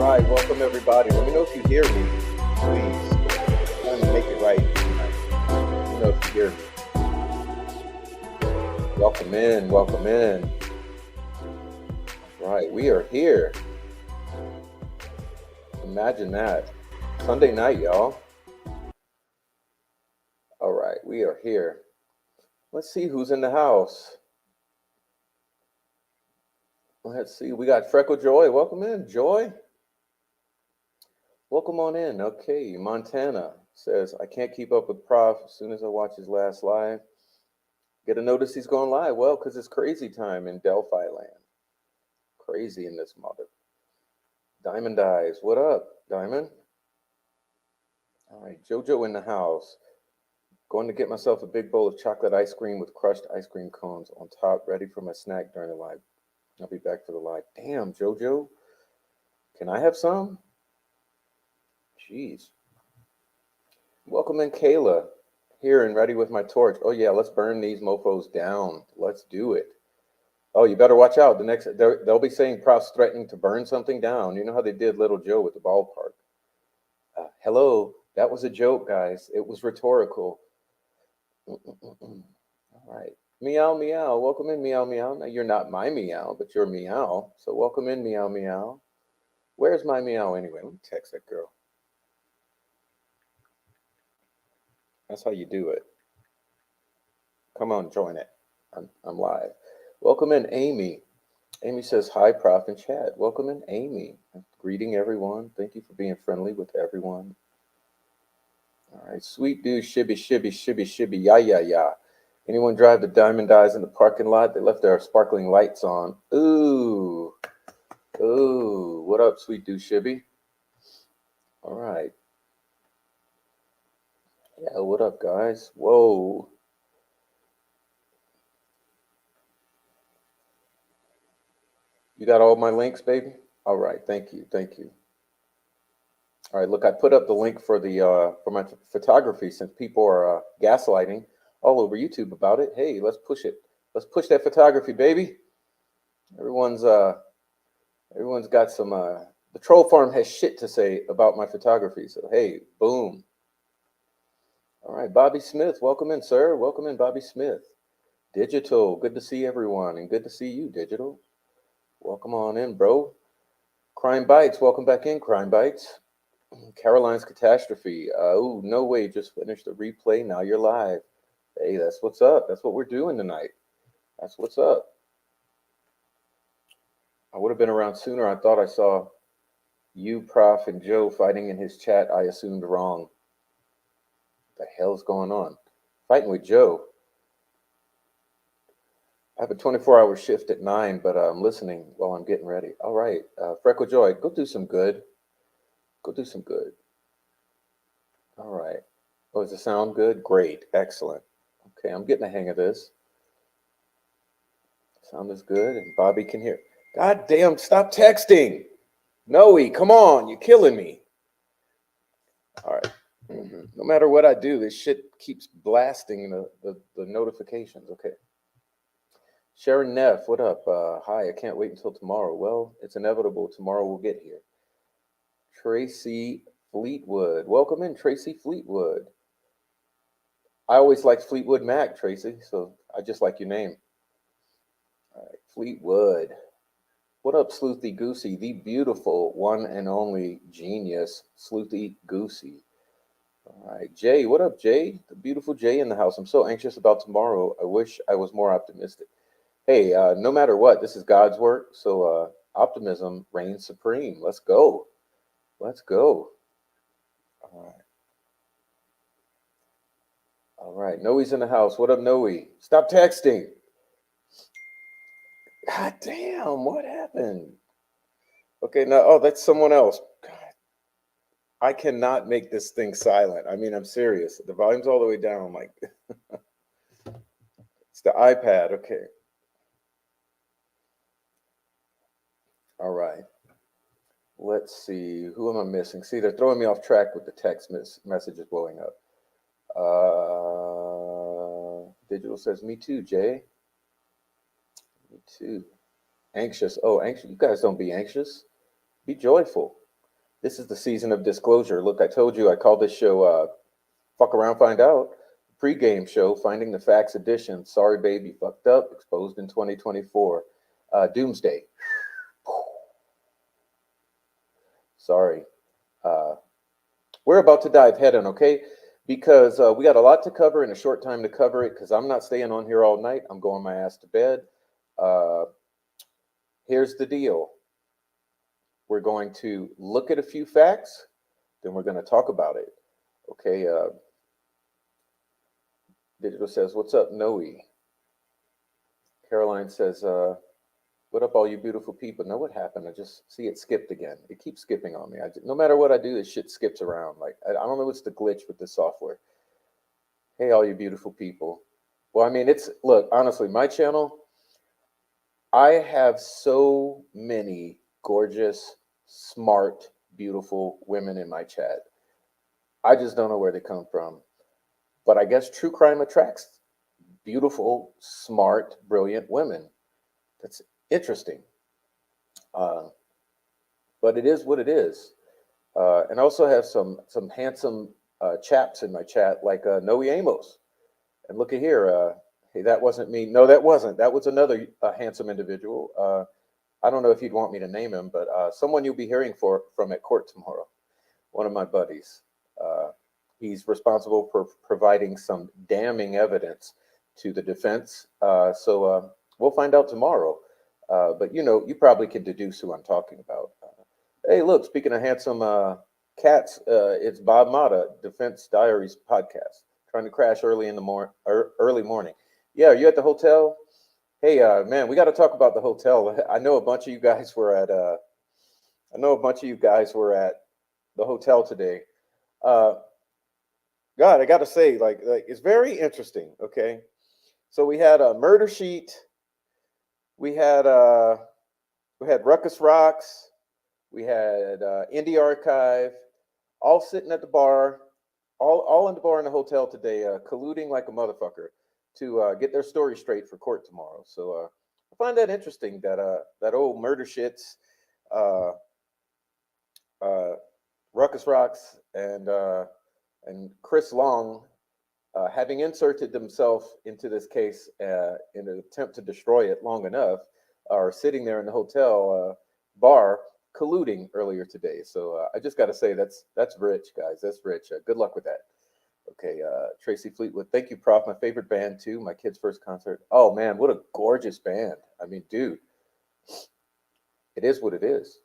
right, welcome everybody. Let me know if you hear me, please. I'm trying to make it right tonight. Let me know if you hear me. Welcome in, welcome in. Right, we are here. Imagine that. Sunday night, y'all. All right, we are here. Let's see who's in the house. Let's see. We got Freckle Joy. Welcome in, Joy. Welcome on in. Okay, Montana says, I can't keep up with Prof. As soon as I watch his last live, get a notice he's going live. Well, because it's crazy time in Delphi land. Crazy in this mother. Diamond Eyes. What up, Diamond? All right, JoJo in the house. Going to get myself a big bowl of chocolate ice cream with crushed ice cream cones on top, ready for my snack during the live. I'll be back for the live. Damn, JoJo. Can I have some? Jeez. Welcome in, Kayla. Here and ready with my torch. Oh, yeah, let's burn these mofos down. Let's do it. Oh, you better watch out. They'll be saying Prof's threatening to burn something down. You know how they did Little Joe with the ballpark. Hello. That was a joke, guys. It was rhetorical. All right. Meow, meow. Welcome in, meow, meow. Now, you're not my meow, but you're meow. So welcome in, meow, meow. Where's my meow anyway? Let me text that girl. That's how you do it. Come on, join it. I'm live. Welcome in, Amy. Amy says, hi, Prof in chat. Welcome in, Amy. Greeting everyone. Thank you for being friendly with everyone. All right, sweet dude, shibby, shibby, shibby, shibby, ya, ya, ya. Anyone drive the Diamond Eyes in the parking lot? They left their sparkling lights on. Ooh. Ooh. What up, sweet dude, shibby? All right. Yeah, what up, guys? Whoa. You got all my links, baby? All right, thank you, thank you. All right, look, I put up the link for my photography since people are gaslighting all over YouTube about it. Hey, let's push it. Let's push that photography, baby. Everyone's got some. The troll farm has shit to say about my photography. So hey, boom. All right, Bobby Smith, welcome in, sir. Welcome in, Bobby Smith. Digital, good to see everyone, and good to see you, Digital. Welcome on in, bro. Crime Bites, welcome back in, Crime Bites. Caroline's Catastrophe. Oh, no way, just finished the replay. Now you're live. Hey, that's what's up. That's what we're doing tonight. That's what's up. I would have been around sooner. I thought I saw you, Prof, and Joe fighting in his chat. I assumed wrong. What the hell's going on? Fighting with Joe. I have a 24-hour shift at 9, but I'm listening while I'm getting ready. All right, Freckle Joy, go do some good. Go do some good. All right. Oh, does it sound good? Great. Excellent. Okay, I'm getting the hang of this. Sound is good, and Bobby can hear. God damn, stop texting. Noe, come on, you're killing me. All right. No matter what I do, this shit keeps blasting the notifications. Okay. Sharon Neff, what up? Hi, I can't wait until tomorrow. Well, it's inevitable. Tomorrow we'll get here. Tracy Fleetwood. Welcome in, Tracy Fleetwood. I always liked Fleetwood Mac, Tracy, so I just like your name. All right, Fleetwood. What up, Sleuthy Goosey? The beautiful one and only genius, Sleuthy Goosey. All right, Jay. What up, Jay? The beautiful Jay in the house. I'm so anxious about tomorrow. I wish I was more optimistic. Hey, no matter what, this is God's work, so optimism reigns supreme. Let's go. Let's go. All right. All right. Noe's in the house. What up, Noe? Stop texting. God damn, what happened? Okay, now, oh, that's someone else. God, I cannot make this thing silent. I mean, I'm serious. The volume's all the way down. Like, it's the iPad. Okay. All right. Let's see. Who am I missing? See, they're throwing me off track with the text messages blowing up. Digital says, me too, Jay. Me too. Anxious. Oh, anxious. You guys don't be anxious. Be joyful. This is the season of disclosure. Look, I told you I called this show Fuck Around, Find Out. Pre-game show, Finding the Facts edition. Sorry, baby, fucked up. Exposed in 2024. Doomsday. Sorry. We're about to dive head in, okay? Because we got a lot to cover in a short time to cover it, because I'm not staying on here all night. I'm going my ass to bed. Here's the deal. We're going to look at a few facts, then we're going to talk about it. Okay. Digital says, what's up, Noe? Caroline says, what up, all you beautiful people? Know what happened? I just see it skipped again. It keeps skipping on me. No matter what I do, this shit skips around. Like, I don't know what's the glitch with this software. Hey, all you beautiful people. Well, I mean, look, honestly, my channel, I have so many gorgeous, smart, beautiful women in my chat. I just don't know where they come from. But I guess true crime attracts beautiful, smart, brilliant women. That's interesting. But it is what it is. And I also have some handsome chaps in my chat, like Noe Amos. And look at here. Hey, that wasn't me. No, that wasn't. That was another handsome individual. I don't know if you'd want me to name him, but someone you'll be hearing from at court tomorrow. One of my buddies. He's responsible for providing some damning evidence to the defense. So we'll find out tomorrow. But you probably can deduce who I'm talking about. Hey, look, speaking of handsome cats, it's Bob Mata, Defense Diaries podcast, trying to crash early in the early morning. Yeah, are you at the hotel? Hey, man, we got to talk about the hotel. I know a bunch of you guys were at the hotel today. God, I got to say, like it's very interesting. Okay, so we had a murder sheet. We had Ruckus Rocks. We had Indie Archive, all sitting at the bar, all in the bar in the hotel today, colluding like a motherfucker to get their story straight for court tomorrow. So I find that interesting that old murder shits, Ruckus Rocks, and Chris Long, having inserted themselves into this case in an attempt to destroy it long enough, are sitting there in the hotel bar colluding earlier today. So I just got to say that's rich, guys. That's rich. Good luck with that. Okay, Tracy Fleetwood. Thank you, Prof. My favorite band too. My kid's first concert. Oh man, what a gorgeous band. I mean, dude, it is what it is.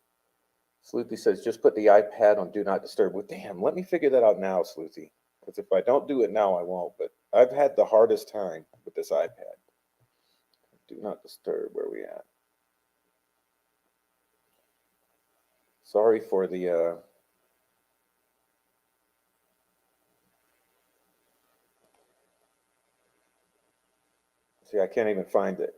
Sleuthy says, just put the iPad on Do Not Disturb. Well, damn, let me figure that out now, Sleuthy. Because if I don't do it now, I won't. But I've had the hardest time with this iPad. Do Not Disturb, where we at? Sorry for the... See, I can't even find it.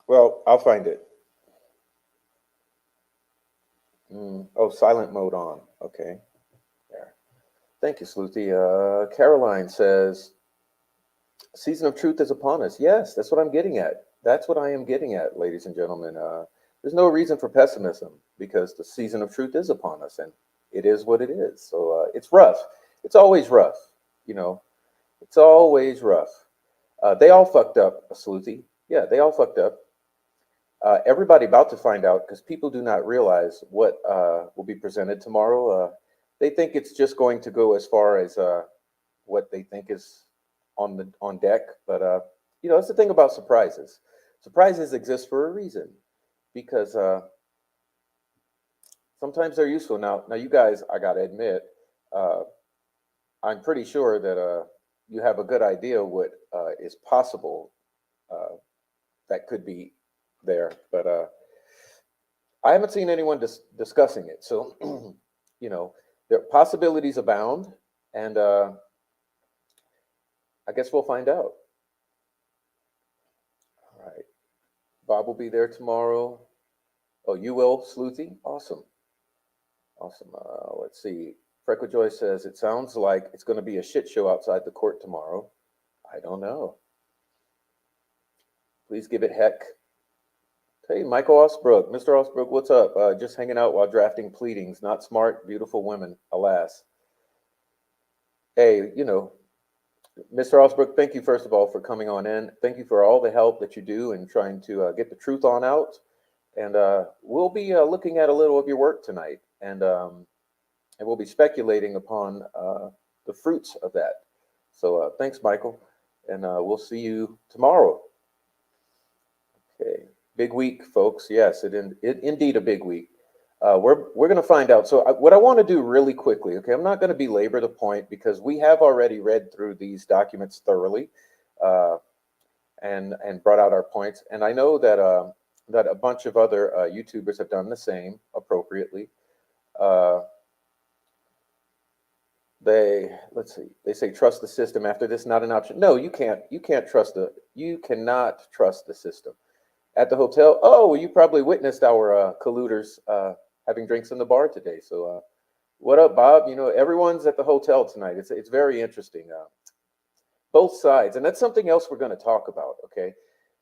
Well, I'll find it. Oh, silent mode on. Okay. There. Thank you, Sleuthy. Caroline says, season of truth is upon us. Yes, that's what I'm getting at. That's what I am getting at, ladies and gentlemen. There's no reason for pessimism because the season of truth is upon us, and it is what it is. So it's rough. It's always rough. It's always rough. They all fucked up, Sleuthy. Yeah, they all fucked up. Everybody about to find out because people do not realize what will be presented tomorrow. They think it's just going to go as far as what they think is on deck. But it's the thing about surprises. Surprises exist for a reason because sometimes they're useful. Now, you guys, I gotta admit, I'm pretty sure that you have a good idea what is possible that could be there, but I haven't seen anyone discussing it. So, there possibilities abound, and I guess we'll find out. All right, Bob will be there tomorrow. Oh, you will, Sleuthy? Awesome. Let's see. Freckle Joy says it sounds like it's going to be a shit show outside the court tomorrow. I don't know. Please give it heck. Hey, Michael Osbrook. Mr. Osbrook, what's up? Just hanging out while drafting pleadings. Not smart, beautiful women, alas. Hey, Mr. Osbrook, thank you, first of all, for coming on in. Thank you for all the help that you do in trying to get the truth on out. And we'll be looking at a little of your work tonight. And we'll be speculating upon the fruits of that. So thanks, Michael. And we'll see you tomorrow. Okay, big week, folks. Yes, it indeed a big week. We're going to find out. So what I want to do really quickly, okay, I'm not going to belabor the point because we have already read through these documents thoroughly, uh, and brought out our points. And I know that a bunch of other YouTubers have done the same appropriately. Uh, let's see. They say trust the system. After this, not an option. No, you can't. You cannot trust the system. At the hotel. Oh, well, you probably witnessed our colluders having drinks in the bar today. So, what up, Bob? Everyone's at the hotel tonight. It's very interesting. Both sides, and that's something else we're going to talk about. Okay,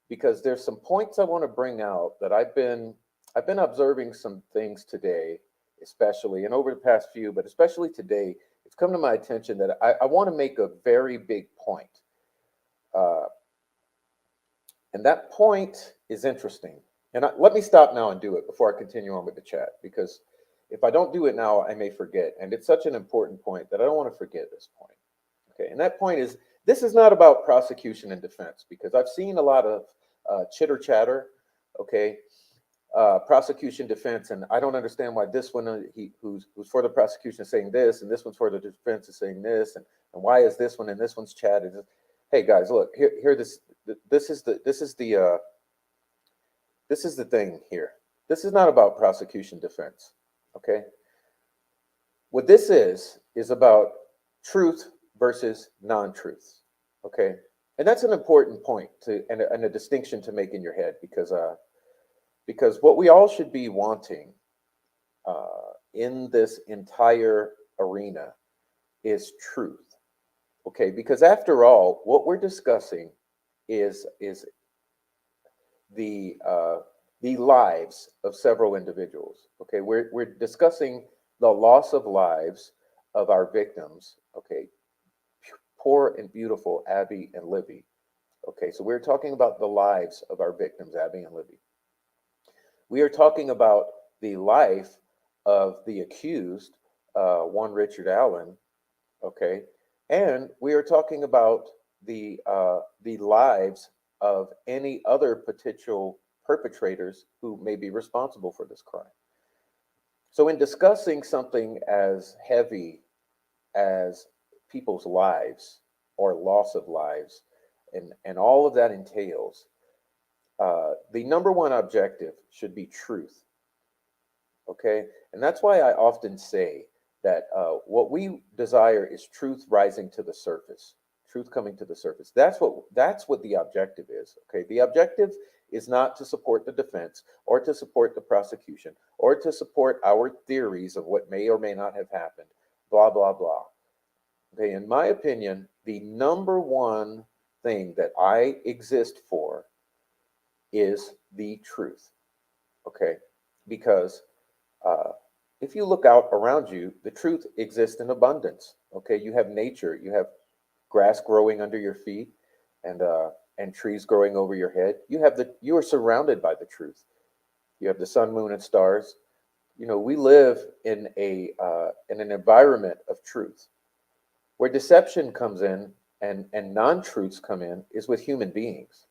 because there's some points I want to bring out that I've been observing some things today, especially and over the past few, but especially today. It's come to my attention that I want to make a very big point. Uh, And that point is interesting. And let me stop now and do it before I continue on with the chat, because if I don't do it now, I may forget. And it's such an important point that I don't want to forget this point. Okay. And that point is this is not about prosecution and defense, because I've seen a lot of chitter chatter. Okay. Prosecution, defense, and I don't understand why this one who's for the prosecution is saying this, and this one's for the defense is saying this, and why is this one and this one's chatted? Hey guys, look here. This is the thing here. This is not about prosecution defense. Okay. What this is about truth versus non-truth. Okay. And that's an important point and a distinction to make in your head, because what we all should be wanting in this entire arena is truth. Okay, because after all, what we're discussing is the lives of several individuals. Okay, we're discussing the loss of lives of our victims. Okay, poor and beautiful Abby and Libby. Okay, so we're talking about the lives of our victims, Abby and Libby. We are talking about the life of the accused, one Richard Allen. Okay, and we are talking about the lives of any other potential perpetrators who may be responsible for this crime. So, in discussing something as heavy as people's lives or loss of lives, and all of that entails, the number one objective should be truth. Okay, and that's why I often say that what we desire is truth rising to the surface, truth coming to the surface. That's what the objective is. Okay, the objective is not to support the defense or to support the prosecution or to support our theories of what may or may not have happened. Blah blah blah. Okay, in my opinion, the number one thing that I exist for is the truth. Okay, because uh, if you look out around you, the truth exists in abundance. Okay, you have nature, you have grass growing under your feet, and trees growing over your head. You are surrounded by the truth. You have the sun, moon, and stars. We live in an environment of truth. Where deception comes in and non-truths come in is with human beings.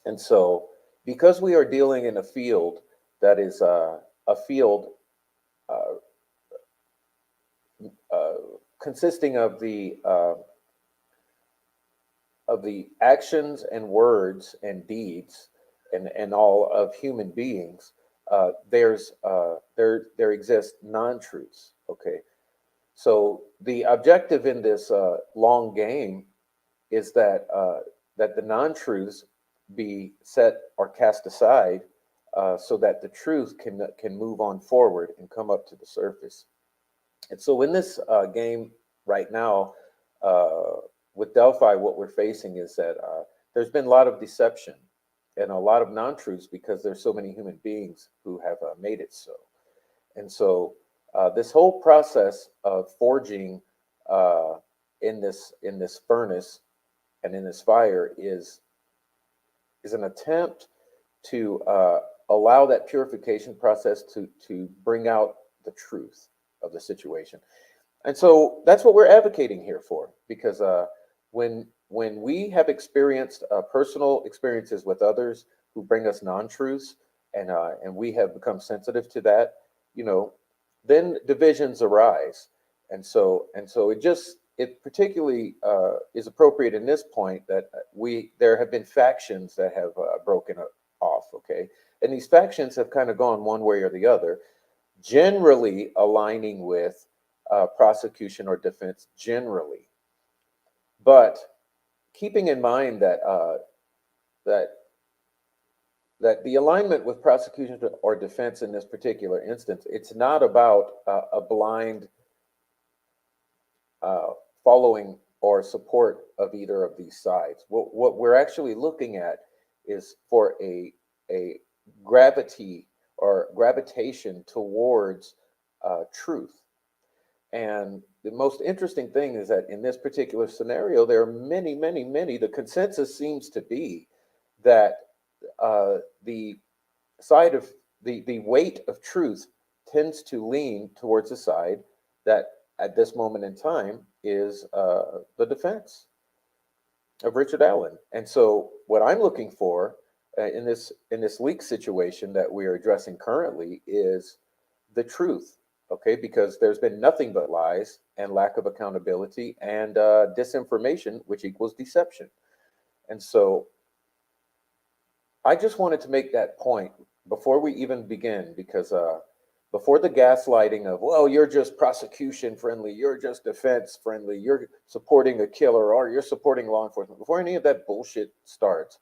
And so, because we are dealing in a field that is a field uh, uh, consisting of the actions and words and deeds and all of human beings, there exist non-truths. Okay, so the objective in this long game is that the non-truths be set or cast aside, so that the truth can move on forward and come up to the surface. And so in this game right now, with Delphi, what we're facing is that there's been a lot of deception. and a lot of non-truths because there's so many human beings who have made it so. And so this whole process of forging uh, in this furnace and in this fire is an attempt to allow that purification process to bring out the truth of the situation. And so that's what we're advocating here for, because when we have experienced personal experiences with others who bring us non-truths, and we have become sensitive to that, you know, then divisions arise, and so it particularly is appropriate in this point that there have been factions that have broken off, okay, and these factions have kind of gone one way or the other, generally aligning with prosecution or defense generally, but keeping in mind that that the alignment with prosecution or defense in this particular instance, it's not about a blind uh, following or support of either of these sides. What we're actually looking at is for a gravity or gravitation towards truth. And the most interesting thing is that in this particular scenario, there are many, many, many. The consensus seems to be that the side of the weight of truth tends to lean towards the side that at this moment in time is the defense of Richard Allen. And so what I'm looking for in this leak situation that we are addressing currently is the truth, okay? Because there's been nothing but lies and lack of accountability and disinformation, which equals deception. And so I just wanted to make that point before we even begin, because before the gaslighting of, well, you're just prosecution friendly, you're just defense friendly, you're supporting a killer, or you're supporting law enforcement, before any of that bullshit starts,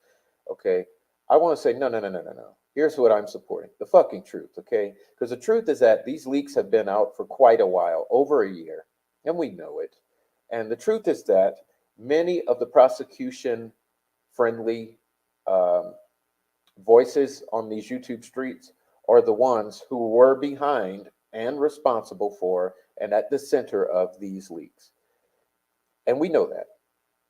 okay, I want to say, no, no, no, no, no, no. Here's what I'm supporting, the fucking truth, okay? Because the truth is that these leaks have been out for quite a while, over a year, and we know it. And the truth is that many of the prosecution friendly um, voices on these YouTube streets are the ones who were behind and responsible for and at the center of these leaks. And we know that.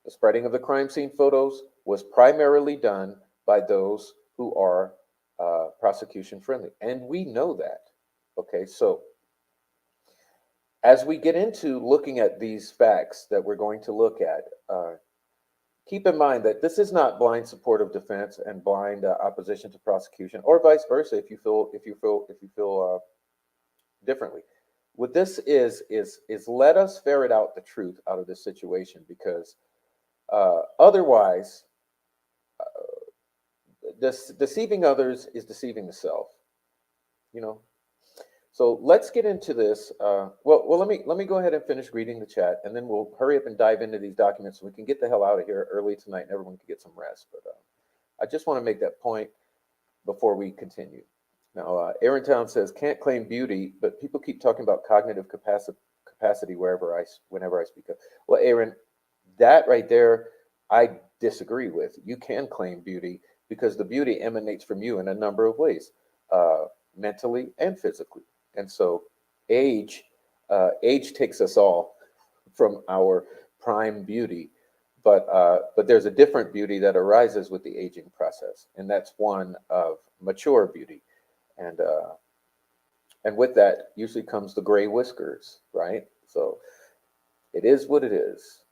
The spreading of the crime scene photos was primarily done by those who are prosecution friendly. And we know that. Okay, so as we get into looking at these facts that we're going to look at, keep in mind that this is not blind support of defense and blind opposition to prosecution, or vice versa. If you feel differently, what this is let us ferret out the truth out of this situation, because otherwise, deceiving others is deceiving the self. You know. So let's get into this. Let me go ahead and finish reading the chat, and then we'll hurry up and dive into these documents so we can get the hell out of here early tonight, and everyone can get some rest. But I just want to make that point before we continue. Now, Aaron Town says, can't claim beauty, but people keep talking about cognitive capacity whenever I speak of. Well, Aaron, that right there, I disagree with. You can claim beauty because the beauty emanates from you in a number of ways, mentally and physically. And so age takes us all from our prime beauty, but there's a different beauty that arises with the aging process, and that's one of mature beauty. And with that usually comes the gray whiskers, right? So it is what it is.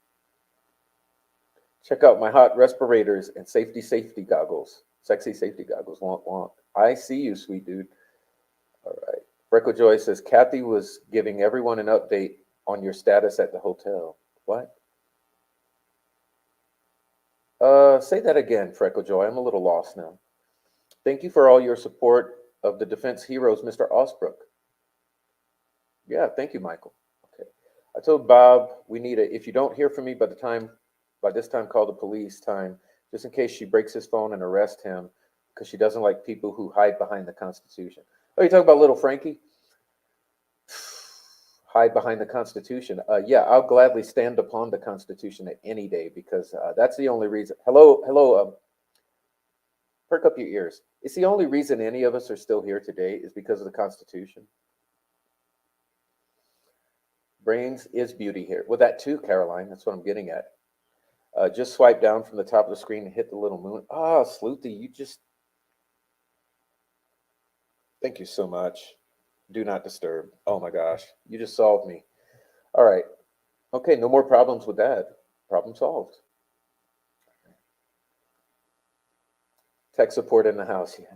Check out my hot respirators and safety goggles, sexy safety goggles. Wonk wonk. I see you, sweet dude. All right. Freckle Joy says Kathy was giving everyone an update on your status at the hotel. What? Say that again, Freckle Joy. I'm a little lost now. Thank you for all your support of the defense heroes, Mr. Osbrook. Yeah, thank you, Michael. Okay. I told Bob we need a, if you don't hear from me by this time, call the police time, just in case she breaks his phone and arrest him, because she doesn't like people who hide behind the Constitution. Oh, you talking about little Frankie? Hide behind the Constitution. Yeah, I'll gladly stand upon the Constitution at any day, because that's the only reason. Hello, Perk up your ears. It's the only reason any of us are still here today is because of the Constitution. Brains is beauty here. Well, that too, Caroline. That's what I'm getting at. Just swipe down from the top of the screen and hit the little moon. Ah, Sleuthy, you just. Thank you so much. Do not disturb. Oh my gosh, you just solved me. All right. Okay, no more problems with that. Problem solved. Tech support in the house. Yeah.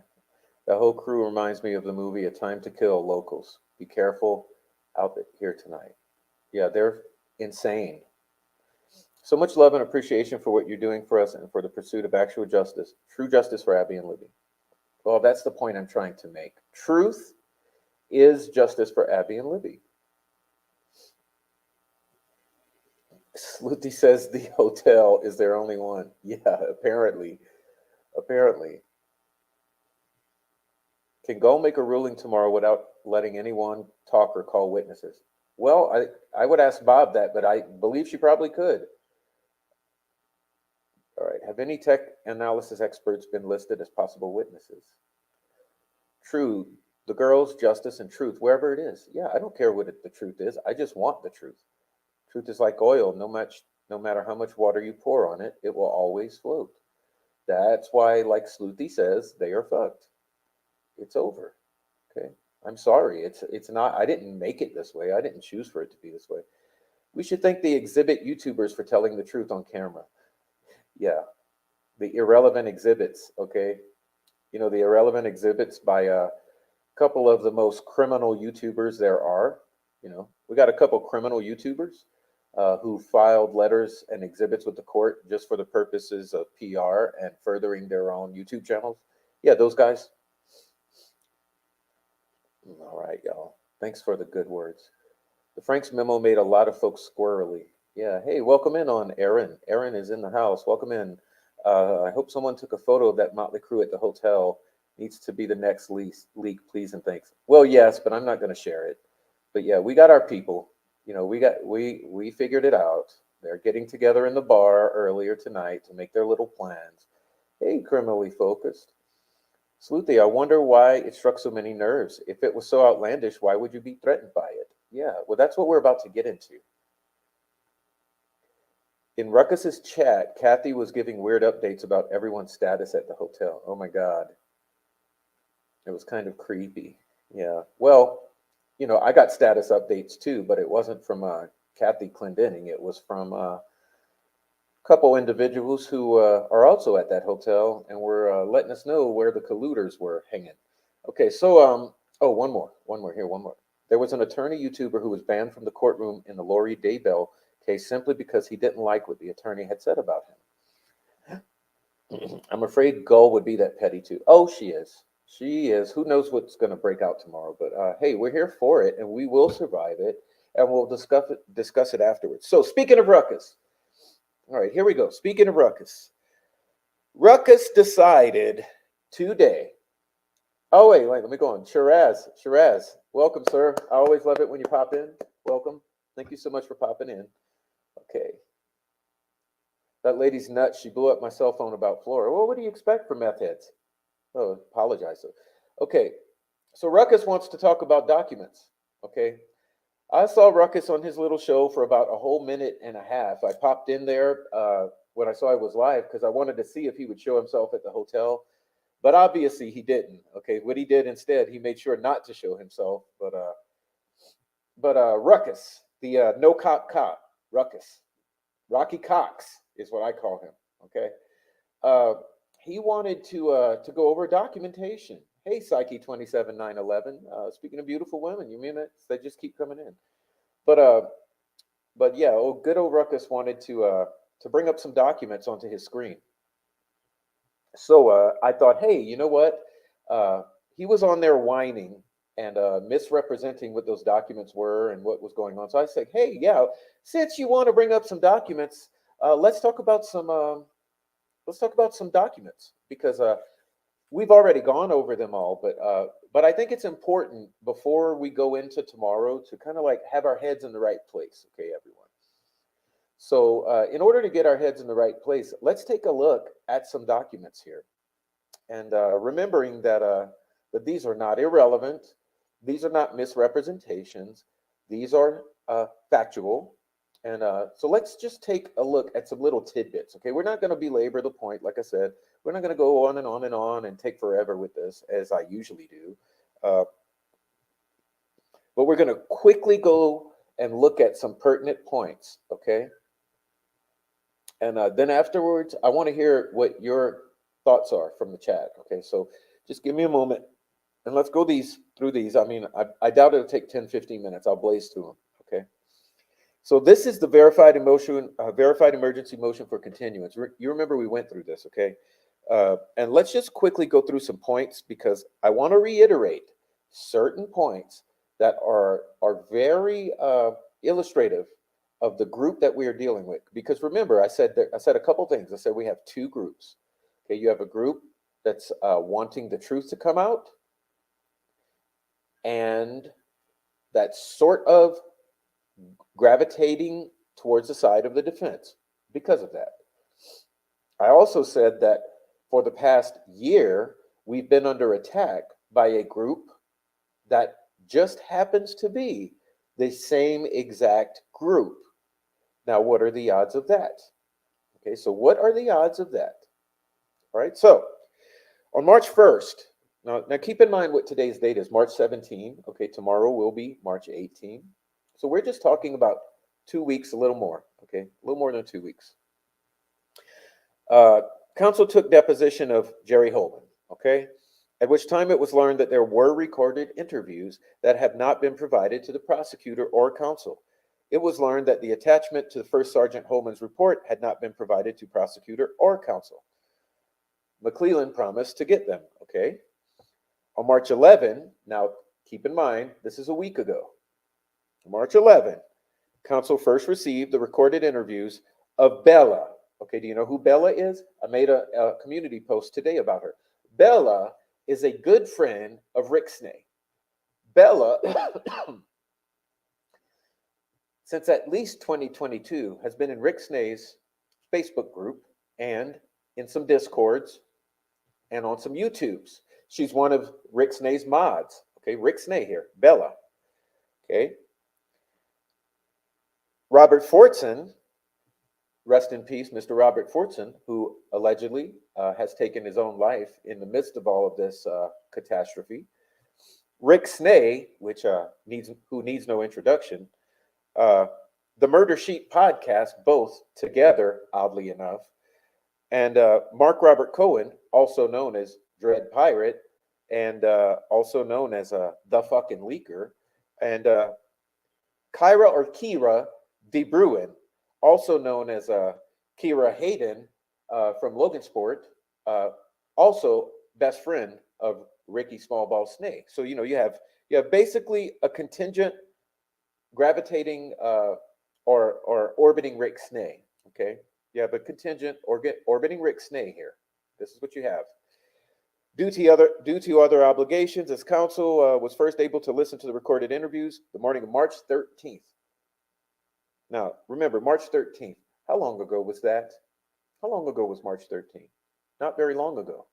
The whole crew reminds me of the movie A Time to Kill Locals. Be careful out here tonight. Yeah, they're insane. So much love and appreciation for what you're doing for us and for the pursuit of actual justice, true justice for Abby and Libby. Well, that's the point I'm trying to make. Truth is justice for Abby and Libby. Sluti says the hotel is their only one. Yeah, apparently. Apparently. Can Gull make a ruling tomorrow without letting anyone talk or call witnesses? Well, I would ask Bob that, but I believe she probably could. All right. Have any tech analysis experts been listed as possible witnesses? True. The girls, justice, and truth, wherever it is. Yeah, I don't care what the truth is. I just want the truth. Truth is like oil. No matter how much water you pour on it, it will always float. That's why, like Sluthi says, they are fucked. It's over. Okay. I'm sorry. It's not. I didn't make it this way. I didn't choose for it to be this way. We should thank the exhibit YouTubers for telling the truth on camera. Yeah, the irrelevant exhibits. Okay, the irrelevant exhibits by a couple of the most criminal YouTubers there are. We got a couple criminal YouTubers who filed letters and exhibits with the court just for the purposes of PR and furthering their own YouTube channels. Yeah, those guys. All right, y'all. Thanks for the good words. The Frank's memo made a lot of folks squirrely. Yeah. Hey, welcome in on Aaron. Aaron is in the house. Welcome in. I hope someone took a photo of that motley crew at the hotel. Needs to be the next leak, please and thanks. Well, yes, but I'm not going to share it. But yeah, we got our people. We figured it out. They're getting together in the bar earlier tonight to make their little plans. Hey, criminally focused. Sleuthie, I wonder why it struck so many nerves. If it was so outlandish, why would you be threatened by it? Yeah, well, that's what we're about to get into. In Ruckus's chat, Kathy was giving weird updates about everyone's status at the hotel. Oh my God. It was kind of creepy. Yeah. Well, I got status updates too, but it wasn't from Kathy Clendenning. It was from a couple individuals who are also at that hotel and were letting us know where the colluders were hanging. Okay, so one more here, one more. There was an attorney YouTuber who was banned from the courtroom in the Lori Daybell case simply because he didn't like what the attorney had said about him. I'm afraid Gull would be that petty too. Oh, she is. She is. Who knows what's going to break out tomorrow? But hey, we're here for it, and we will survive it, and we'll discuss it afterwards. So speaking of Ruckus, all right, here we go. Speaking of Ruckus, Ruckus decided today. Oh wait, let me go on. Shiraz, welcome, sir. I always love it when you pop in. Welcome. Thank you so much for popping in. Okay. That lady's nuts. She blew up my cell phone about Flora. Well, what do you expect from meth heads? Oh, apologize. Okay. So Ruckus wants to talk about documents. Okay. I saw Ruckus on his little show for about a whole minute and a half. I popped in there when I saw I was live because I wanted to see if he would show himself at the hotel. But obviously he didn't. Okay. What he did instead, he made sure not to show himself. But Ruckus, the no cop, Ruckus. Rocky Cox is what I call him. Okay, he wanted to go over documentation. Hey, Psyche 27911. Speaking of beautiful women, you mean it? They just keep coming in. But yeah, good old Ruckus wanted to bring up some documents onto his screen. So I thought, hey, you know what? He was on there whining and misrepresenting what those documents were and what was going on. So I said, hey, yeah, since you want to bring up some documents, let's talk about some documents because we've already gone over them all. But I think it's important before we go into tomorrow to kind of like have our heads in the right place. Okay, everyone. So in order to get our heads in the right place, let's take a look at some documents here. and remembering that these are not irrelevant, these are not misrepresentations, these are factual. And so let's just take a look at some little tidbits. Okay, we're not going to belabor the point, like I said. We're not going to go on and on and on and take forever with this, as I usually do. But we're going to quickly go and look at some pertinent points. Okay, and then afterwards, I want to hear what your thoughts are from the chat. Okay, so just give me a moment and let's go through these. I mean, I doubt it'll take 10, 15 minutes. I'll blaze through them. Okay. So this is the verified emergency motion for continuance. You remember we went through this, okay? And let's just quickly go through some points because I want to reiterate certain points that are very illustrative of the group that we are dealing with. Because remember, I said a couple things. I said we have two groups. Okay, you have a group that's wanting the truth to come out, and that's sort of gravitating towards the side of the defense because of that. I also said that for the past year, we've been under attack by a group that just happens to be the same exact group. Now, what are the odds of that? Okay, so what are the odds of that? All right, so on March 1st, now keep in mind what today's date is, March 17. Okay, tomorrow will be March 18. So we're just talking about 2 weeks, a little more, okay? A little more than 2 weeks. Counsel took deposition of Jerry Holman, okay? At which time it was learned that there were recorded interviews that have not been provided to the prosecutor or counsel. It was learned that the attachment to First Sergeant Holman's report had not been provided to prosecutor or counsel. McClellan promised to get them, okay? On March 11, now keep in mind, this is a week ago. March 11, counsel first received the recorded interviews of Bella. Okay, do you know who Bella is? I made a community post today about her. Bella is a good friend of Rick Snay. Bella, since at least 2022, has been in Rick Snay's Facebook group and in some Discords and on some YouTubes. She's one of Rick Snay's mods. Okay, Rick Snay here, Bella. Okay. Robert Fortson, rest in peace, Mr. Robert Fortson, who allegedly has taken his own life in the midst of all of this catastrophe. Rick Snay, who needs no introduction. The Murder Sheet podcast, both together, oddly enough. And Mark Robert Cohen, also known as Dread Pirate, and also known as The Fucking Leaker. And Kira De Bruin, also known as Kira Hayden from Logansport, also best friend of Ricky Smallball Snake. So you have basically a contingent gravitating or orbiting Rick Snay. Okay, you have a contingent orbiting Rick Snay here. This is what you have. Due to other obligations, as counsel was first able to listen to the recorded interviews the morning of March 13th. Now, remember, March 13th. How long ago was that? How long ago was March 13th? Not very long ago.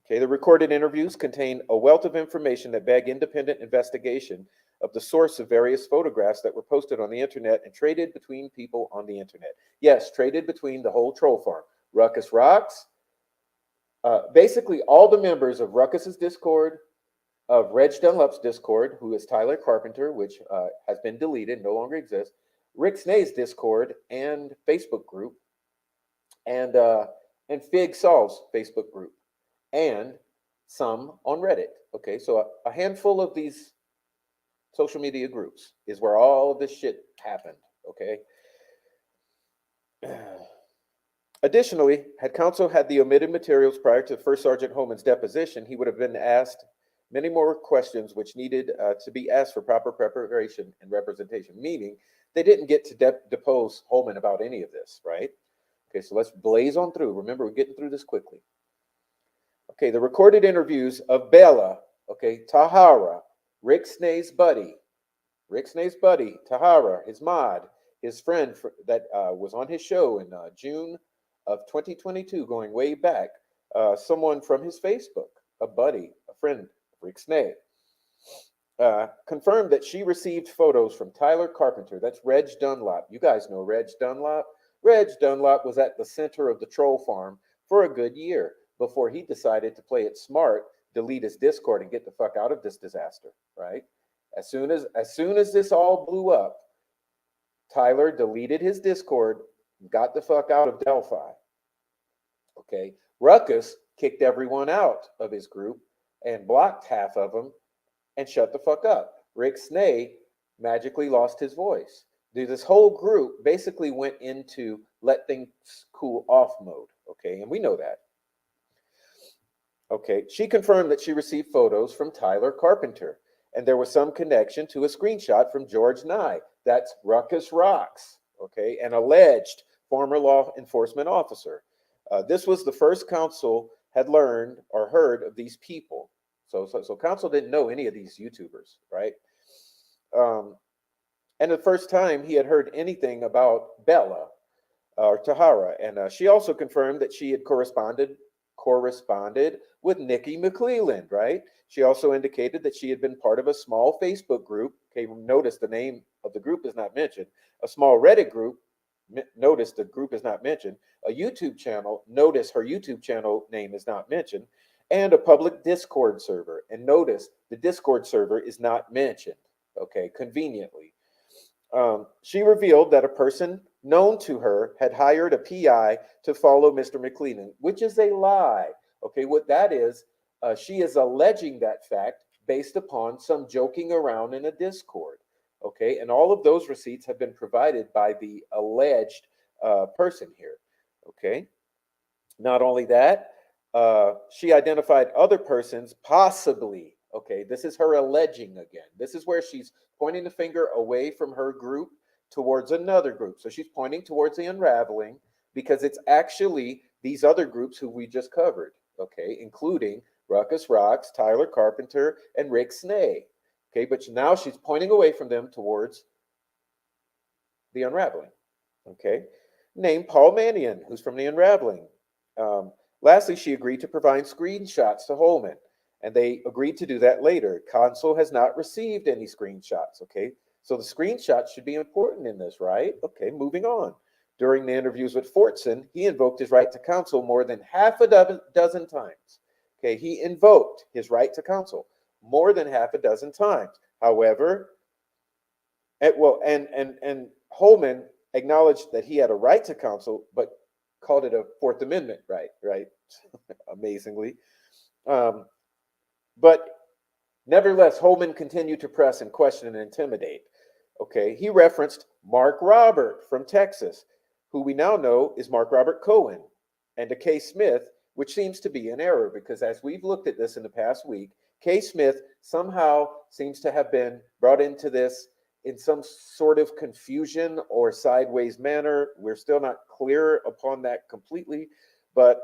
Okay, the recorded interviews contain a wealth of information that beg independent investigation of the source of various photographs that were posted on the internet and traded between people on the internet. Yes, traded between the whole troll farm. Ruckus Rocks, basically all the members of Ruckus's Discord, of Reg Dunlap's Discord, who is Tyler Carpenter, which has been deleted, no longer exists, Rick Snay's Discord and Facebook group, and Fig Solve's Facebook group, and some on Reddit. Okay, so a handful of these social media groups is where all of this shit happened. Okay. Additionally, had counsel had the omitted materials prior to First Sergeant Holman's deposition, he would have been asked many more questions which needed to be asked for proper preparation and representation, meaning they didn't get to depose Holman about any of this, right? Okay, so let's blaze on through. Remember, we're getting through this quickly. Okay, the recorded interviews of Bella, okay, Tahara, Rick Snay's buddy, Tahara, his mod, his friend that was on his show in June of 2022, going way back, someone from his Facebook, a buddy, a friend, Rick Snay, confirmed that she received photos from Tyler Carpenter. That's Reg Dunlop. You guys know Reg Dunlop. Reg Dunlop was at the center of the troll farm for a good year before he decided to play it smart, delete his Discord, and get the fuck out of this disaster. Right? As soon as this all blew up, Tyler deleted his Discord, got the fuck out of Delphi. Okay, Ruckus kicked everyone out of his group and blocked half of them and shut the fuck up. Rick Snay magically lost his voice. This whole group basically went into let things cool off mode. Okay, and we know that. Okay, she confirmed that she received photos from Tyler Carpenter, and there was some connection to a screenshot from George Nye. That's Ruckus Rocks. Okay, an alleged former law enforcement officer. This was the first council had learned or heard of these people. So council didn't know any of these YouTubers, right? And the first time he had heard anything about Bella or Tahara. And she also confirmed that she had corresponded with Nikki McClelland, right? She also indicated that she had been part of a small Facebook group. Okay, notice the name of the group is not mentioned. A small Reddit group. Notice the group is not mentioned. A YouTube channel. Notice her YouTube channel name is not mentioned. And a public Discord server. And notice the Discord server is not mentioned. Okay, conveniently. She revealed that a person known to her had hired a PI to follow Mr. McClelland, which is a lie. Okay, what that is, she is alleging that fact based upon some joking around in a Discord. Okay, and all of those receipts have been provided by the alleged person here. Okay, not only that, she identified other persons possibly. Okay, this is her alleging again. This is where she's pointing the finger away from her group towards another group. So she's pointing towards the unraveling because it's actually these other groups who we just covered. Okay, including Ruckus Rocks, Tyler Carpenter, and Rick Snay. Okay, but now she's pointing away from them towards the unraveling. Okay, named Paul Mannion, who's from the unraveling. Lastly, she agreed to provide screenshots to Holman, and they agreed to do that later. Consul has not received any screenshots. Okay, so the screenshots should be important in this, right? Okay, moving on. During the interviews with Fortson, he invoked his right to counsel more than half a dozen times. Okay, he invoked his right to counsel more than half a dozen times. However, and Holman acknowledged that he had a right to counsel, but called it a Fourth Amendment right? Amazingly. But nevertheless, Holman continued to press and question and intimidate. Okay, he referenced Mark Robert from Texas, who we now know is Mark Robert Cohen, and to K. Smith, which seems to be an error because as we've looked at this in the past week, K. Smith somehow seems to have been brought into this in some sort of confusion or sideways manner. We're still not clear upon that completely, but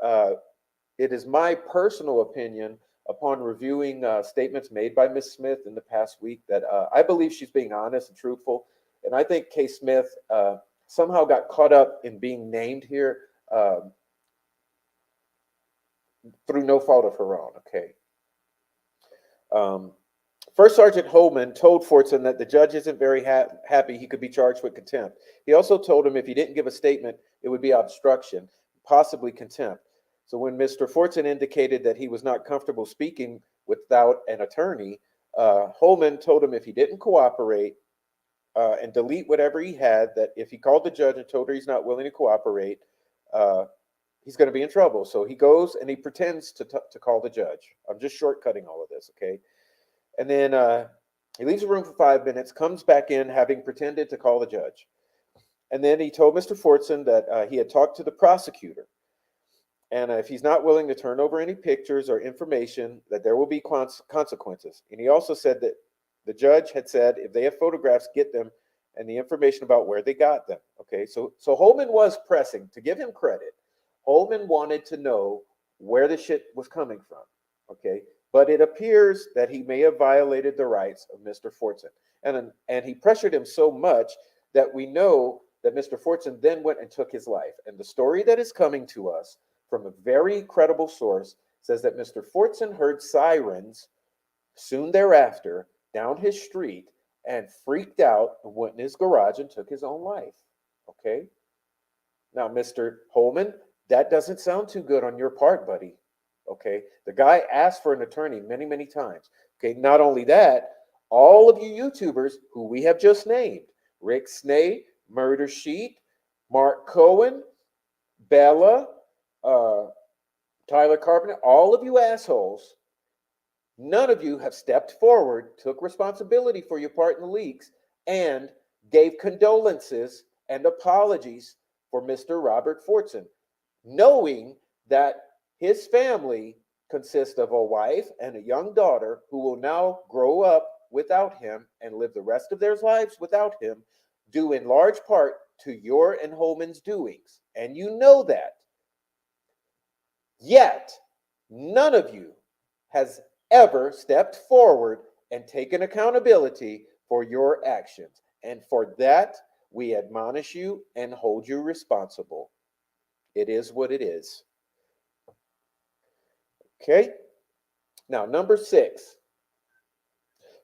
it is my personal opinion upon reviewing statements made by Ms. Smith in the past week that I believe she's being honest and truthful. And I think K. Smith somehow got caught up in being named here through no fault of her own, okay? First Sergeant Holman told Fortson that the judge isn't very happy he could be charged with contempt. He also told him if he didn't give a statement, it would be obstruction, possibly contempt. So when Mr. Fortson indicated that he was not comfortable speaking without an attorney, Holman told him if he didn't cooperate and delete whatever he had, that if he called the judge and told her he's not willing to cooperate, he's going to be in trouble. So he goes and he pretends to call the judge. I'm just shortcutting all of this, okay? And then he leaves the room for 5 minutes, comes back in having pretended to call the judge. And then he told Mr. Fortson that he had talked to the prosecutor. And if he's not willing to turn over any pictures or information, that there will be consequences. And he also said that the judge had said if they have photographs, get them, and the information about where they got them. Okay, so Holman was pressing. To give him credit, Holman wanted to know where the shit was coming from. Okay, but it appears that he may have violated the rights of Mr. Fortson. And he pressured him so much that we know that Mr. Fortson then went and took his life. And the story that is coming to us from a very credible source says that Mr. Fortson heard sirens soon thereafter down his street and freaked out and went in his garage and took his own life. Okay? Now, Mr. Holman, that doesn't sound too good on your part, buddy. Okay? The guy asked for an attorney many, many times. Okay? Not only that, all of you YouTubers who we have just named, Rick Snay, Murder Sheet, Mark Cohen, Bella, Tyler Carpenter, all of you assholes, none of you have stepped forward, took responsibility for your part in the leaks, and gave condolences and apologies for Mr. Robert Fortson, knowing that his family consists of a wife and a young daughter who will now grow up without him and live the rest of their lives without him, due in large part to your and Holman's doings. And you know that. Yet, none of you has ever stepped forward and taken accountability for your actions. And for that, we admonish you and hold you responsible. It is what it is. Okay? Now, number 6.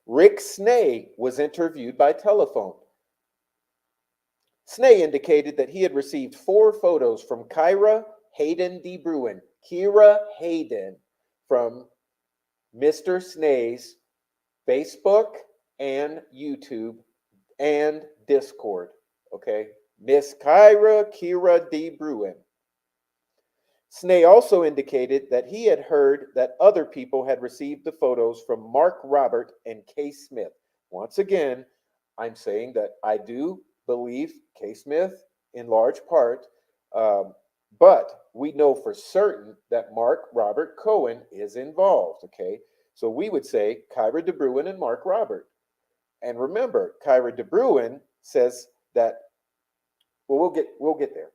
Rick Snay was interviewed by telephone. Snay indicated that he had received 4 photos from Kira Hayden DeBruin, Kira Hayden, from Mr. Snay's Facebook and YouTube and Discord. Okay? Miss Kira DeBruin. Snay also indicated that he had heard that other people had received the photos from Mark Robert and Kay Smith. Once again, I'm saying that I do believe Kay Smith in large part, but we know for certain that Mark Robert Cohen is involved, okay? So we would say Kira DeBruin and Mark Robert. And remember, Kira DeBruin says that, well, we'll get there.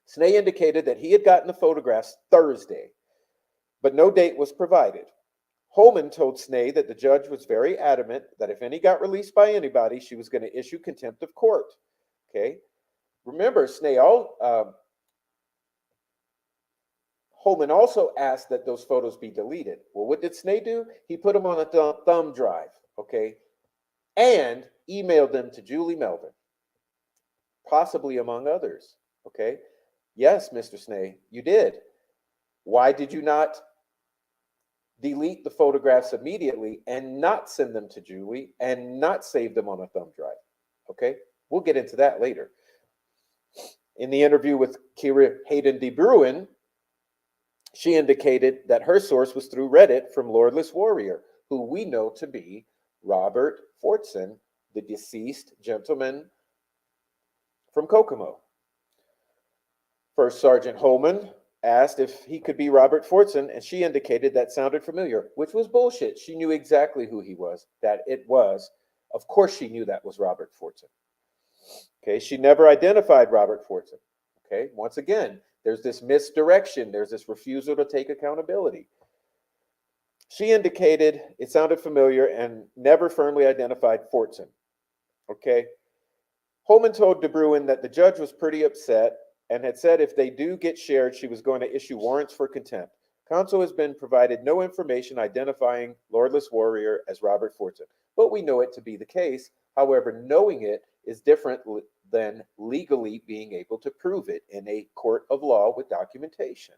Snay indicated that he had gotten the photographs Thursday, but no date was provided. Holman told Snay that the judge was very adamant that if any got released by anybody, she was going to issue contempt of court. Okay? Remember, Holman also asked that those photos be deleted. Well, what did Snay do? He put them on a thumb drive, okay, and emailed them to Julie Melvin, possibly among others, okay? Yes, Mr. Snay, you did. Why did you not delete the photographs immediately and not send them to Julie and not save them on a thumb drive? Okay, we'll get into that later. In the interview with Kira Hayden DeBruin, she indicated that her source was through Reddit from Lordless Warrior, who we know to be Robert Fortson, the deceased gentleman from Kokomo. First Sergeant Holman asked if he could be Robert Fortson, and she indicated that sounded familiar, which was bullshit. She knew exactly who he was, that it was. Of course she knew that was Robert Fortson. Okay, she never identified Robert Fortson. Okay, once again, there's this misdirection. There's this refusal to take accountability. She indicated it sounded familiar and never firmly identified Fortson. Okay, Holman told DeBruin that the judge was pretty upset and had said if they do get shared, she was going to issue warrants for contempt. Counsel has been provided no information identifying Lordless Warrior as Robert Fortson, but we know it to be the case. However, knowing it is different than legally being able to prove it in a court of law with documentation.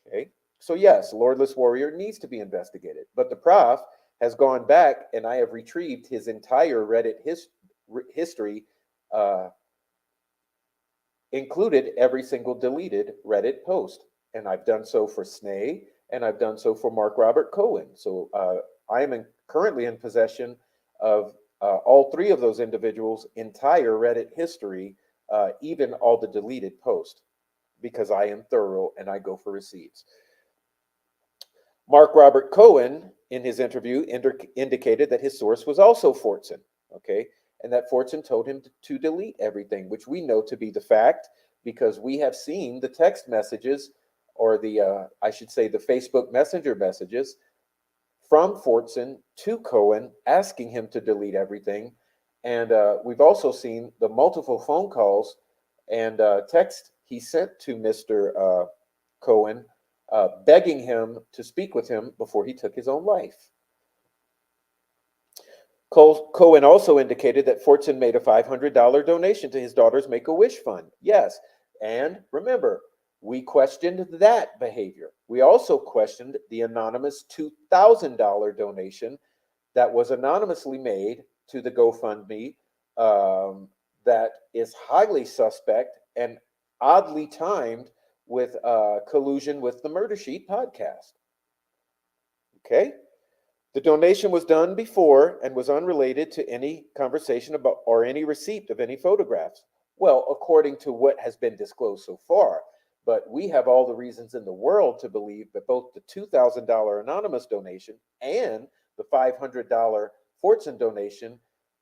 Okay, so yes, Lordless Warrior needs to be investigated, but the prof has gone back and I have retrieved his entire Reddit history, included every single deleted Reddit post. And I've done so for Snay, and I've done so for Mark Robert Cohen. So I am currently in possession of all 3 of those individuals' entire Reddit history, even all the deleted posts, because I am thorough and I go for receipts. Mark Robert Cohen, in his interview, indicated that his source was also Fortson, okay? And that Fortson told him to delete everything, which we know to be the fact because we have seen the text messages or I should say the Facebook Messenger messages from Fortson to Cohen asking him to delete everything. And we've also seen the multiple phone calls and text he sent to Mr. Cohen, begging him to speak with him before he took his own life. Cohen also indicated that Fortson made a $500 donation to his daughter's Make-A-Wish fund. Yes, and remember, we questioned that behavior. We also questioned the anonymous $2,000 donation that was anonymously made to the GoFundMe that is highly suspect and oddly timed with collusion with the Murder Sheet podcast. Okay? The donation was done before and was unrelated to any conversation about or any receipt of any photographs. Well, according to what has been disclosed so far, but we have all the reasons in the world to believe that both the $2,000 anonymous donation and the $500 Fortson donation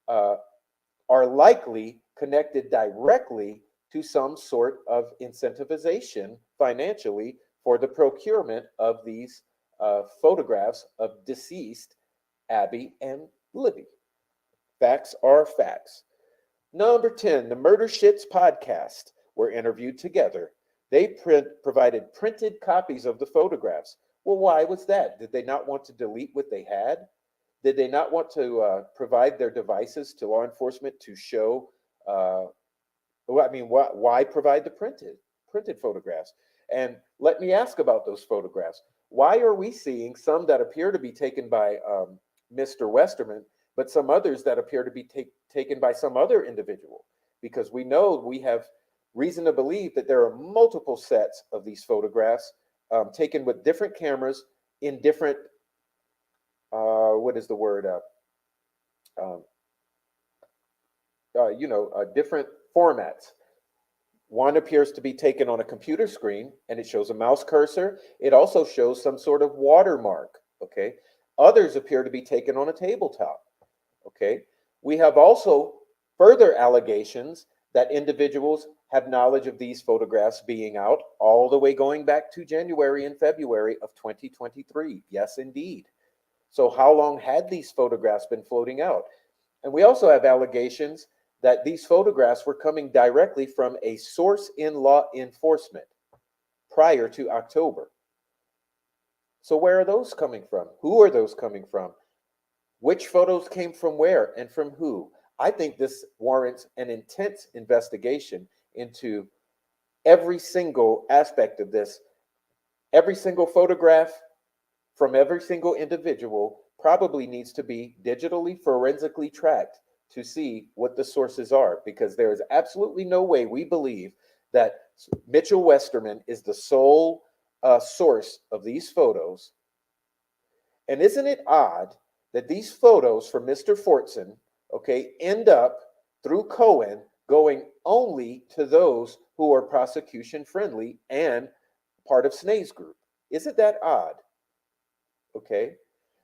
are likely connected directly to some sort of incentivization financially for the procurement of these photographs of deceased Abby and Libby. Facts are facts. Number 10, the Murder Shits podcast were interviewed together. They provided printed copies of the photographs. Well, why was that? Did they not want to delete what they had? Did they not want to provide their devices to law enforcement to show? Why provide the printed photographs? And let me ask about those photographs. Why are we seeing some that appear to be taken by Mr. Westerman, but some others that appear to be taken by some other individual? Because we know we have reason to believe that there are multiple sets of these photographs taken with different cameras in different, different formats. One appears to be taken on a computer screen, and it shows a mouse cursor. It also shows some sort of watermark, okay? Others appear to be taken on a tabletop, okay? We have also further allegations that individuals have knowledge of these photographs being out all the way going back to January and February of 2023. Yes, indeed. So how long had these photographs been floating out? And we also have allegations that these photographs were coming directly from a source in law enforcement prior to October. So where are those coming from? Who are those coming from? Which photos came from where and from who? I think this warrants an intense investigation into every single aspect of this. Every single photograph from every single individual probably needs to be digitally forensically tracked to see what the sources are, because there is absolutely no way we believe that Mitchell Westerman is the sole source of these photos. And isn't it odd that these photos from Mr. Fortson, okay, end up through Cohen going only to those who are prosecution friendly and part of Snae's group? Isn't that odd? Okay.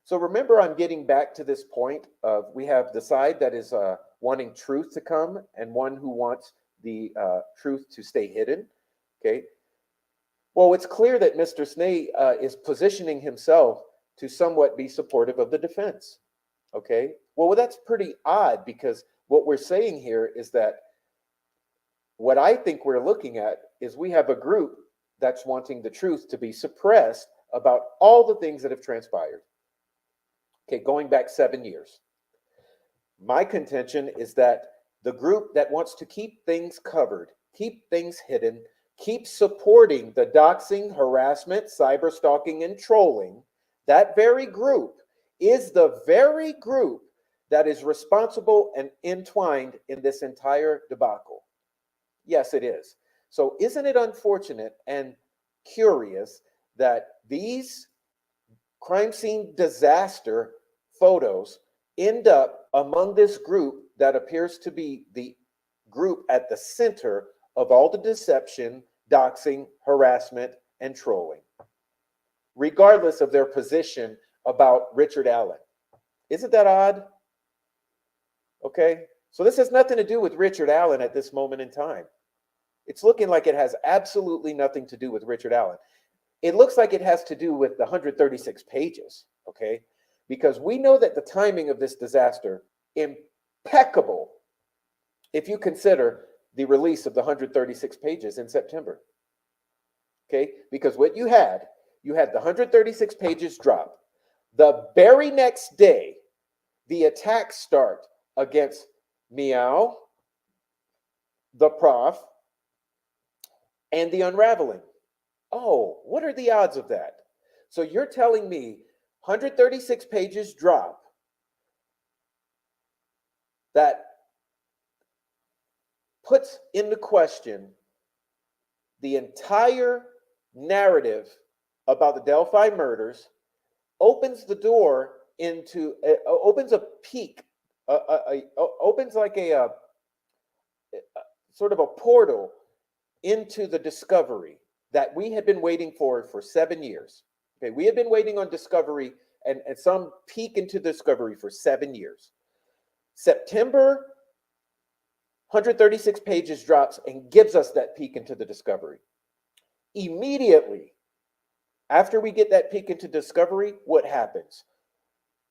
So remember, I'm getting back to this point of we have the side that is wanting truth to come and one who wants the truth to stay hidden. Okay. Well, it's clear that Mr. Snae is positioning himself to somewhat be supportive of the defense. Okay. Well, that's pretty odd, because what we're saying here is that what I think we're looking at is we have a group that's wanting the truth to be suppressed about all the things that have transpired. Okay, going back 7 years. My contention is that the group that wants to keep things covered, keep things hidden, keep supporting the doxing, harassment, cyber stalking, and trolling, that very group is the very group that is responsible and entwined in this entire debacle. Yes, it is. So isn't it unfortunate and curious that these crime scene disaster photos end up among this group that appears to be the group at the center of all the deception, doxing, harassment, and trolling, regardless of their position about Richard Allen? Isn't that odd? Okay, so this has nothing to do with Richard Allen at this moment in time. It's looking like it has absolutely nothing to do with Richard Allen. It looks like it has to do with the 136 pages, okay? Because we know that the timing of this disaster, impeccable, if you consider the release of the 136 pages in September. Okay, because what you had the 136 pages drop. The very next day, the attacks start against Meow, the Prof, and the Unraveling. Oh, what are the odds of that? So you're telling me 136 pages drop that puts into question the entire narrative about the Delphi murders, opens the door into, opens a peak, opens like a sort of a portal into the discovery that we had been waiting for 7 years. Okay, we had been waiting on discovery and some peek into discovery for 7 years. September, 136 pages drops and gives us that peek into the discovery. Immediately after we get that peek into discovery, what happens?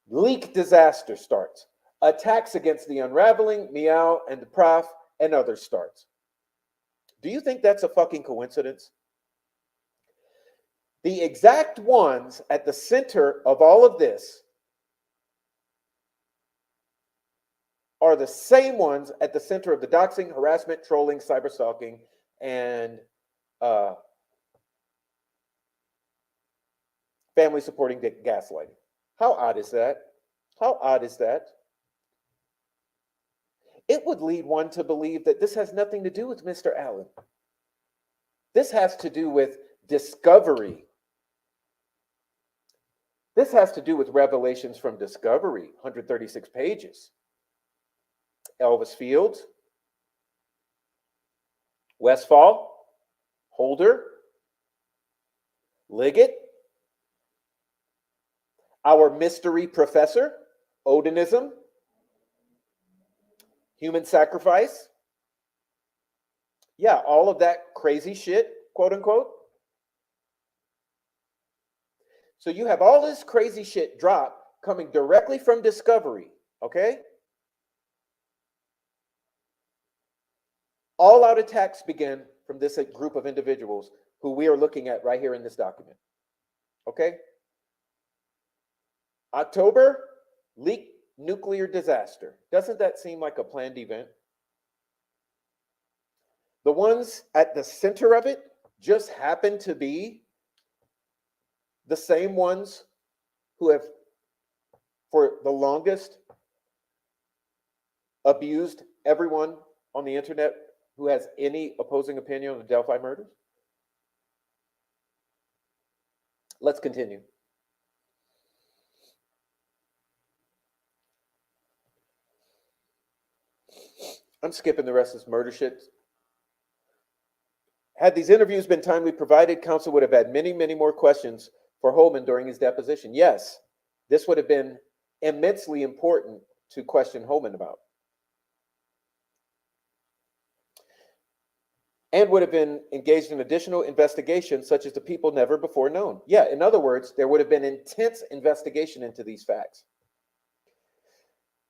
Leak disaster starts. Attacks against the Unraveling, Meow, and the Prof, and others starts. Do you think that's a fucking coincidence? The exact ones at the center of all of this are the same ones at the center of the doxing, harassment, trolling, cyberstalking, and family supporting gaslighting. How odd is that? How odd is that? It would lead one to believe that this has nothing to do with Mr. Allen. This has to do with discovery. This has to do with revelations from discovery, 136 pages. Elvis Fields, Westfall, Holder, Liggett, our mystery professor, Odinism, human sacrifice. Yeah, all of that crazy shit, quote unquote. So you have all this crazy shit drop coming directly from discovery, okay? All out attacks begin from this group of individuals who we are looking at right here in this document, okay? October, leak nuclear disaster. Doesn't that seem like a planned event? The ones at the center of it just happen to be the same ones who have, for the longest, abused everyone on the internet who has any opposing opinion on the Delphi murders. Let's continue. I'm skipping the rest of this murder shit. Had these interviews been timely provided, counsel would have had many, many more questions for Holman during his deposition. Yes, this would have been immensely important to question Holman about. And would have been engaged in additional investigation, such as the people never before known. Yeah, in other words, there would have been intense investigation into these facts.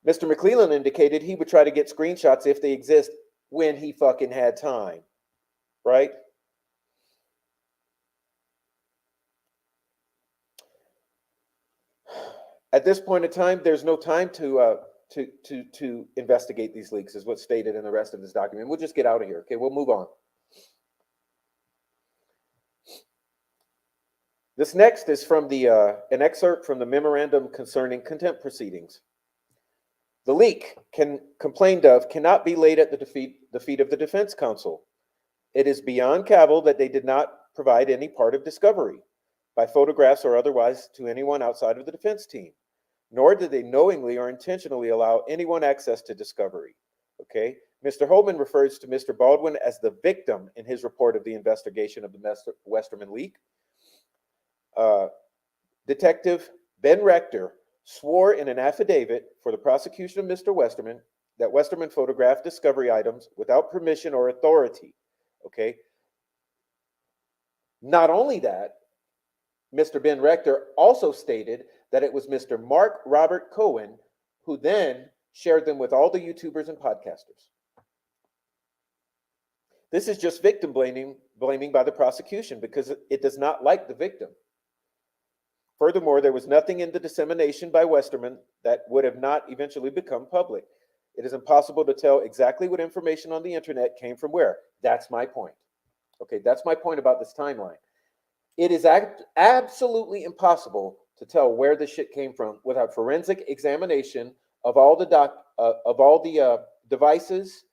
Mr. McClellan indicated he would try to get screenshots if they exist when he fucking had time, right? At this point in time, there's no time to investigate these leaks, is what's stated in the rest of this document. We'll just get out of here. Okay, we'll move on. This next is from an excerpt from the memorandum concerning contempt proceedings. The leak complained of cannot be laid at the feet of the defense counsel. It is beyond cavil that they did not provide any part of discovery, by photographs or otherwise, to anyone outside of the defense team, nor did they knowingly or intentionally allow anyone access to discovery. Okay, Mr. Holman refers to Mr. Baldwin as the victim in his report of the investigation of the Westerman leak. Detective Ben Rector swore in an affidavit for the prosecution of Mr. Westerman that Westerman photographed discovery items without permission or authority. Okay. Not only that, Mr. Ben Rector also stated that it was Mr. Mark Robert Cohen who then shared them with all the YouTubers and podcasters. This is just victim blaming by the prosecution because it does not like the victim. Furthermore, there was nothing in the dissemination by Westerman that would have not eventually become public. It is impossible to tell exactly what information on the internet came from where. That's my point. Okay, that's my point about this timeline. It is absolutely impossible to tell where this shit came from without forensic examination of all the devices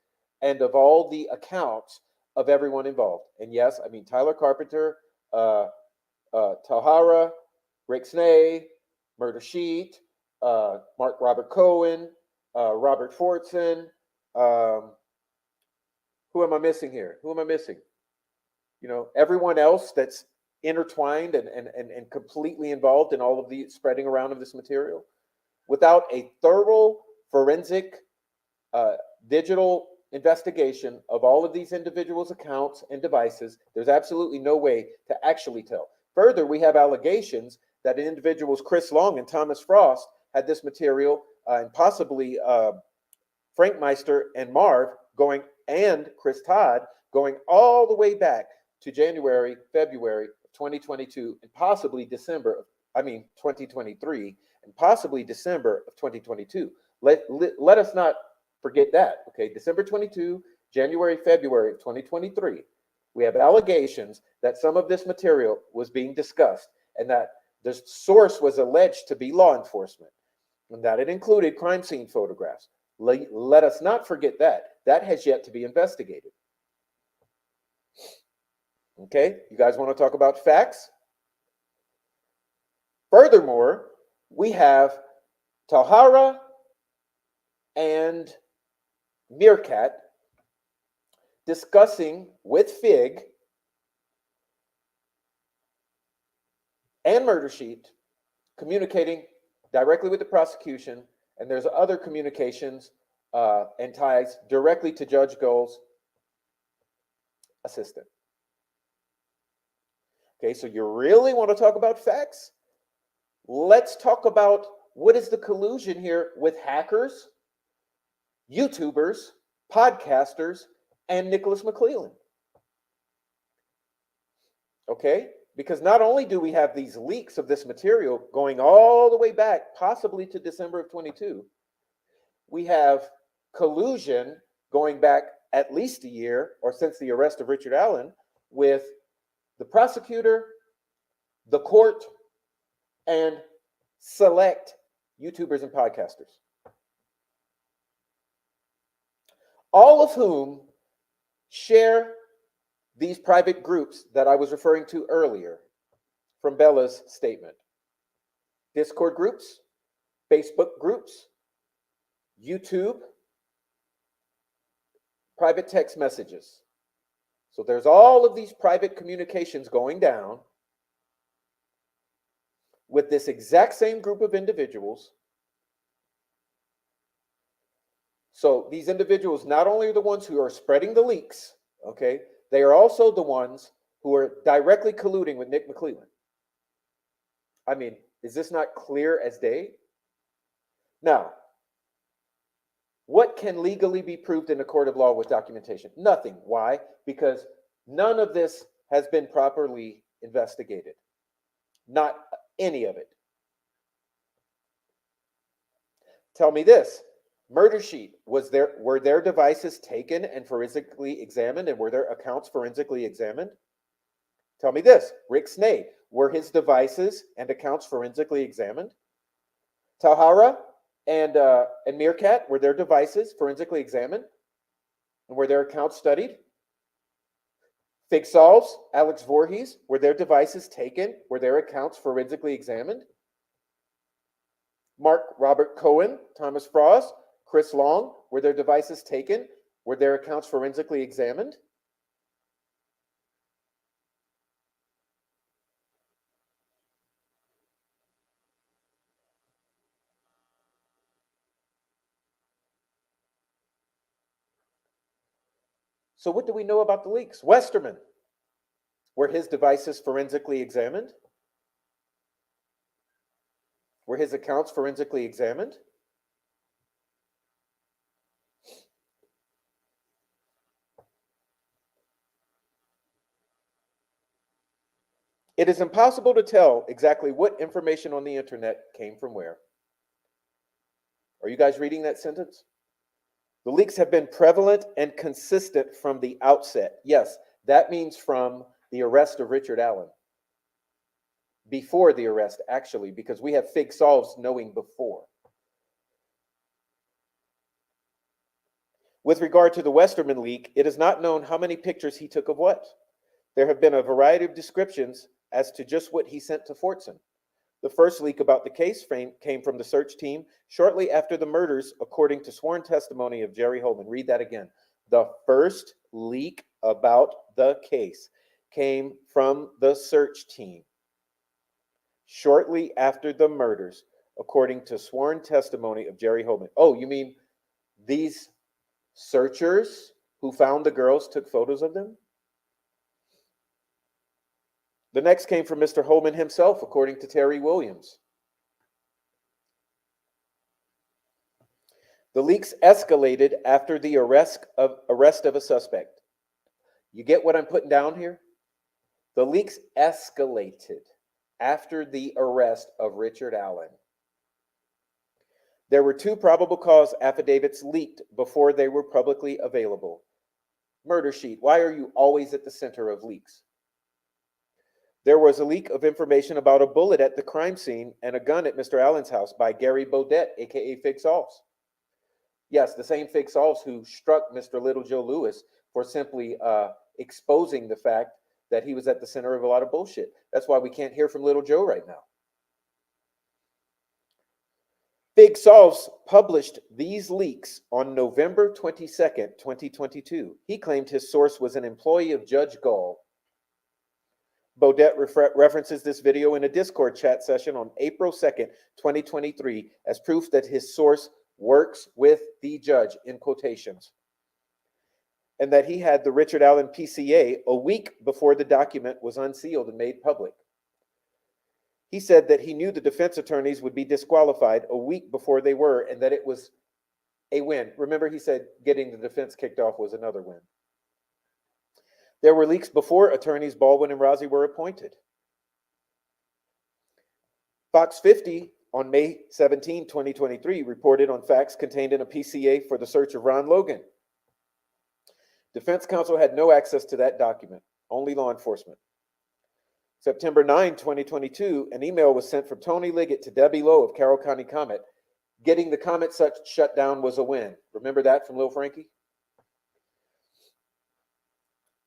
and of all the accounts of everyone involved. And yes, I mean Tyler Carpenter, Talhara, Rick Snay, Murder Sheet, Mark Robert Cohen, Robert Fortson. Who am I missing here? Who am I missing? You know, everyone else that's intertwined and completely involved in all of the spreading around of this material. Without a thorough forensic digital investigation of all of these individuals' accounts and devices, there's absolutely no way to actually tell. Further, we have allegations that individuals Chris Long and Thomas Frost had this material, and possibly Frank Meister and Marv going, and Chris Todd going all the way back to January, February of 2022, and possibly December, 2023, and possibly December of 2022. Let us not forget that, okay? December 22, January, February of 2023. We have allegations that some of this material was being discussed and that the source was alleged to be law enforcement and that it included crime scene photographs. Let us not forget that. That has yet to be investigated. Okay, you guys want to talk about facts? Furthermore, we have Talhara and Meerkat discussing with Fig and Murder Sheet, communicating directly with the prosecution, and there's other communications and ties directly to Judge Gold's assistant. Okay, so you really want to talk about facts? Let's talk about what is the collusion here with hackers, YouTubers, podcasters, and Nicholas McClelland. Okay, because not only do we have these leaks of this material going all the way back, possibly to December of 22, we have collusion going back at least a year, or since the arrest of Richard Allen, with the prosecutor, the court, and select YouTubers and podcasters. All of whom share these private groups that I was referring to earlier from Bella's statement. Discord groups, Facebook groups, YouTube, private text messages. So there's all of these private communications going down with this exact same group of individuals. So these individuals not only are the ones who are spreading the leaks, okay, they are also the ones who are directly colluding with Nick McClelland. I mean, is this not clear as day? Now, what can legally be proved in a court of law with documentation? Nothing. Why? Because none of this has been properly investigated. Not any of it. Tell me this. Murder Sheet, were their devices taken and forensically examined, and were their accounts forensically examined? Tell me this. Rick Snay, were his devices and accounts forensically examined? Talhara and Meerkat, were their devices forensically examined? And were their accounts studied? Fig Solves, Alex Voorhees, were their devices taken? Were their accounts forensically examined? Mark Robert Cohen, Thomas Frost, Chris Long, were their devices taken? Were their accounts forensically examined? So what do we know about the leaks? Westerman, were his devices forensically examined? Were his accounts forensically examined? It is impossible to tell exactly what information on the internet came from where. Are you guys reading that sentence? The leaks have been prevalent and consistent from the outset. Yes, that means from the arrest of Richard Allen. Before the arrest, actually, because we have fig solves knowing before. With regard to the Westerman leak, it is not known how many pictures he took of what. There have been a variety of descriptions as to just what he sent to Fortson. The first leak about the case came from the search team shortly after the murders, according to sworn testimony of Jerry Holman. Read that again. The first leak about the case came from the search team shortly after the murders, according to sworn testimony of Jerry Holman. Oh, you mean these searchers who found the girls took photos of them? The next came from Mr. Holman himself, according to Terry Williams. The leaks escalated after the arrest of a suspect. You get what I'm putting down here? The leaks escalated after the arrest of Richard Allen. There were 2 probable cause affidavits leaked before they were publicly available. Murder sheet. Why are you always at the center of leaks? There was a leak of information about a bullet at the crime scene and a gun at Mr. Allen's house by Gary Bodette, aka Fig Solves. Yes, the same Fig Solves who struck Mr. Little Joe Lewis for simply exposing the fact that he was at the center of a lot of bullshit. That's why we can't hear from Little Joe right now. Fig Solves published these leaks on November 22nd, 2022. He claimed his source was an employee of Judge Gall. Bodette references this video in a Discord chat session on April 2nd, 2023, as proof that his source works with the judge, in quotations, and that he had the Richard Allen PCA a week before the document was unsealed and made public. He said that he knew the defense attorneys would be disqualified a week before they were, and that it was a win. Remember, he said getting the defense kicked off was another win. There were leaks before attorneys Baldwin and Rozzi were appointed. Fox 50 on May 17, 2023, reported on facts contained in a PCA for the search of Ron Logan. Defense counsel had no access to that document, only law enforcement. September 9, 2022, an email was sent from Tony Liggett to Debbie Lowe of Carroll County Comet. Getting the Comet shut down was a win. Remember that from Lil Frankie?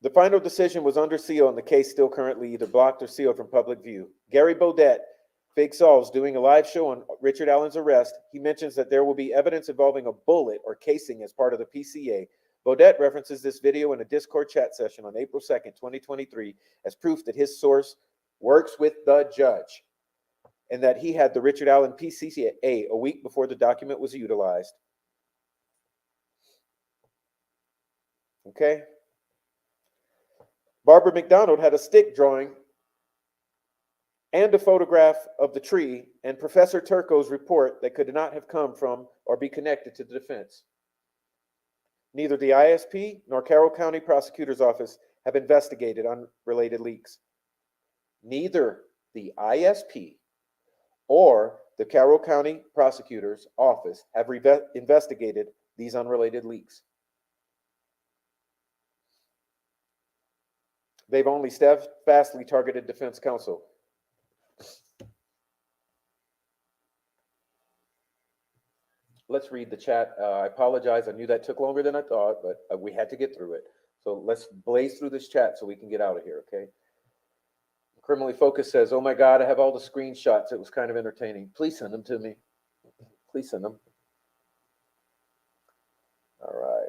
The final decision was under seal and the case still currently either blocked or sealed from public view. Gary Bodette, Fig Solves, doing a live show on Richard Allen's arrest, he mentions that there will be evidence involving a bullet or casing as part of the PCA. Bodette references this video in a Discord chat session on April 2nd, 2023, as proof that his source works with the judge and that he had the Richard Allen PCA a week before the document was utilized. Okay? Barbara McDonald had a stick drawing and a photograph of the tree and Professor Turco's report that could not have come from or be connected to the defense. Neither the ISP nor Carroll County Prosecutor's Office have investigated unrelated leaks. Neither the ISP or the Carroll County Prosecutor's Office have investigated these unrelated leaks. They've only steadfastly targeted defense counsel. Let's read the chat. I apologize. I knew that took longer than I thought, but we had to get through it. So let's blaze through this chat so we can get out of here, okay? Criminally Focused says, oh my God, I have all the screenshots. It was kind of entertaining. Please send them to me. Please send them. All right.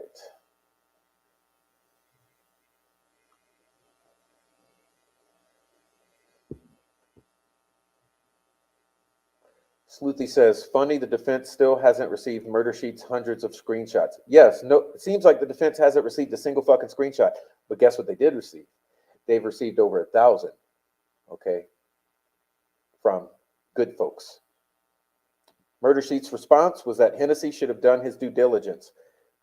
Sleuthy says, funny, the defense still hasn't received murder sheets, hundreds of screenshots. Yes, no, it seems like the defense hasn't received a single fucking screenshot. But guess what they did receive? They've received over 1,000, okay, from good folks. Murder sheets response was that Hennessy should have done his due diligence.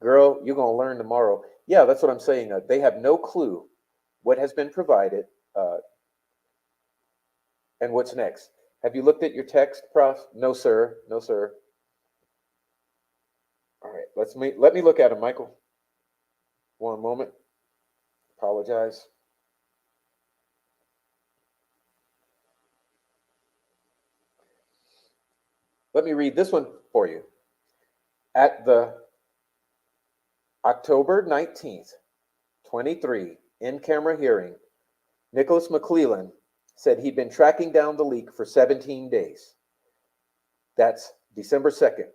Girl, you're going to learn tomorrow. Yeah, that's what I'm saying. They have no clue what has been provided. And what's next? Have you looked at your text, Prof? No, sir. No, sir. All right, let me look at it, Michael. One moment. Apologize. Let me read this one for you. At the October 19th, 23, in-camera hearing, Nicholas McClellan said he'd been tracking down the leak for 17 days. That's December 2nd.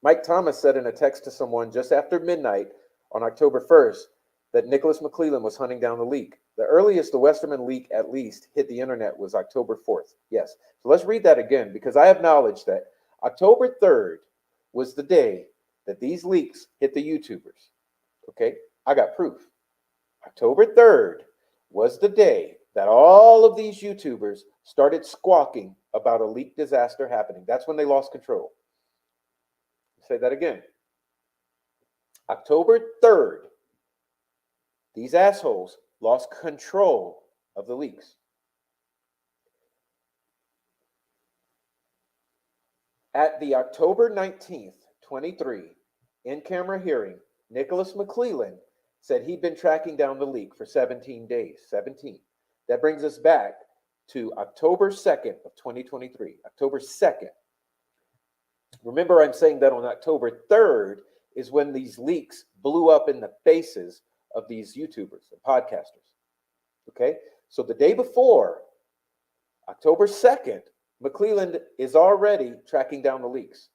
Mike Thomas said in a text to someone just after midnight on October 1st that Nicholas McClellan was hunting down the leak. The earliest the Westerman leak, at least, hit the internet was October 4th. Yes. So let's read that again, because I have knowledge that October 3rd was the day that these leaks hit the YouTubers. Okay? I got proof. October 3rd was the day that all of these YouTubers started squawking about a leak disaster happening. That's when they lost control. Say that again. October 3rd, these assholes lost control of the leaks. At the October 19th, 23, in-camera hearing, Nicholas McClellan said he'd been tracking down the leak for 17 days. 17. That brings us back to October 2nd of 2023. October 2nd. Remember, I'm saying that on October 3rd is when these leaks blew up in the faces of these YouTubers and podcasters. Okay? So the day before, October 2nd, McClellan is already tracking down the leaks.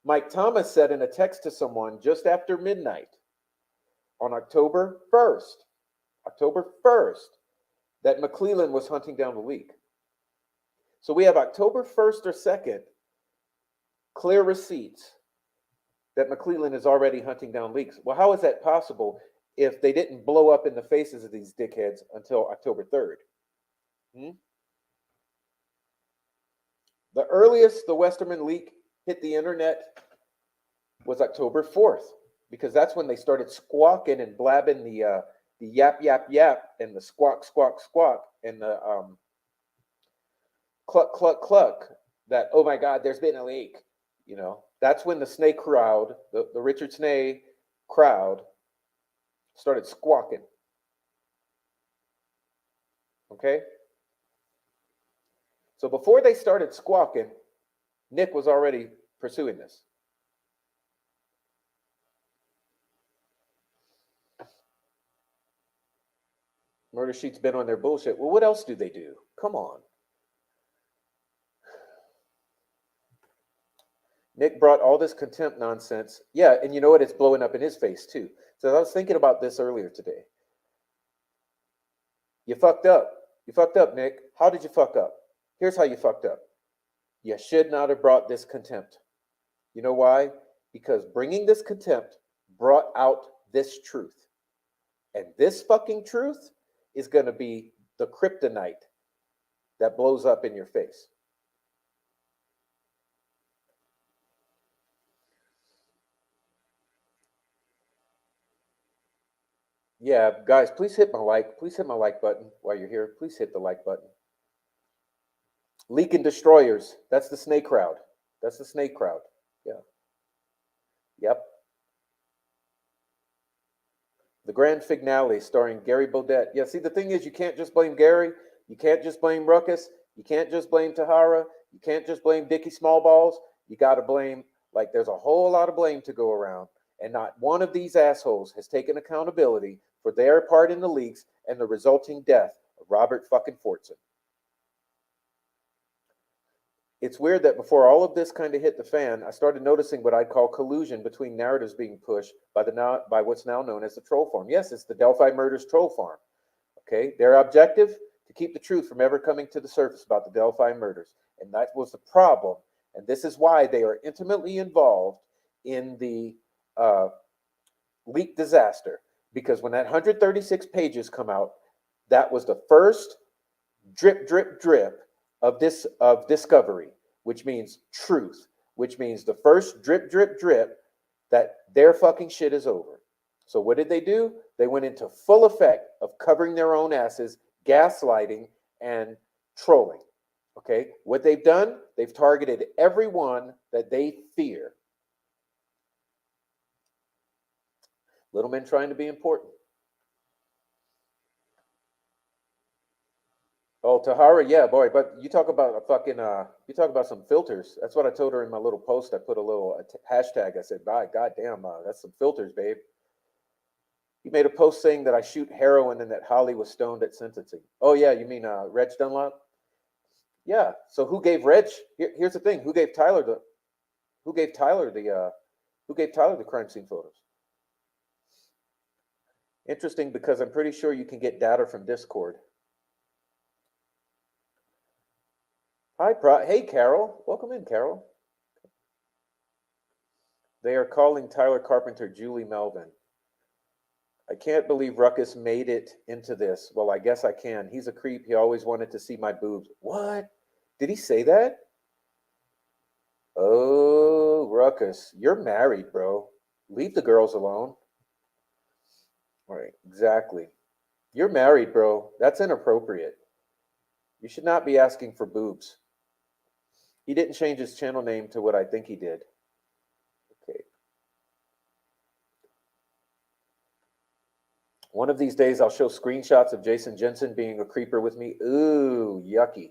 Mike Thomas said in a text to someone just after midnight on October 1st, that McClellan was hunting down the leak. So we have October 1st or 2nd, clear receipts that McClellan is already hunting down leaks. Well, how is that possible if they didn't blow up in the faces of these dickheads until October 3rd? The earliest the Westerman leak hit the internet was October 4th, because that's when they started squawking and blabbing the yap, yap, yap, and the squawk, squawk, squawk, and the cluck, cluck, cluck, that, oh my God, there's been a leak. You know, that's when the Snake crowd, the Richard Snake crowd, started squawking. Okay? So before they started squawking, Nick was already pursuing this. Murder Sheet's been on their bullshit. Well, what else do they do? Come on. Nick brought all this contempt nonsense. Yeah, and you know what? It's blowing up in his face too. So I was thinking about this earlier today. You fucked up. You fucked up, Nick. How did you fuck up? Here's how you fucked up. You should not have brought this contempt. You know why? Because bringing this contempt brought out this truth. And this fucking truth is going to be the kryptonite that blows up in your face. Yeah, guys, please hit my like. Please hit my like button while you're here. Please hit the like button. Leaking destroyers. That's the Snake crowd. That's the Snake crowd. Yeah. Yep. The Grand Finale starring Gary Baudet. Yeah, see, the thing is, you can't just blame Gary. You can't just blame Ruckus. You can't just blame Tahara. You can't just blame Dickie Smallballs. You got to blame, like, there's a whole lot of blame to go around. And not one of these assholes has taken accountability for their part in the leaks and the resulting death of Robert fucking Fortson. It's weird that before all of this kind of hit the fan, I started noticing what I'd call collusion between narratives being pushed by what's now known as the troll farm. Yes, it's the Delphi Murders troll farm. Okay, their objective, to keep the truth from ever coming to the surface about the Delphi murders. And that was the problem. And this is why they are intimately involved in the leak disaster. Because when that 136 pages come out, that was the first drip, drip, drip of discovery, which means truth, which means the first drip, drip, drip that their fucking shit is over. So what did they do? They went into full effect of covering their own asses, gaslighting, and trolling. Okay, what they've done, they've targeted everyone that they fear. Little men trying to be important. Oh, Tahara, yeah, boy, but you talk about a fucking, you talk about some filters. That's what I told her in my little post. I put a little hashtag. I said, "Bye, goddamn, that's some filters, babe." He made a post saying that I shoot heroin and that Holly was stoned at sentencing. Oh yeah, you mean Reg Dunlop? Yeah. So who gave Reg? Here's the thing: who gave Tyler the, who gave Tyler the, who gave Tyler the crime scene photos? Interesting, because I'm pretty sure you can get data from Discord. Hi, hey, Carol. Welcome in, Carol. They are calling Tyler Carpenter Julie Melvin. I can't believe Ruckus made it into this. Well, I guess I can. He's a creep. He always wanted to see my boobs. What? Did he say that? Oh, Ruckus, you're married, bro. Leave the girls alone. Right, exactly. You're married, bro. That's inappropriate. You should not be asking for boobs. He didn't change his channel name to what I think he did. Okay. One of these days, I'll show screenshots of Jason Jensen being a creeper with me. Ooh, yucky.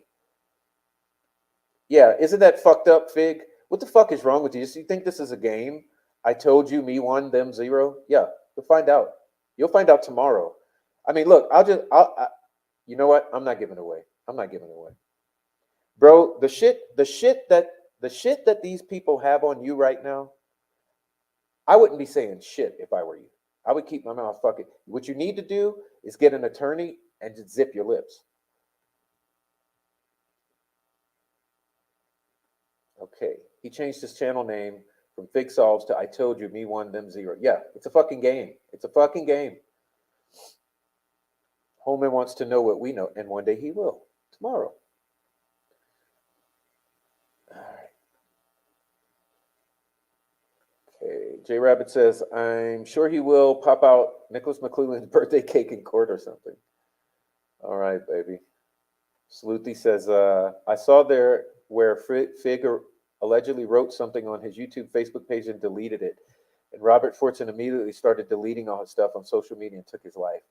Yeah, isn't that fucked up, Fig? What the fuck is wrong with you? Do you think this is a game? I told you, me one, them zero. Yeah, you'll find out. You'll find out tomorrow. I mean, look, you know what? I'm not giving away. I'm not giving away, bro. The shit that these people have on you right now. I wouldn't be saying shit if I were you. I would keep my mouth fucking. What you need to do is get an attorney and just zip your lips. Okay. He changed his channel name from Fig Solves to I Told You, Me One, Them Zero. Yeah, it's a fucking game. It's a fucking game. Holman wants to know what we know, and one day he will. Tomorrow. All right. Okay. J Rabbit says, I'm sure he will pop out Nicholas McClellan's birthday cake in court or something. All right, baby. Sleuthi says, I saw there where Fig allegedly wrote something on his YouTube, Facebook page and deleted it. And Robert Fortson immediately started deleting all his stuff on social media and took his life.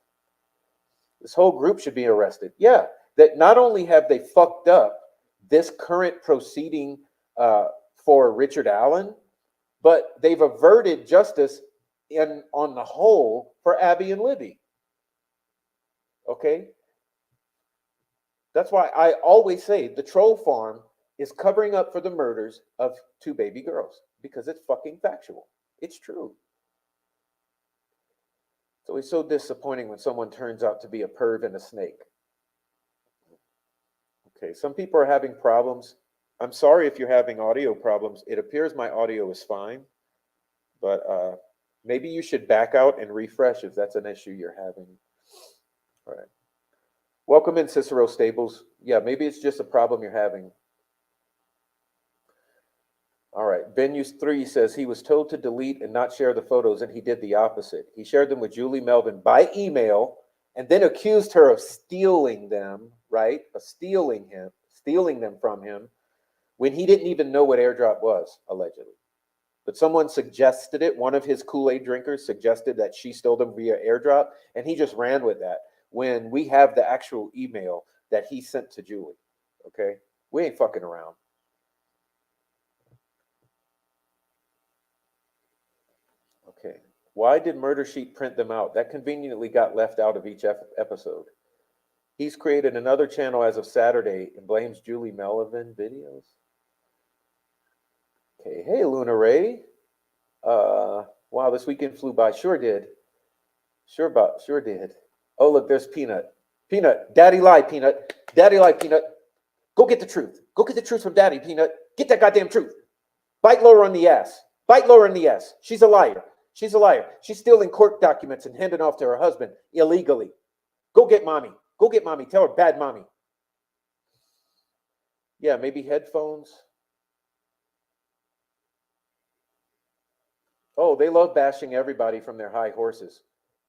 This whole group should be arrested. Yeah, that not only have they fucked up this current proceeding for Richard Allen, but they've averted justice on the whole for Abby and Libby. Okay? That's why I always say the troll farm is covering up for the murders of 2 baby girls, because it's fucking factual. It's true. It's always so disappointing when someone turns out to be a perv and a snake. Okay, some people are having problems. I'm sorry if you're having audio problems. It appears my audio is fine, but maybe you should back out and refresh if that's an issue you're having. All right. Welcome in, Cicero Stables. Yeah, maybe it's just a problem you're having. All right. Venus3 says he was told to delete and not share the photos, and he did the opposite. He shared them with Julie Melvin by email and then accused her of stealing them, right? Of stealing them from him when he didn't even know what airdrop was, allegedly. But someone suggested it. One of his Kool-Aid drinkers suggested that she stole them via airdrop, and he just ran with that when we have the actual email that he sent to Julie. Okay? We ain't fucking around. Okay. Why did Murder Sheet print them out? That conveniently got left out of each episode. He's created another channel as of Saturday and blames Julie Melvin videos. Okay. Hey, Luna Ray. Wow, this weekend flew by. Sure did. Sure did. Oh, look, there's Peanut. Peanut, Daddy lied, Peanut. Daddy lied, Peanut. Go get the truth. Go get the truth from Daddy, Peanut. Get that goddamn truth. Bite Laura on the ass. Bite Laura in the ass. She's a liar. She's a liar. She's stealing court documents and handing off to her husband illegally. Go get mommy. Go get mommy. Tell her bad mommy. Yeah, maybe headphones. Oh, they love bashing everybody from their high horses.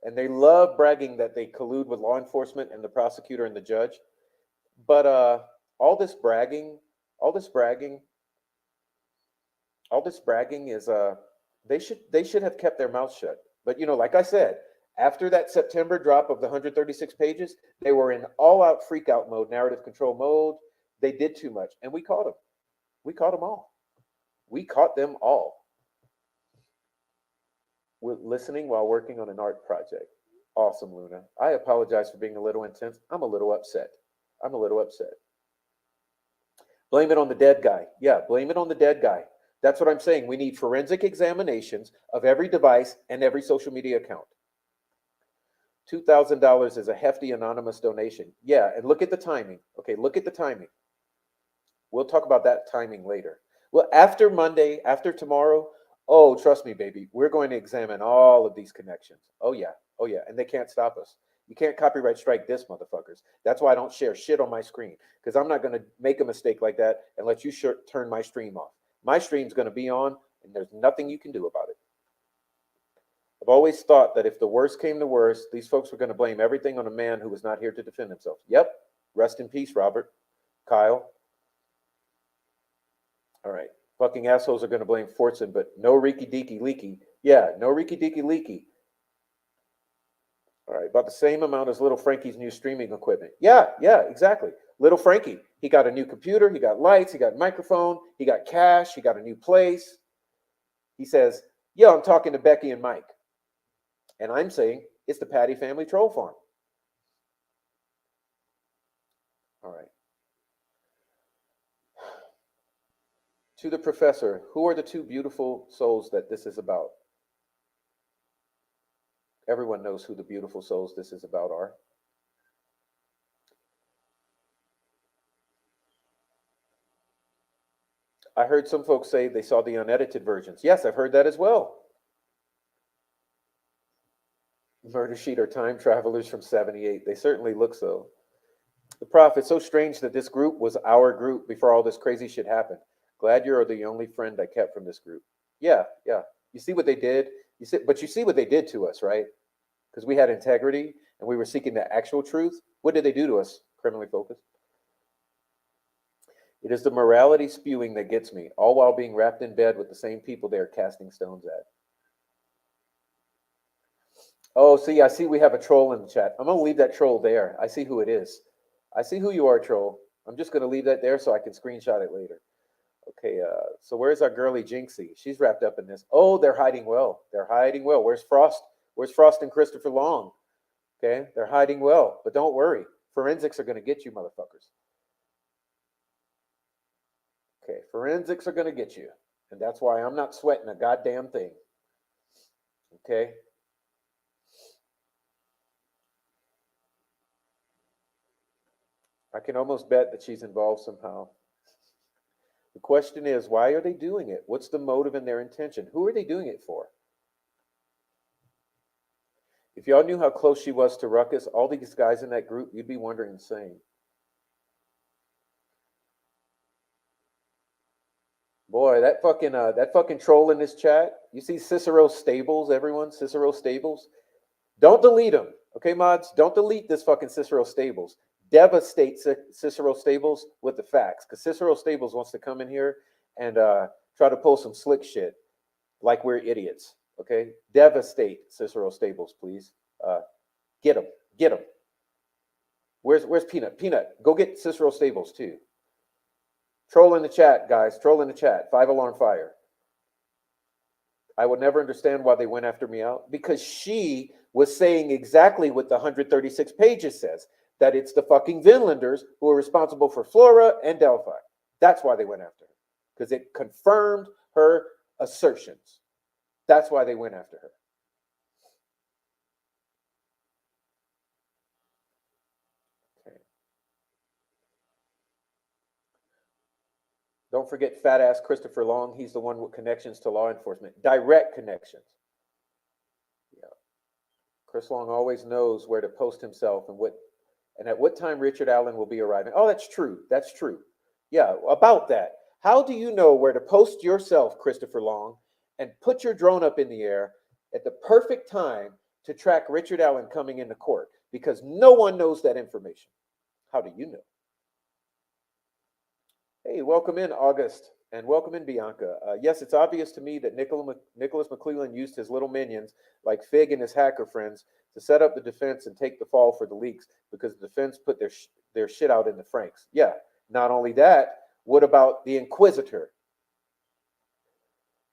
And they love bragging that they collude with law enforcement and the prosecutor and the judge. But All this bragging, all this bragging, all this bragging is they should have kept their mouth shut. But like I said, after that September drop of the 136 pages, they were in all out freak out mode, narrative control mode. They did too much, and we caught them. We caught them all. We caught them all. We're listening while working on an art project. Awesome, Luna. I apologize for being a little intense. I'm a little upset. I'm a little upset. Blame it on the dead guy. Yeah, blame it on the dead guy. That's what I'm saying. We need forensic examinations of every device and every social media account. $2,000 is a hefty anonymous donation. Yeah, and look at the timing. Okay, look at the timing. We'll talk about that timing later. Well, after Monday, after tomorrow, oh, trust me, baby, we're going to examine all of these connections. Oh, yeah. Oh, yeah. And they can't stop us. You can't copyright strike this, motherfuckers. That's why I don't share shit on my screen, because I'm not going to make a mistake like that and let you turn my stream off. My stream's going to be on, and there's nothing you can do about it. I've always thought that if the worst came to worst, these folks were going to blame everything on a man who was not here to defend himself. Yep. Rest in peace, Robert. Kyle. All right. Fucking assholes are going to blame Fortson, but no Reeky Deaky Leaky. Yeah, no Reeky Deaky Leaky. All right, about the same amount as little Frankie's new streaming equipment. Yeah, exactly. Little Frankie, he got a new computer, he got lights, he got a microphone, he got cash, he got a new place. He says, yo, I'm talking to Becky and Mike. And I'm saying, it's the Patty Family Troll Farm. All right. To the professor, who are the two beautiful souls that this is about? Everyone knows who the beautiful souls this is about are. I heard some folks say they saw the unedited versions. Yes, I've heard that as well. Murder Sheet are time travelers from 78. They certainly look so. The Prof, it's so strange that this group was our group before all this crazy shit happened. Glad you're the only friend I kept from this group. Yeah. You see what they did? But you see what they did to us, right? Because we had integrity and we were seeking the actual truth. What did they do to us, criminally focused? It is the morality spewing that gets me, all while being wrapped in bed with the same people they are casting stones at. Oh, see, I see we have a troll in the chat. I'm going to leave that troll there. I see who it is. I see who you are, troll. I'm just going to leave that there so I can screenshot it later. Okay, so where's our girly Jinxie? She's wrapped up in this. Oh, they're hiding well. They're hiding well. Where's Frost? Where's Frost and Christopher Long? Okay, they're hiding well. But don't worry. Forensics are going to get you, motherfuckers. Okay, forensics are going to get you. And that's why I'm not sweating a goddamn thing. Okay? I can almost bet that she's involved somehow. The question is, why are they doing it? What's the motive and their intention? Who are they doing it for? If y'all knew how close she was to Ruckus, all these guys in that group, you'd be wondering the same. Boy, that fucking troll in this chat. You see Cicero Stables, everyone? Cicero Stables? Don't delete him. Okay, mods? Don't delete this fucking Cicero Stables. Devastate Cicero Stables with the facts. Because Cicero Stables wants to come in here and try to pull some slick shit like we're idiots. Okay? Devastate Cicero Stables, please. Get him. Get him. Where's Peanut? Peanut, go get Cicero Stables too. Troll in the chat, guys. Troll in the chat. 5-alarm fire. I would never understand why they went after me out. Because she was saying exactly what the 136 pages says. That it's the fucking Vinlanders who are responsible for Flora and Delphi. That's why they went after her. Because it confirmed her assertions. That's why they went after her. Okay. Don't forget fat ass Christopher Long. He's the one with connections to law enforcement. Direct connections. Yeah. Chris Long always knows where to post himself and at what time Richard Allen will be arriving. Oh, that's true. That's true. Yeah, about that. How do you know where to post yourself, Christopher Long, and put your drone up in the air at the perfect time to track Richard Allen coming into court? Because no one knows that information. How do you know? Hey, welcome in, August, and welcome in, Bianca. Yes, it's obvious to me that Nicholas McClelland used his little minions, like Fig and his hacker friends, to set up the defense and take the fall for the leaks because the defense put their shit out in the Franks. Yeah, not only that, what about the Inquisitor?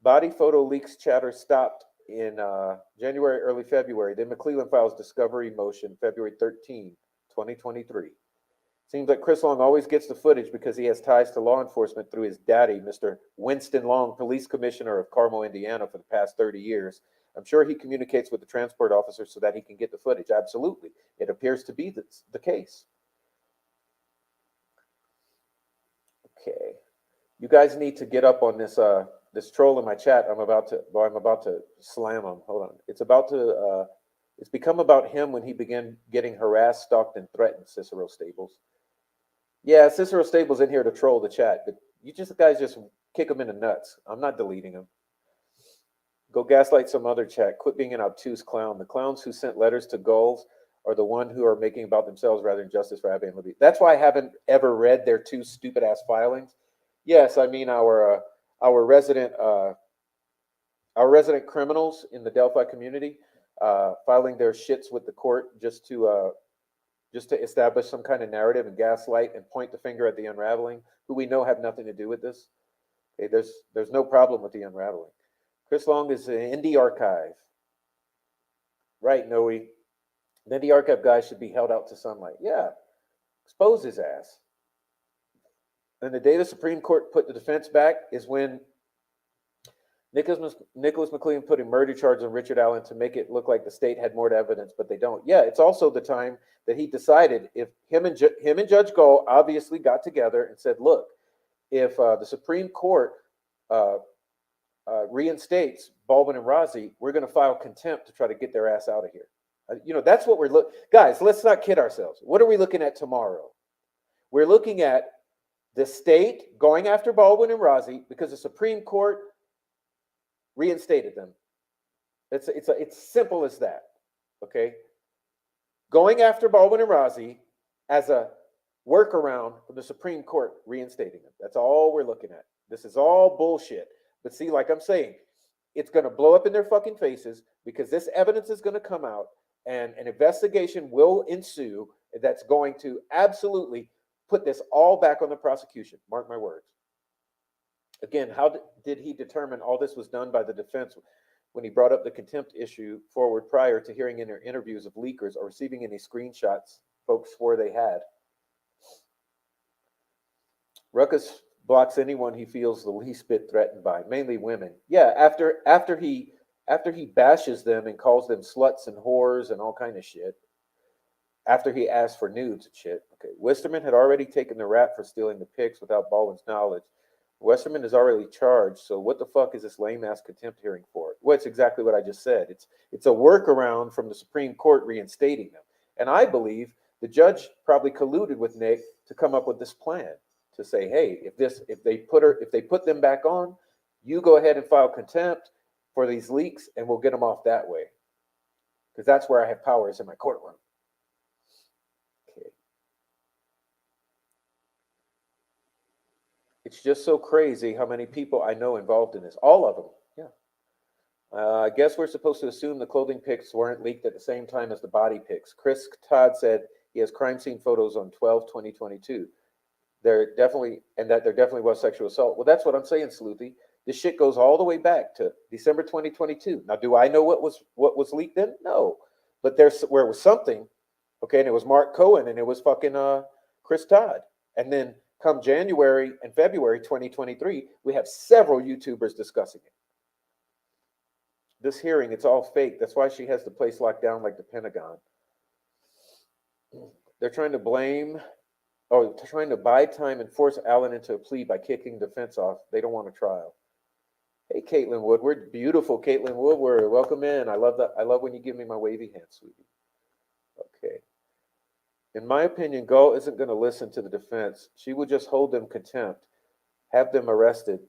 Body photo leaks chatter stopped in January, early February. Then McClelland files discovery motion February 13, 2023. Seems like Chris Long always gets the footage because he has ties to law enforcement through his daddy, Mr. Winston Long, police commissioner of Carmel, Indiana, for the past 30 years. I'm sure he communicates with the transport officer so that he can get the footage. Absolutely. It appears to be the case. Okay. You guys need to get up on this troll in my chat. I'm about to slam him. Hold on. It's become about him when he began getting harassed, stalked, and threatened, Cicero Stables. Yeah, Cicero Stables in here to troll the chat, but you guys just kick him in the nuts. I'm not deleting him. Go gaslight some other chat. Quit being an obtuse clown. The clowns who sent letters to gulls are the one who are making about themselves rather than justice for Abby and Libby. That's why I haven't ever read their two stupid ass filings. Yes, I mean our resident criminals in the Delphi community filing their shits with the court just to establish some kind of narrative and gaslight and point the finger at the unraveling, who we know have nothing to do with this. Okay, there's no problem with the unraveling. Chris Long is an indie archive. Right, Noe. The indie archive guy should be held out to sunlight. Yeah, expose his ass. And the day the Supreme Court put the defense back is when Nicholas McClelland put a murder charge on Richard Allen to make it look like the state had more evidence, but they don't. Yeah, it's also the time that he decided if him and Judge Gull obviously got together and said, look, if the Supreme Court reinstates Baldwin and Rozzi, we're going to file contempt to try to get their ass out of here. That's what we're looking. Guys, let's not kid ourselves. What are we looking at tomorrow? We're looking at the state going after Baldwin and Rozzi because the Supreme Court reinstated them. It's simple as that. Okay, going after Baldwin and Rozzi as a workaround for the Supreme Court reinstating them. That's all we're looking at. This is all bullshit. But see, like I'm saying, it's going to blow up in their fucking faces because this evidence is going to come out and an investigation will ensue that's going to absolutely put this all back on the prosecution. Mark my words. Again, how did he determine all this was done by the defense when he brought up the contempt issue forward prior to hearing in their interviews of leakers or receiving any screenshots folks swore they had? Ruckus blocks anyone he feels the least bit threatened by, mainly women. Yeah, after he bashes them and calls them sluts and whores and all kind of shit, after he asked for nudes and shit. Okay, Westerman had already taken the rap for stealing the pics without Baldwin's knowledge. Westerman is already charged, so what the fuck is this lame-ass contempt hearing for? Well, it's exactly what I just said. It's a workaround from the Supreme Court reinstating them. And I believe the judge probably colluded with Nick to come up with this plan to say, hey, if they put them back on, you go ahead and file contempt for these leaks, and we'll get them off that way. Because that's where I have powers in my courtroom. Okay. It's just so crazy how many people I know involved in this. All of them. Yeah. I guess we're supposed to assume the clothing pics weren't leaked at the same time as the body pics. Chris Todd said he has crime scene photos on 12/20/22. There definitely was sexual assault. Well, that's what I'm saying, Sleuthy. This shit goes all the way back to December 2022. Now, do I know what was leaked then? No, but where it was something, okay, and it was Mark Cohen and it was fucking Chris Todd, and then come January and February 2023, we have several YouTubers discussing it. This hearing, it's all fake. That's why she has the place locked down like the Pentagon. They're trying to buy time and force Allen into a plea by kicking defense off. They don't want a trial. Hey, Caitlin Woodward. Beautiful Caitlin Woodward. Welcome in. I love that. I love when you give me my wavy hand, sweetie. Okay. In my opinion, Gull isn't going to listen to the defense. She would just hold them contempt, have them arrested,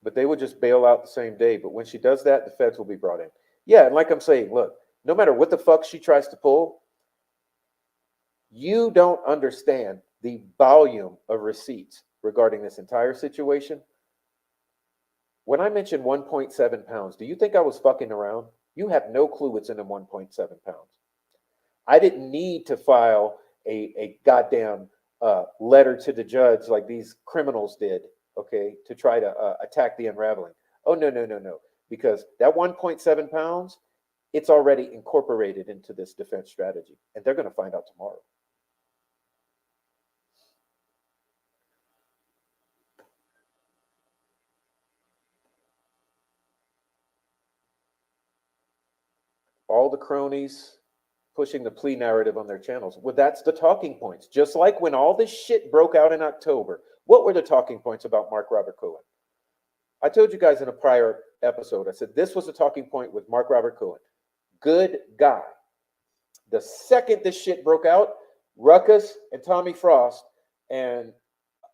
but they would just bail out the same day. But when she does that, the feds will be brought in. Yeah, and like I'm saying, look, no matter what the fuck she tries to pull, you don't understand the volume of receipts. regarding this entire situation. When I mentioned 1.7 pounds, do you think I was fucking around? You have no clue what's in them 1.7 pounds. I didn't need to file a goddamn letter to the judge like these criminals did, okay, to try to attack the unraveling. Oh, no, no, no, no. Because that 1.7 pounds, it's already incorporated into this defense strategy. And they're going to find out tomorrow. All the cronies pushing the plea narrative on their channels. Well, that's the talking points. Just like when all this shit broke out in October, what were the talking points about Mark Robert Cohen? I told you guys in a prior episode, I said this was a talking point with Mark Robert Cohen. Good guy. The second this shit broke out, Ruckus and Tommy Frost and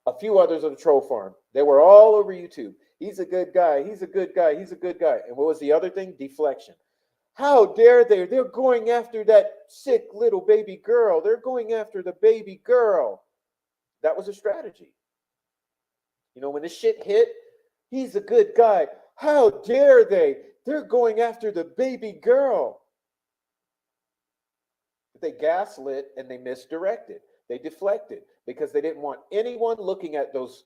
a few others of the troll farm, they were all over YouTube. He's a good guy. He's a good guy. He's a good guy. And what was the other thing? Deflection. How dare they? They're going after that sick little baby girl. They're going after the baby girl. That was a strategy. You know, when this shit hit, he's a good guy. How dare they? They're going after the baby girl. They gaslit and they misdirected. They deflected because they didn't want anyone looking at those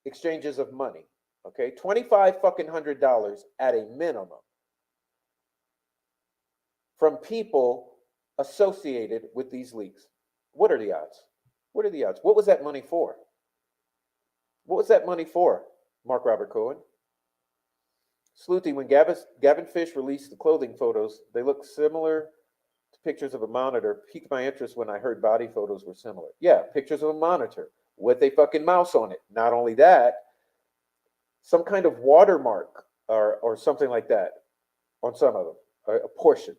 exchanges of money. Okay, $2,500 at a minimum from people associated with these leaks. What are the odds? What are the odds? What was that money for? What was that money for, Mark Robert Cohen? Sleuthy, when Gavin Fish released the clothing photos, they look similar to pictures of a monitor. Piqued my interest when I heard body photos were similar. Yeah, pictures of a monitor with a fucking mouse on it. Not only that, some kind of watermark or something like that on some of them, a portion.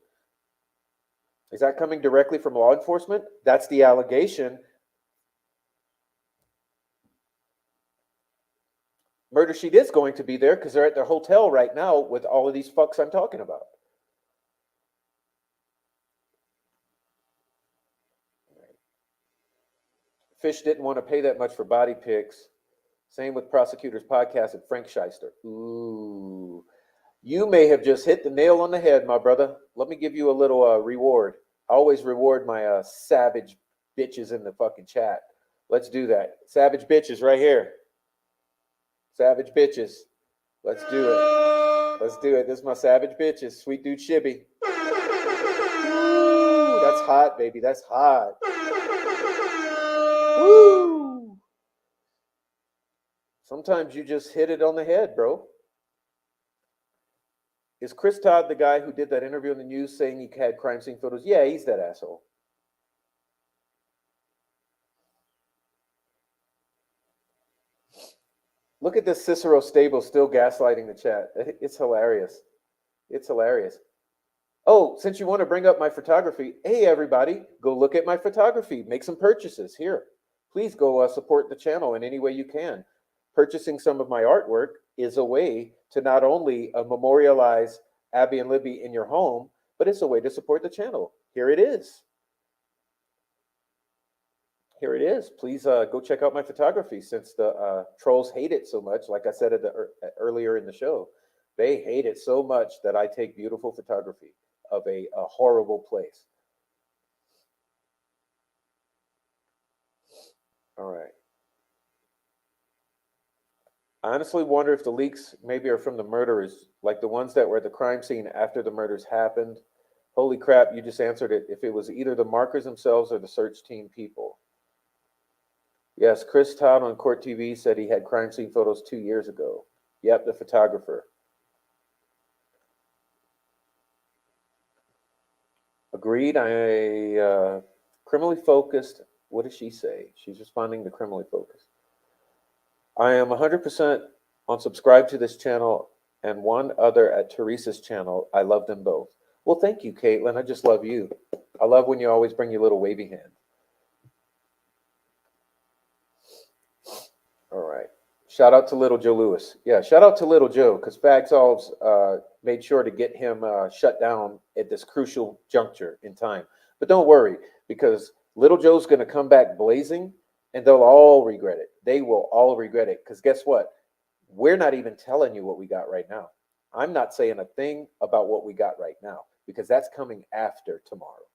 Is that coming directly from law enforcement? That's the allegation. Murder Sheet is going to be there because they're at their hotel right now with all of these fucks I'm talking about. Fish didn't want to pay that much for body pics. Same with Prosecutors Podcast and Frank Shyster. Ooh. You may have just hit the nail on the head, my brother. Let me give you a little reward. I always reward my savage bitches in the fucking chat. Let's do that. Savage bitches right here. Savage bitches. Let's do it. Let's do it. This is my savage bitches. Sweet dude Shibby. Ooh, that's hot, baby. That's hot. Woo! Sometimes you just hit it on the head, bro. Is Chris Todd the guy who did that interview in the news saying he had crime scene photos? Yeah, he's that asshole. Look at this Cicero Stable still gaslighting the chat. It's hilarious. It's hilarious. Oh, since you want to bring up my photography, hey, everybody, go look at my photography. Make some purchases here. Please go support the channel in any way you can. Purchasing some of my artwork is a way to not only memorialize Abby and Libby in your home, but it's a way to support the channel. Here it is. Here it is. Please go check out my photography since the trolls hate it so much. Like I said earlier in the show, they hate it so much that I take beautiful photography of a horrible place. All right. I honestly wonder if the leaks maybe are from the murderers, like the ones that were at the crime scene after the murders happened. Holy crap, you just answered it. If it was either the markers themselves or the search team people. Yes, Chris Todd on Court TV said he had crime scene photos 2 years ago. Yep, the photographer. Agreed. I criminally focused. What does she say? She's responding to criminally focused. I am 100% on subscribe to this channel and one other at Teresa's channel. I love them both. Well, thank you, Caitlin. I just love you. I love when you always bring your little wavy hand. All right. Shout out to Little Joe Lewis. Yeah, shout out to Little Joe because Fag Solves made sure to get him shut down at this crucial juncture in time. But don't worry because Little Joe's going to come back blazing And they'll all regret it. They will all regret it. Because guess what? We're not even telling you what we got right now. I'm not saying a thing about what we got right now because that's coming after tomorrow.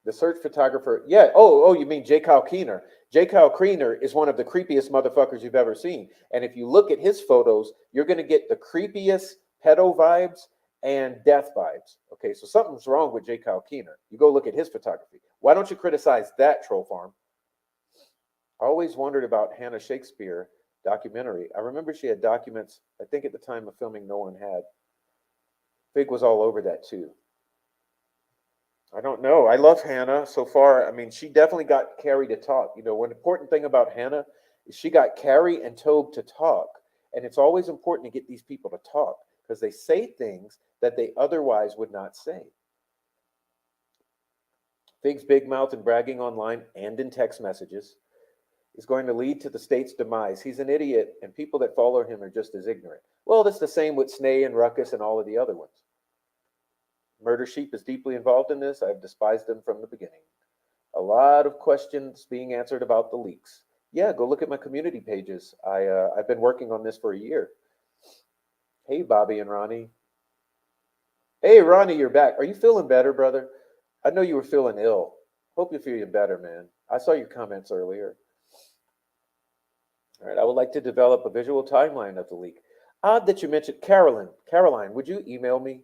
The search photographer, yeah. Oh, you mean J. Kyle Keener? J. Kyle Keener is one of the creepiest motherfuckers you've ever seen. And if you look at his photos, you're going to get the creepiest pedo vibes and death vibes. Okay, so something's wrong with J. Kyle Keener. You go look at his photography. Why don't you criticize that troll farm? I always wondered about Hannah Shakespeare documentary. I remember she had documents, I think at the time of filming, no one had. Fig was all over that too. I don't know. I love Hannah so far. I mean, she definitely got Carrie to talk. You know, one important thing about Hannah is she got Carrie and Tobe to talk. And it's always important to get these people to talk because they say things that they otherwise would not say. Fig's big mouth and bragging online and in text messages is going to lead to the state's demise. He's an idiot, and people that follow him are just as ignorant. Well, that's the same with Snay and Ruckus and all of the other ones. Murder Sheep is deeply involved in this. I've despised them from the beginning. A lot of questions being answered about the leaks. Yeah, go look at my community pages. I've been working on this for a year. Hey, Bobby and Ronnie. Hey, Ronnie, you're back. Are you feeling better, brother? I know you were feeling ill. Hope you're feeling better, man. I saw your comments earlier. All right, I would like to develop a visual timeline of the leak. Odd that you mentioned Caroline. Caroline, would you email me?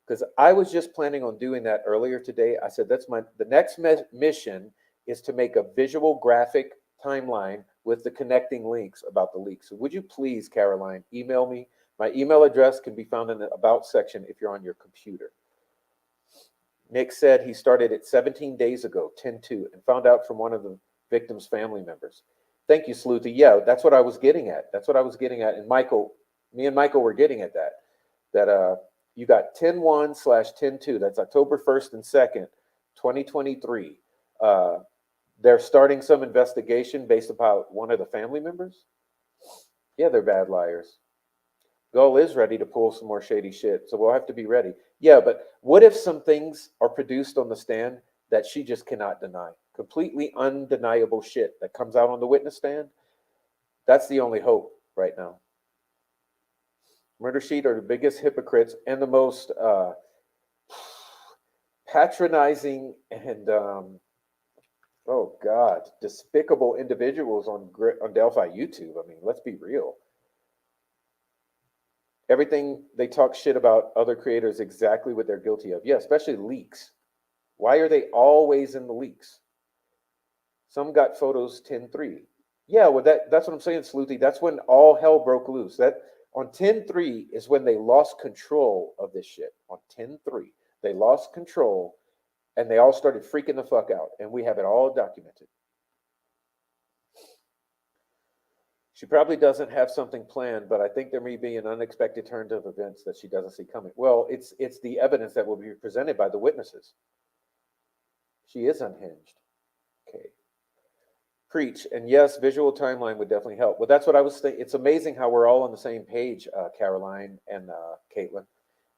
Because I was just planning on doing that earlier today. I said the next mission is to make a visual graphic timeline with the connecting links about the leak. So would you please, Caroline, email me? My email address can be found in the About section if you're on your computer. Nick said he started it 17 days ago, 10/2, and found out from one of the victim's family members. Thank you, Sleuthy. Yeah, that's what I was getting at. That's what I was getting at. And Michael, me and Michael were getting at that. That you got 10/1/10/2. That's October 1st and 2nd, 2023. They're starting some investigation based upon one of the family members. Yeah, they're bad liars. Gull is ready to pull some more shady shit, so we'll have to be ready. Yeah, but what if some things are produced on the stand that she just cannot deny? Completely undeniable shit that comes out on the witness stand. That's the only hope right now. Murder Sheet are the biggest hypocrites and the most patronizing and oh God, despicable individuals on Delphi YouTube. I mean, let's be real. Everything they talk shit about other creators exactly what they're guilty of. Yeah, especially leaks. Why are they always in the leaks? Some got photos 10/3. Yeah, well that's what I'm saying, Sleuthy. That's when all hell broke loose. That on 10/3 is when they lost control of this shit. On 10/3, they lost control and they all started freaking the fuck out. And we have it all documented. She probably doesn't have something planned, but I think there may be an unexpected turn of events that she doesn't see coming. Well, it's the evidence that will be presented by the witnesses. She is unhinged. Okay. Preach. And yes, visual timeline would definitely help. Well, that's what I was thinking. It's amazing how we're all on the same page, Caroline and Caitlin.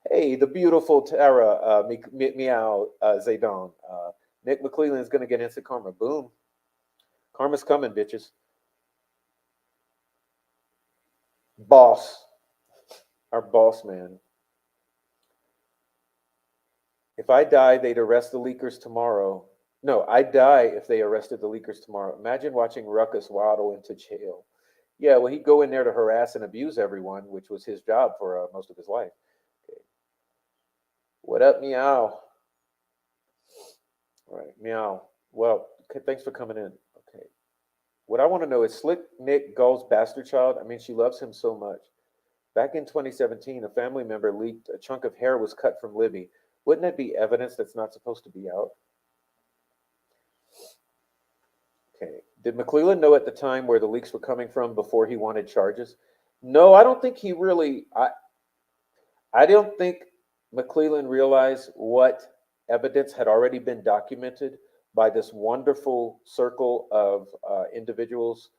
Hey, the beautiful Tara, Meow, Zaydan. Nick McClellan is going to get instant karma. Boom. Karma's coming, bitches. Boss. Our boss man. If I die, they'd arrest the leakers tomorrow. No, I'd die if they arrested the leakers tomorrow. Imagine watching Ruckus waddle into jail. Yeah, well, he'd go in there to harass and abuse everyone, which was his job for most of his life. Okay. What up, Meow? All right, Meow. Well, thanks for coming in. Okay. What I want to know is Slick Nick Gull's bastard child. I mean, she loves him so much. Back in 2017, a family member leaked a chunk of hair was cut from Libby. Wouldn't that be evidence that's not supposed to be out? Okay. Did McClellan know at the time where the leaks were coming from before he wanted charges? No, I don't think he really. I don't think McClellan realized what evidence had already been documented by this wonderful circle of individuals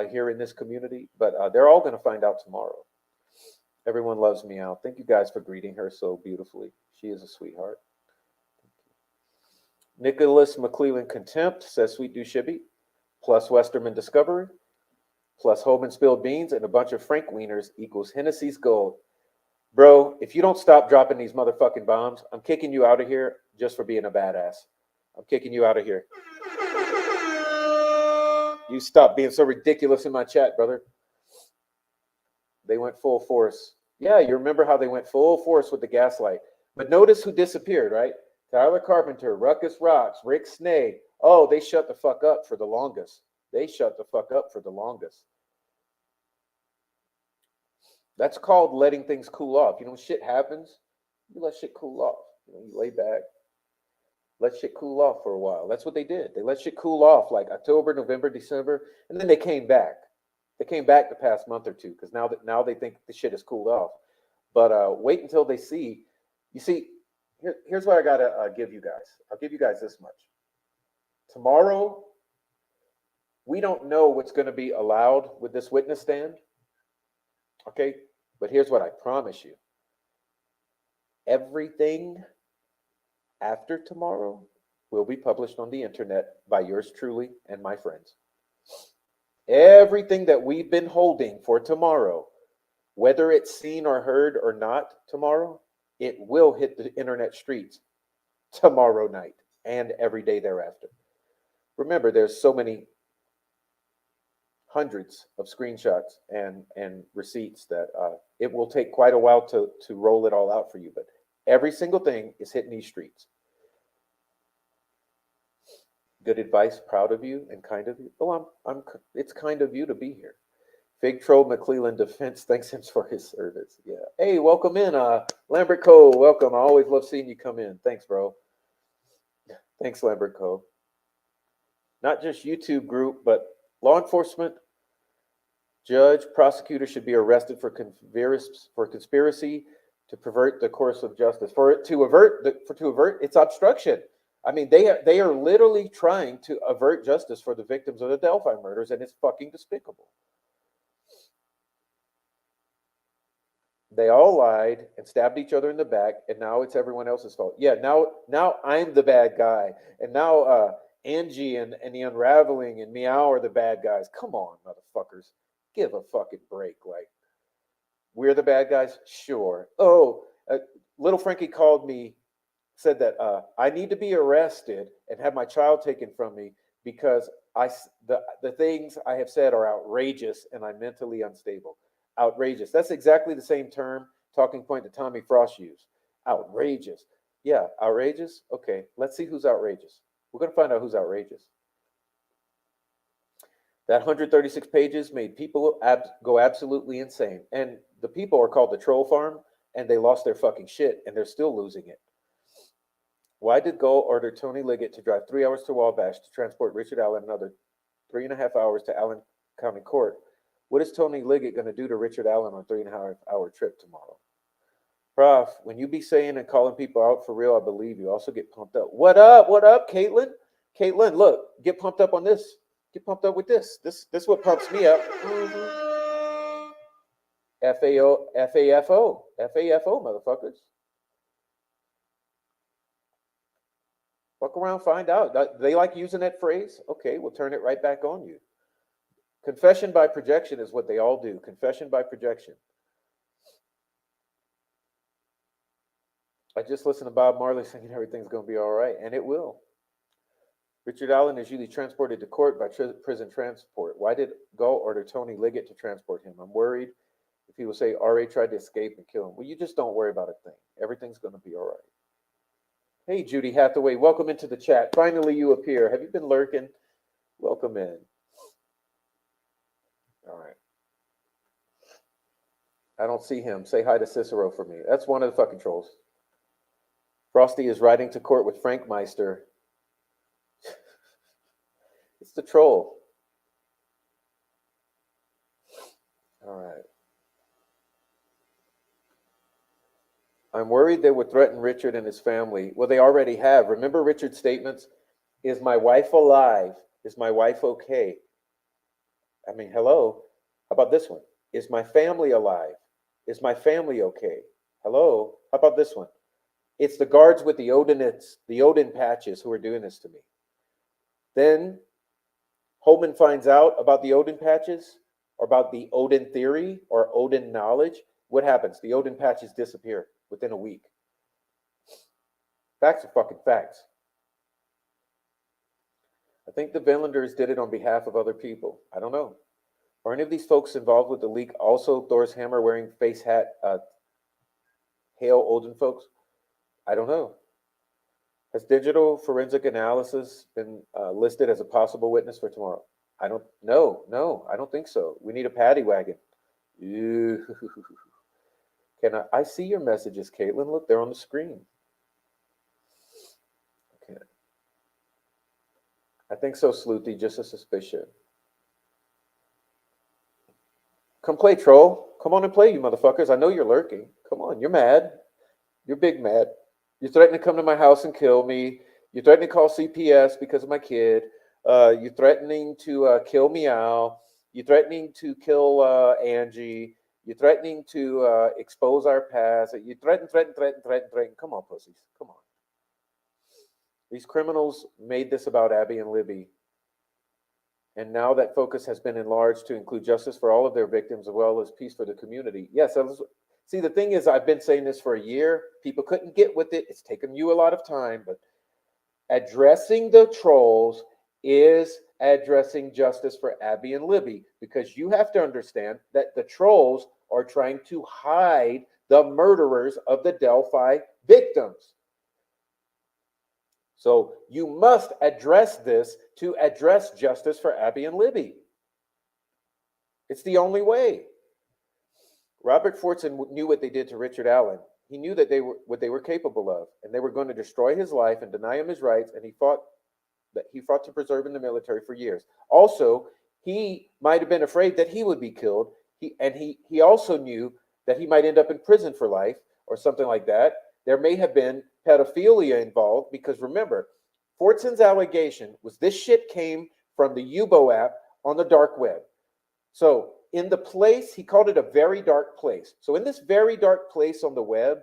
here in this community. But they're all going to find out tomorrow. Everyone loves Meow. Thank you guys for greeting her so beautifully. She is a sweetheart. Nicholas McClellan contempt, says Sweet Dushibby, plus Westerman discovery, plus Holman spilled beans, and a bunch of Frank wieners equals Hennessy's gold. Bro, if you don't stop dropping these motherfucking bombs, I'm kicking you out of here just for being a badass. I'm kicking you out of here. You stop being so ridiculous in my chat, brother. They went full force. Yeah, you remember how they went full force with the gaslight. But notice who disappeared, right? Tyler Carpenter, Ruckus Rocks, Rick Snay. Oh, they shut the fuck up for the longest. They shut the fuck up for the longest. That's called letting things cool off. You know, when shit happens, you let shit cool off. You know, you lay back, let shit cool off for a while. That's what they did. They let shit cool off like October, November, December, and then they came back. They came back the past month or two because now they think the shit is cooled off. But wait until they see. You see, here's what I gotta give you guys. I'll give you guys this much. Tomorrow, we don't know what's going to be allowed with this witness stand. Okay, but here's what I promise you. Everything after tomorrow will be published on the internet by yours truly and my friends. Everything that we've been holding for tomorrow, whether it's seen or heard or not tomorrow, it will hit the internet streets tomorrow night and every day thereafter. Remember, there's so many hundreds of screenshots and receipts that it will take quite a while to roll it all out for you. But every single thing is hitting these streets. Good advice, proud of you, and kind of you. Oh, it's kind of you to be here. Fig Troll McClellan Defense thanks him for his service. Yeah. Hey, welcome in, Lambert Cole. Welcome. I always love seeing you come in. Thanks, bro. Thanks, Lambert Cole. Not just YouTube group, but law enforcement, judge, prosecutor should be arrested for conspiracy to pervert the course of justice. To avert it's obstruction. I mean, they are literally trying to avert justice for the victims of the Delphi murders, and it's fucking despicable. They all lied and stabbed each other in the back, and now it's everyone else's fault. Yeah, now I'm the bad guy, and now Angie and the Unraveling and Meow are the bad guys. Come on, motherfuckers, give a fucking break. Like, we're the bad guys, sure. Oh, little Frankie called me, said that I need to be arrested and have my child taken from me because the things I have said are outrageous and I'm mentally unstable. Outrageous. That's exactly the same term, talking point that Tommy Frost used. Outrageous. Yeah, outrageous. Okay, let's see who's outrageous. We're going to find out who's outrageous. That 136 pages made people go absolutely insane. And the people are called the Troll Farm, and they lost their fucking shit, and they're still losing it. Why did Gull order Tony Liggett to drive 3 hours to Wabash to transport Richard Allen another 3.5 hours to Allen County Court? What is Tony Liggett going to do to Richard Allen on a 3.5 hour trip tomorrow? Prof, when you be saying and calling people out for real, I believe you. Also get pumped up. What up? What up, Caitlin? Caitlin, look, get pumped up on this. Get pumped up with this. This what pumps me up. FAFO, motherfuckers. Fuck around, find out. They like using that phrase? Okay, we'll turn it right back on you. Confession by projection is what they all do. Confession by projection. I just listened to Bob Marley singing everything's going to be all right, and it will. Richard Allen is usually transported to court by prison transport. Why did Gull order Tony Liggett to transport him? I'm worried if he will say R.A. tried to escape and kill him. Well, you just don't worry about a thing. Everything's going to be all right. Hey, Judy Hathaway, welcome into the chat. Finally, you appear. Have you been lurking? Welcome in. All right. I don't see him. Say hi to Cicero for me. That's one of the fucking trolls. Frosty is riding to court with Frank Meister. It's the troll. All right. I'm worried they would threaten Richard and his family. Well, they already have. Remember Richard's statements? Is my wife alive? Is my wife okay? I mean, hello. How about this one? Is my family alive? Is my family okay? Hello. How about this one? It's the guards with the Odin patches who are doing this to me. Then Holman finds out about the Odin patches or about the Odin theory or Odin knowledge. What happens? The Odin patches disappear within a week. Facts are fucking facts. I think the Vinlanders did it on behalf of other people. I don't know. Are any of these folks involved with the leak also Thor's hammer wearing face hat Hail Odin folks? I don't know. Has digital forensic analysis been listed as a possible witness for tomorrow? I don't know. No, I don't think so. We need a paddy wagon. Ew. I see your messages, Caitlin. Look, they're on the screen. Okay. I think so, Sleuthy. Just a suspicion. Come play, troll. Come on and play, you motherfuckers. I know you're lurking. Come on, you're mad. You're big mad. You're threatening to come to my house and kill me. You're threatening to call CPS because of my kid. You're threatening to kill Meow. You're threatening to kill Angie. You're threatening to expose our past. You threaten. Come on, pussies. Come on. These criminals made this about Abby and Libby. And now that focus has been enlarged to include justice for all of their victims as well as peace for the community. Yes, see, the thing is, I've been saying this for a year. People couldn't get with it. It's taken you a lot of time, but addressing the trolls is addressing justice for Abby and Libby, because you have to understand that the trolls are trying to hide the murderers of the Delphi victims. So you must address this to address justice for Abby and Libby. It's the only way. Robert Fortson knew what they did to Richard Allen. He knew that what they were capable of, and they were going to destroy his life and deny him his rights, and he fought to preserve in the military for years. Also, he might have been afraid that he would be killed. He also knew that he might end up in prison for life or something like that. There may have been pedophilia involved, because remember, Fortson's allegation was this shit came from the Yubo app on the dark web. So in the place, he called it a very dark place. So in this very dark place on the web,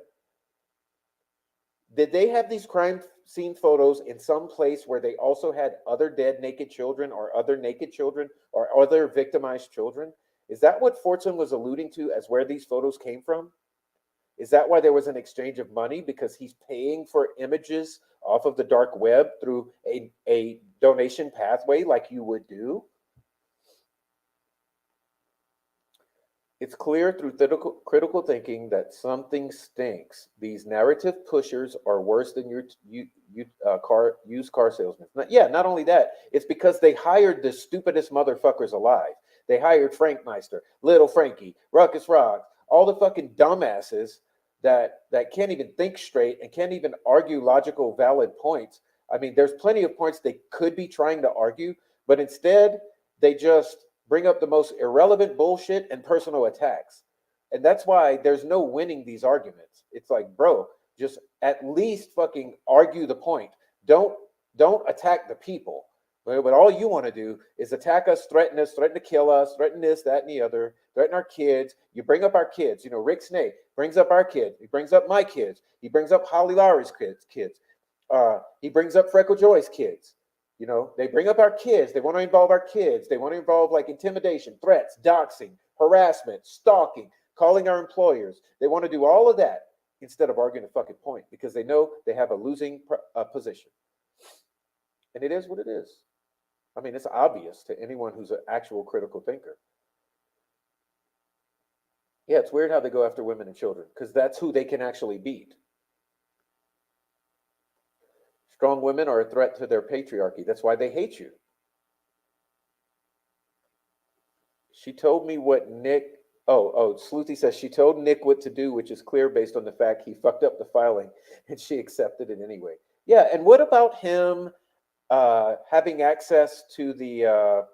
did they have these crime scene photos in some place where they also had other dead naked children or other naked children or other victimized children? Is that what Fortson was alluding to as where these photos came from? Is that why there was an exchange of money? Because he's paying for images off of the dark web through a donation pathway like you would do? It's clear through critical thinking that something stinks. These narrative pushers are worse than your used car salesmen. Not only that, it's because they hired the stupidest motherfuckers alive. They hired Frank Meister, Little Frankie, Ruckus Rock, all the fucking dumbasses that can't even think straight and can't even argue logical, valid points. I mean, there's plenty of points they could be trying to argue, but instead they just bring up the most irrelevant bullshit and personal attacks. And that's why there's no winning these arguments. It's like, bro, just at least fucking argue the point. Don't attack the people. But all you want to do is attack us, threaten to kill us, threaten this, that, and the other, threaten our kids. You bring up our kids. You know, Rick Snake brings up our kids. He brings up my kids. He brings up Holly Lowry's kids. He brings up Freckle Joy's kids. You know, they bring up our kids. They want to involve our kids. They want to involve like intimidation, threats, doxing, harassment, stalking, calling our employers. They want to do all of that instead of arguing a fucking point, because they know they have a losing position. And it is what it is. I mean, it's obvious to anyone who's an actual critical thinker. Yeah, it's weird how they go after women and children, because that's who they can actually beat. Strong women are a threat to their patriarchy. That's why they hate you. She told me what Nick... Sleuthy says she told Nick what to do, which is clear based on the fact he fucked up the filing, and she accepted it anyway. Yeah, and what about him having access to the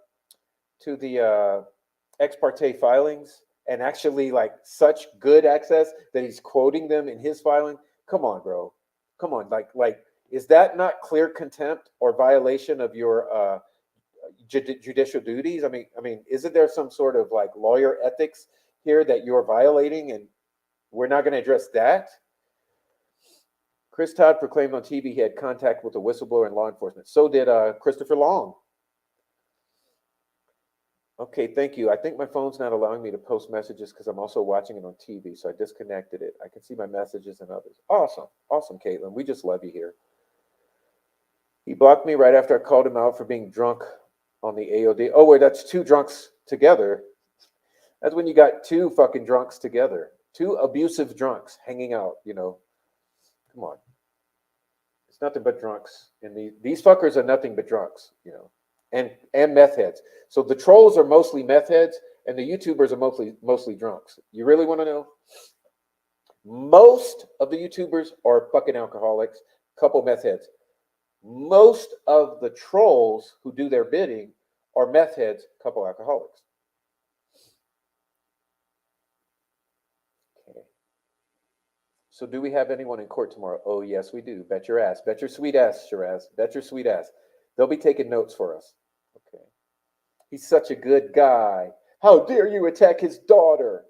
ex parte filings, and actually like such good access that he's quoting them in his filing? Come on, bro. Come on, like is that not clear contempt or violation of your judicial duties? I mean, isn't there some sort of like lawyer ethics here that you're violating, and we're not going to address that? Chris Todd proclaimed on TV he had contact with a whistleblower in law enforcement. So did Christopher Long. Okay, thank you. I think my phone's not allowing me to post messages because I'm also watching it on TV, so I disconnected it. I can see my messages and others. Awesome. Awesome, Caitlin. We just love you here. He blocked me right after I called him out for being drunk on the AOD. Oh, wait, that's two drunks together. That's when you got two fucking drunks together. Two abusive drunks hanging out, you know. Come on. It's nothing but drunks. And these fuckers are nothing but drunks, you know. And meth heads. So the trolls are mostly meth heads, and the YouTubers are mostly drunks. You really want to know? Most of the YouTubers are fucking alcoholics, couple meth heads. Most of the trolls who do their bidding are meth heads, couple alcoholics. Okay. So do we have anyone in court tomorrow? Oh, yes, we do. Bet your ass. Bet your sweet ass, Shiraz. Bet your sweet ass. They'll be taking notes for us. Okay. He's such a good guy. How dare you attack his daughter?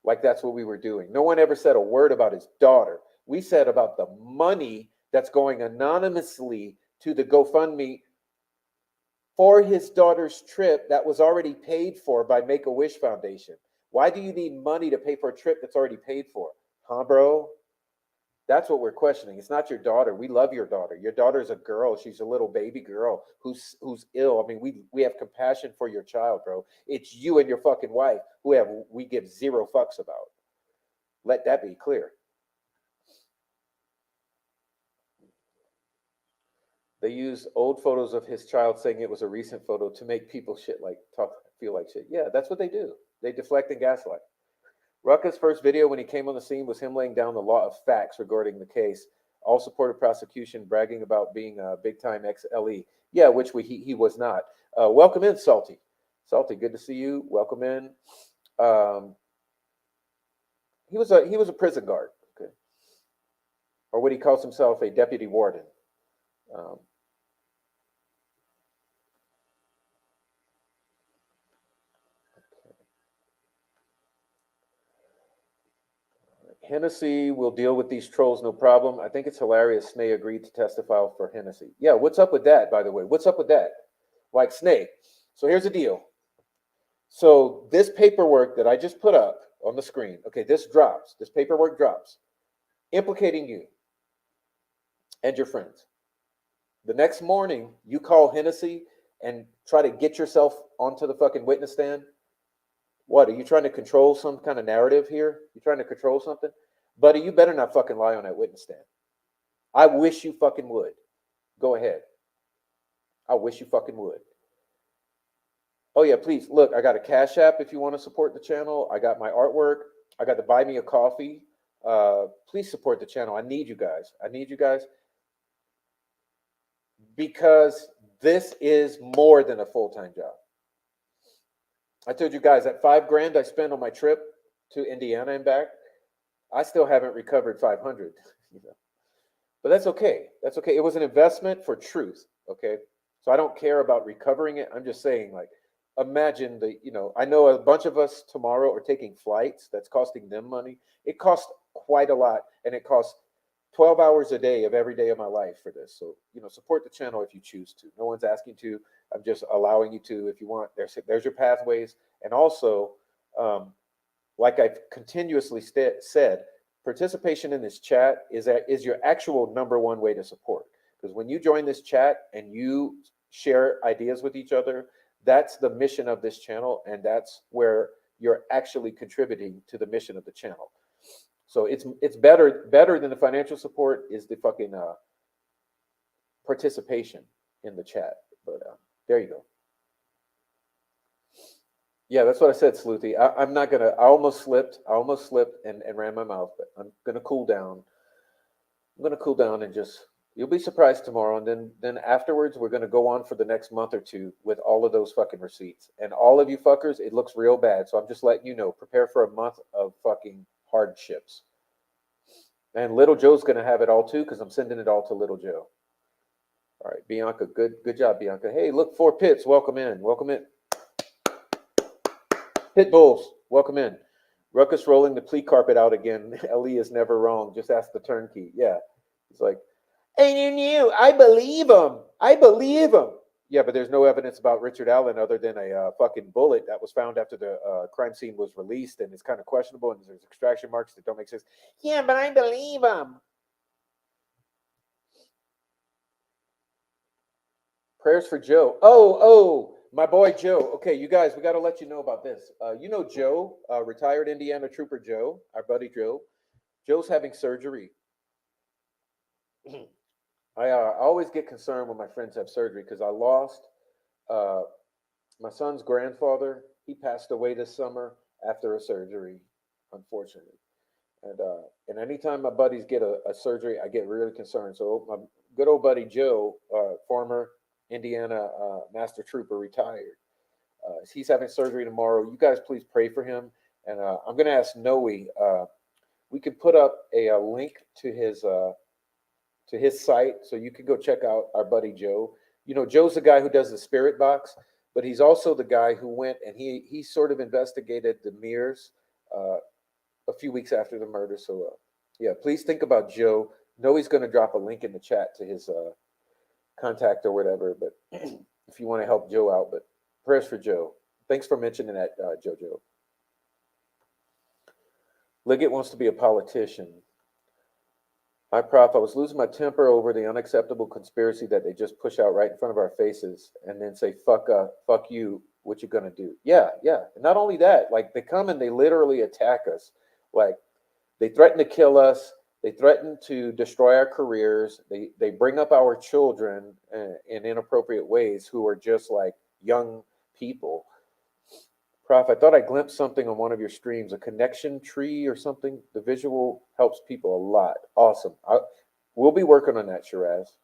Like that's what we were doing. No one ever said a word about his daughter. We said about the money that's going anonymously to the GoFundMe for his daughter's trip that was already paid for by Make-A-Wish Foundation. Why do you need money to pay for a trip that's already paid for? Huh, bro? That's what we're questioning. It's not your daughter. We love your daughter. Your daughter's a girl. She's a little baby girl who's ill. I mean, we have compassion for your child, bro. It's you and your fucking wife we give zero fucks about. Let that be clear. They use old photos of his child saying it was a recent photo to make people feel like shit. Yeah, that's what they do. They deflect and gaslight. Rucka's first video when he came on the scene was him laying down the law of facts regarding the case. All supported prosecution, bragging about being a big-time XLE. Yeah, which he was not. Welcome in, Salty. Salty, good to see you. Welcome in. He was a prison guard, okay, or what he calls himself, a deputy warden. Hennessy will deal with these trolls, no problem. I think it's hilarious Snay agreed to testify for Hennessy. Yeah, what's up with that, by the way? What's up with that? Like, Snay. So here's the deal. So this paperwork that I just put up on the screen, okay, this paperwork drops, implicating you and your friends. The next morning, you call Hennessy and try to get yourself onto the fucking witness stand. What, are you trying to control some kind of narrative here? You trying to control something? Buddy, you better not fucking lie on that witness stand. I wish you fucking would. Go ahead. I wish you fucking would. Oh yeah, please, look, I got a Cash App if you want to support the channel. I got my artwork. I got to buy me a coffee. Please support the channel. I need you guys. I need you guys. Because this is more than a full-time job. I told you guys that $5,000 I spent on my trip to Indiana and back, I still haven't recovered 500. You know, but that's okay. That's okay. It was an investment for truth. Okay, so I don't care about recovering it. I'm just saying, like, imagine I know a bunch of us tomorrow are taking flights. That's costing them money. It costs quite a lot, and it costs 12 hours a day of every day of my life for this. So, support the channel if you choose to. No one's asking to. I'm just allowing you to if you want. There's your pathways. And also, like I've continuously said, participation in this chat is your actual number one way to support. Because when you join this chat and you share ideas with each other, that's the mission of this channel, and that's where you're actually contributing to the mission of the channel. So it's better than the financial support is the fucking participation in the chat. But there you go. Yeah, that's what I said, Sleuthy. I'm not gonna. I almost slipped and ran my mouth, but I'm gonna cool down. I'm gonna cool down and just. You'll be surprised tomorrow, and then afterwards we're gonna go on for the next month or two with all of those fucking receipts. And all of you fuckers, it looks real bad. So I'm just letting you know. Prepare for a month of fucking hardships. And Little Joe's gonna have it all too, because I'm sending it all to Little Joe. All right, Bianca, good job, Bianca. Hey, look, 4 Pits, welcome in. Pit Bulls, welcome in. Ruckus rolling the plea carpet out again. Ali is never wrong. Just ask the turnkey. Yeah. He's like, and you knew, I believe him. I believe him. Yeah, but there's no evidence about Richard Allen other than a fucking bullet that was found after the crime scene was released, and it's kind of questionable, and there's extraction marks that don't make sense. Yeah, but I believe him. Prayers for Joe. Oh, my boy Joe. Okay, you guys, we got to let you know about this. You know Joe, retired Indiana Trooper Joe, our buddy Joe. Joe's having surgery. I always get concerned when my friends have surgery because I lost uh, my son's grandfather. He passed away this summer after a surgery, unfortunately. And anytime my buddies get a surgery, I get really concerned. So my good old buddy Joe, former Indiana Master Trooper, retired. He's having surgery tomorrow. You guys, please pray for him. And I'm going to ask Noe. We can put up a link to his site, so you can go check out our buddy Joe. You know, Joe's the guy who does the spirit box, but he's also the guy who went and he sort of investigated the mirrors a few weeks after the murder. So, yeah, please think about Joe. No, he's going to drop a link in the chat to his contact or whatever. But if you want to help Joe out, but prayers for Joe. Thanks for mentioning that, JoJo. Liggett wants to be a politician. Hi, Prof. I was losing my temper over the unacceptable conspiracy that they just push out right in front of our faces and then say, fuck you, what you gonna do? Yeah. And not only that, like they come and they literally attack us. Like they threaten to kill us. They threaten to destroy our careers. They bring up our children in inappropriate ways who are just like young people. Prof, I thought I glimpsed something on one of your streams, a connection tree or something. The visual helps people a lot. Awesome. We'll be working on that, Shiraz.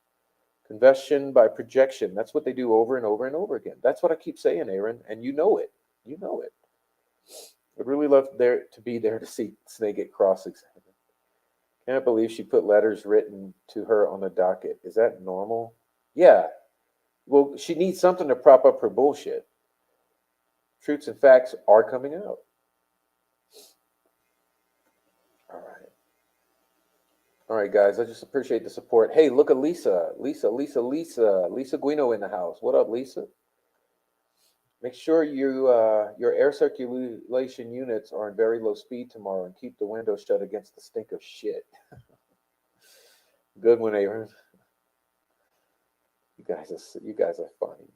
Convection by projection. That's what they do over and over and over again. That's what I keep saying, Aaron, and you know it. You know it. I'd really love there to be there to see Snake get cross-examined. Can't believe she put letters written to her on the docket. Is that normal? Yeah. Well, she needs something to prop up her bullshit. Truths and facts are coming out. All right, guys. I just appreciate the support. Hey, look at Lisa Guino in the house. What up, Lisa? Make sure your air circulation units are in very low speed tomorrow and keep the windows shut against the stink of shit. Good one, Aaron. You guys are funny.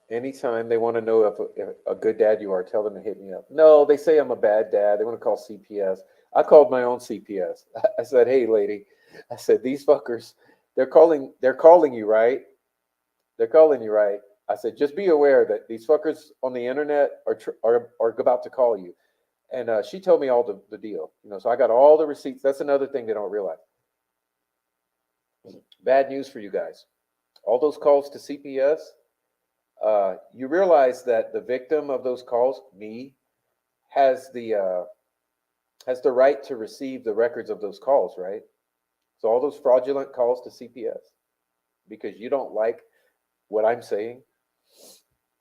Anytime they want to know if a good dad you are, tell them to hit me up. No, they say I'm a bad dad. They want to call CPS. I called my own CPS. I said, "Hey, lady," I said, "These fuckers, they're calling you, right? They're calling you, right?" I said, "Just be aware that these fuckers on the internet are about to call you." And she told me all the deal. You know, so I got all the receipts. That's another thing they don't realize. Bad news for you guys. All those calls to CPS. You realize that the victim of those calls, me, has the right to receive the records of those calls, right? So all those fraudulent calls to CPS, because you don't like what I'm saying,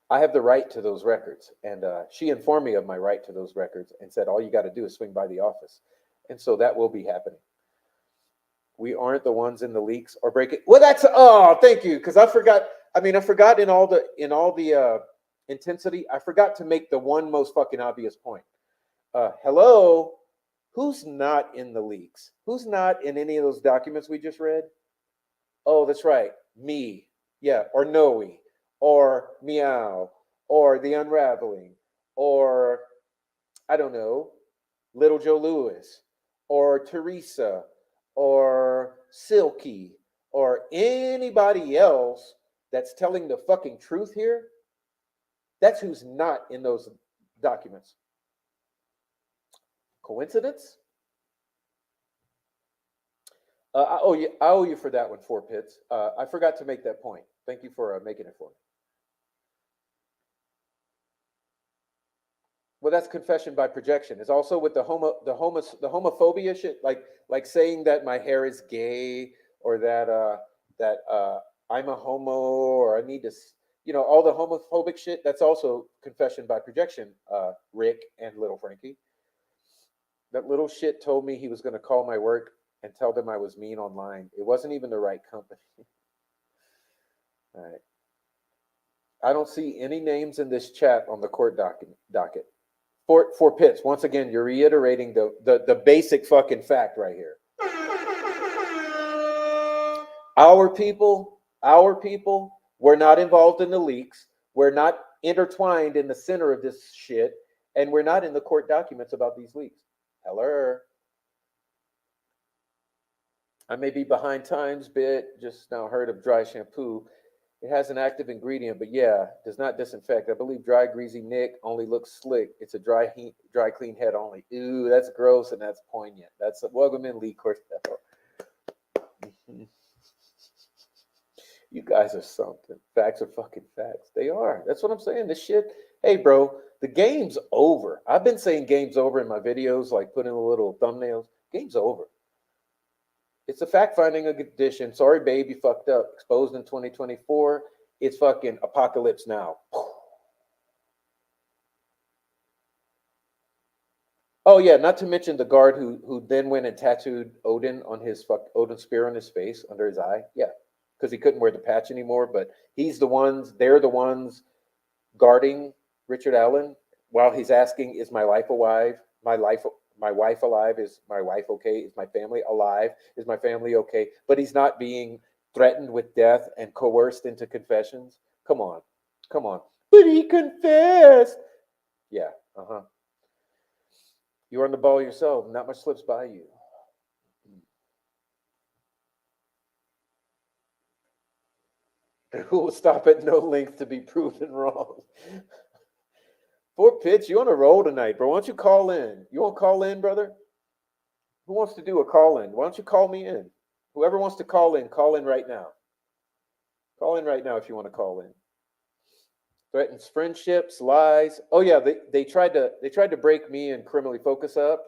I have the right to those records. And she informed me of my right to those records and said, all you got to do is swing by the office. And so that will be happening. We aren't the ones in the leaks or break it. Well, thank you. Because I forgot in all the intensity, I forgot to make the one most fucking obvious point. Hello, who's not in the leaks? Who's not in any of those documents we just read? Oh, that's right, me. Yeah, or Noe, or Meow, or The Unraveling, or I don't know, Little Joe Lewis, or Teresa, or Silky, or anybody else that's telling the fucking truth here. That's who's not in those documents. Coincidence? I owe you for that one, Four Pits. I forgot to make that point. Thank you for making it for me. Well, that's confession by projection. It's also with the homophobia shit, like saying that my hair is gay, or that I'm a homo, or I need to, all the homophobic shit. That's also confession by projection. Rick and Little Frankie. That little shit told me he was going to call my work and tell them I was mean online. It wasn't even the right company. All right. I don't see any names in this chat on the court docket. For Pitts, once again, you're reiterating the basic fucking fact right here. Our people were not involved in the leaks. We're not intertwined in the center of this shit, and we're not in the court documents about these leaks. Hello. I may be behind times, bit. Just now heard of dry shampoo. It has an active ingredient, but yeah, does not disinfect. I believe dry, greasy Nick only looks slick. It's a dry, clean head only. Ooh, that's gross and that's poignant. That's welcome in, Lee Cortell. You guys are something. Facts are fucking facts. They are. That's what I'm saying. This shit. Hey, bro, the game's over. I've been saying game's over in my videos, like putting a little thumbnails. Game's over. It's a fact-finding edition. Sorry, babe, you fucked up. Exposed in 2024. It's fucking apocalypse now. Oh yeah, not to mention the guard who then went and tattooed Odin on his Odin's spear on his face under his eye. Yeah, because he couldn't wear the patch anymore. But they're the ones guarding Richard Allen while he's asking, "Is my life alive? My wife alive? Is my wife okay? Is my family alive? Is my family okay?" But he's not being threatened with death and coerced into confessions. Come on. But he confessed. Yeah. You're on the ball yourself. Not much slips by you. Who will stop at no length to be proven wrong? For Pitch, you on a roll tonight, bro. Why don't you call in? You want to call in, brother? Who wants to do a call in? Why don't you call me in? Whoever wants to call in right now. Call in right now if you want to call in. Threatens friendships, lies. Oh yeah, they tried to break me and Criminally Focus up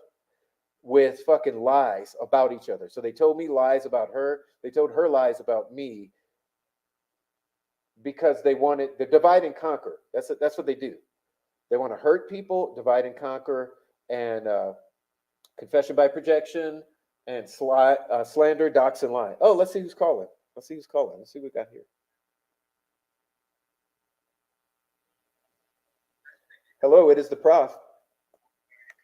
with fucking lies about each other. So they told me lies about her. They told her lies about me because they wanted to divide and conquer. That's what they do. They want to hurt people, divide and conquer, and confession by projection, and slander, dox, and lie. Oh, let's see who's calling. Let's see what we got here. Hello, it is the prof.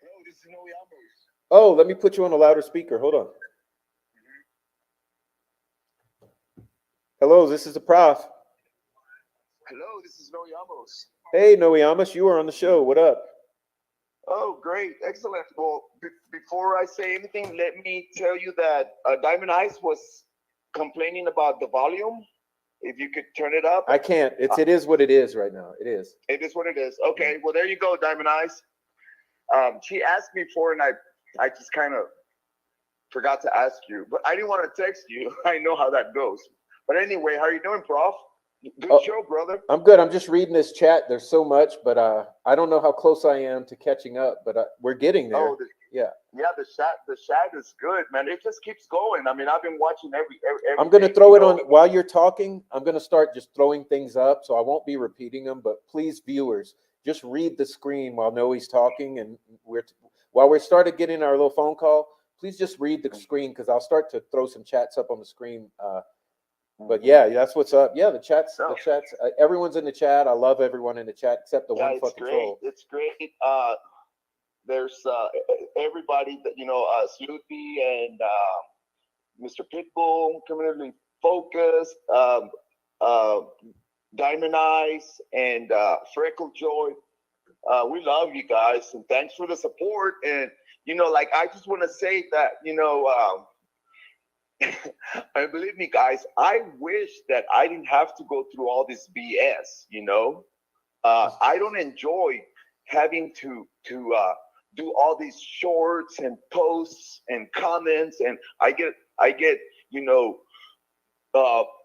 Hello, this is Noe Amos. Oh, let me put you on a louder speaker. Hold on. Hello, this is the prof. Hello, this is Noe Amos. Hey, Noe Amos, you are on the show. What up? Oh, great. Excellent. Well, before I say anything, let me tell you that Diamond Eyes was complaining about the volume. If you could turn it up. I can't. It is what it is right now. It is. It is what it is. Okay. Well, there you go, Diamond Eyes. She asked me for, and I just kind of forgot to ask you, but I didn't want to text you. I know how that goes. But anyway, how are you doing, Prof? Good show, brother. I'm good. I'm just reading this chat. There's so much, but I don't know how close I am to catching up, but we're getting there. Yeah, the chat is good, man. It just keeps going. I mean, I've been watching every I'm going to throw it on while you're talking. I'm going to start just throwing things up, so I won't be repeating them, but please, viewers, just read the screen while Noe's talking, and while we're started getting our little phone call, please just read the screen, because I'll start to throw some chats up on the screen. But yeah, that's what's up. Yeah, the chats. Everyone's in the chat. I love everyone in the chat except the one fucking troll. It's great. There's everybody that Sloopy and Mr. Pitbull, Criminally Focused, Diamond Eyes, and Freckle Joy. We love you guys, and thanks for the support. And I just want to say that and believe me, guys, I wish that I didn't have to go through all this BS. I don't enjoy having to do all these shorts and posts and comments, and I get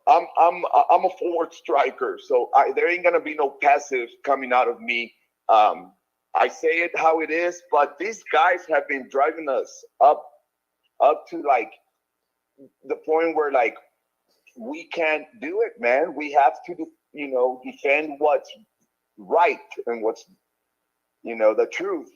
I'm a forward striker, so there ain't gonna be no passive coming out of me. I say it how it is, but these guys have been driving us up to like the point where like we can't do it, man. We have to defend what's right and what's the truth.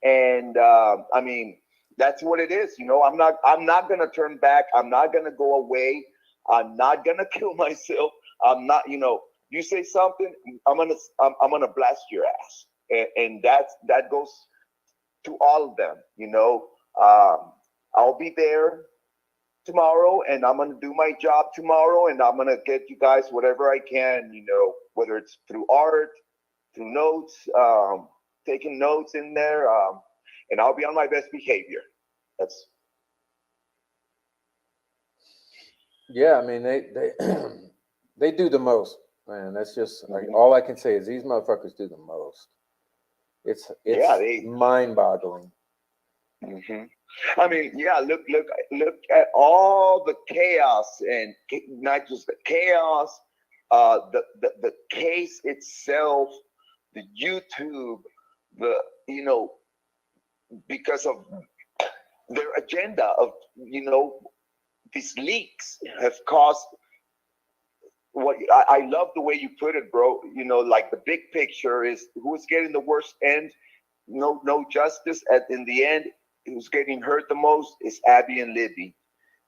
And I mean, that's what it is. I'm not gonna turn back. I'm not gonna go away. I'm not gonna kill myself. I'm not, you say something, I'm gonna blast your ass. And that goes to all of them. I'll be there tomorrow, and I'm gonna do my job tomorrow, and I'm gonna get you guys whatever I can, whether it's through art, through notes, taking notes in there, and I'll be on my best behavior. That's Yeah, I mean they they do the most, man. That's just like all I can say is these motherfuckers do the most. yeah, It's mind-boggling. hmm I mean, yeah. Look at all the chaos, and not just the chaos, the case itself, the YouTube, the because of their agenda of these leaks have caused what I love the way you put it, bro. Like the big picture is who's getting the worst end, no justice in the end. Who's getting hurt the most is Abby and Libby,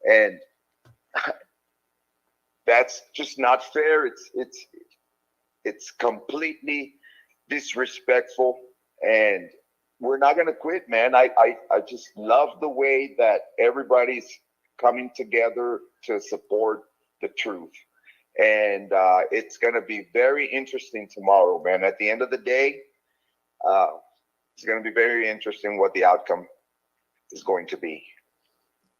and that's just not fair. It's completely disrespectful, and we're not gonna quit, man. I just love the way that everybody's coming together to support the truth, and it's gonna be very interesting tomorrow, man. At the end of the day, uh, it's gonna be very interesting what the outcome is going to be.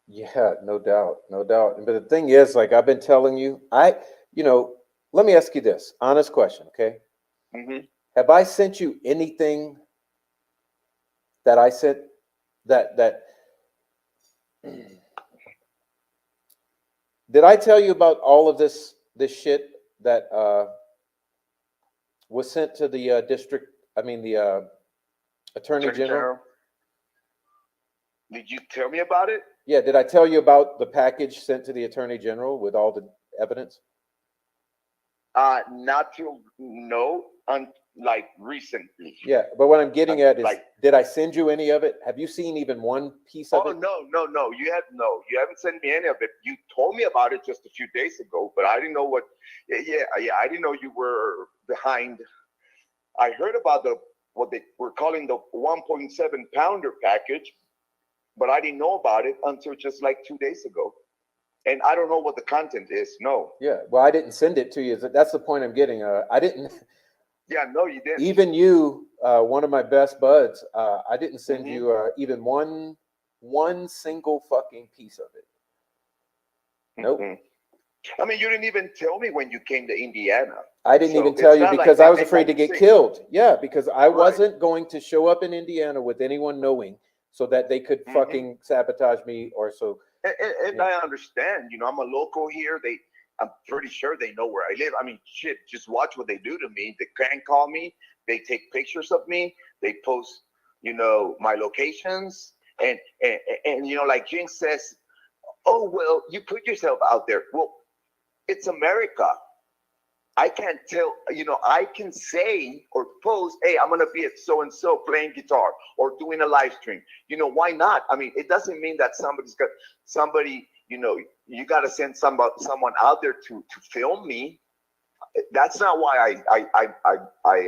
Yeah, no doubt, no doubt. But the thing is, like I've been telling you, let me ask you this honest question, okay? hmm Have I sent you anything that I sent that did I tell you about all of this shit that was sent to the district? I mean the attorney Attorney general. General, did you tell me about it? Yeah, did I tell you about the package sent to the attorney general with all the evidence? Not to no, like recently. Yeah, but what I'm getting at is, Like, did I send you any of it? Have you seen even one piece of oh it? no, you haven't sent me any of it. You told me about it just a few days ago, but I didn't know what. Yeah, I didn't know you were behind. I heard about what they were calling the 1.7 pounder package, but I didn't know about it until just like 2 days ago, and I don't know what the content is. No. Yeah, well, I didn't send it to you. That's the point I'm getting. I didn't. Yeah, no, you didn't. Even you, one of my best buds, I didn't send hmm you even one single fucking piece of it. Nope. hmm I mean, you didn't even tell me when you came to Indiana. I didn't So even tell it's you not like because I that. was And afraid like to you get say, killed. Yeah, because I right. wasn't going to show up in Indiana with anyone knowing so that they could hmm fucking sabotage me or so. And Yeah. I understand. I'm a local here. I'm pretty sure they know where I live. I mean, shit, just watch what they do to me. They can call me. They take pictures of me. They post, my locations. And like Jinx says, oh, well, you put yourself out there. Well, it's America. I can't tell, I can say or post, hey, I'm going to be at so and so playing guitar or doing a live stream. Why not? I mean, it doesn't mean that somebody, you got to send someone out there to film me. That's not why I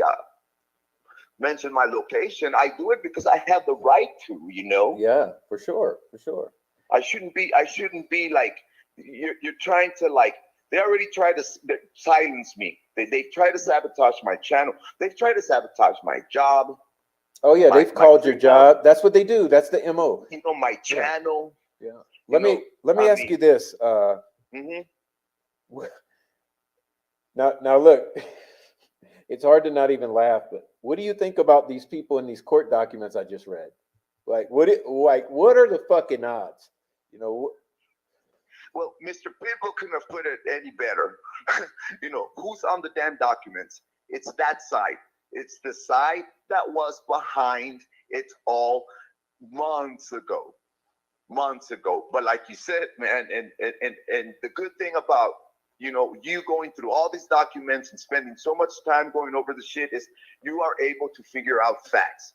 mention my location. I do it because I have the right to. Yeah, for sure, for sure. I shouldn't be like, you're trying to like, they already tried to silence me. They tried to sabotage my channel. They've tried to sabotage my job, Oh yeah, my they've my called your freedom, job. That's what they do. That's the MO. my Yeah, channel. yeah. You Let know, me let me I ask you mean, this. hmm Now look, it's hard to not even laugh, but what do you think about these people in these court documents I just read? What are the fucking odds? You know, well, Mr. Pitbull couldn't have put it any better. Who's on the damn documents? It's that side. It's the side that was behind it all months ago. Months ago. But like you said, man, and the good thing about you going through all these documents and spending so much time going over the shit is you are able to figure out facts.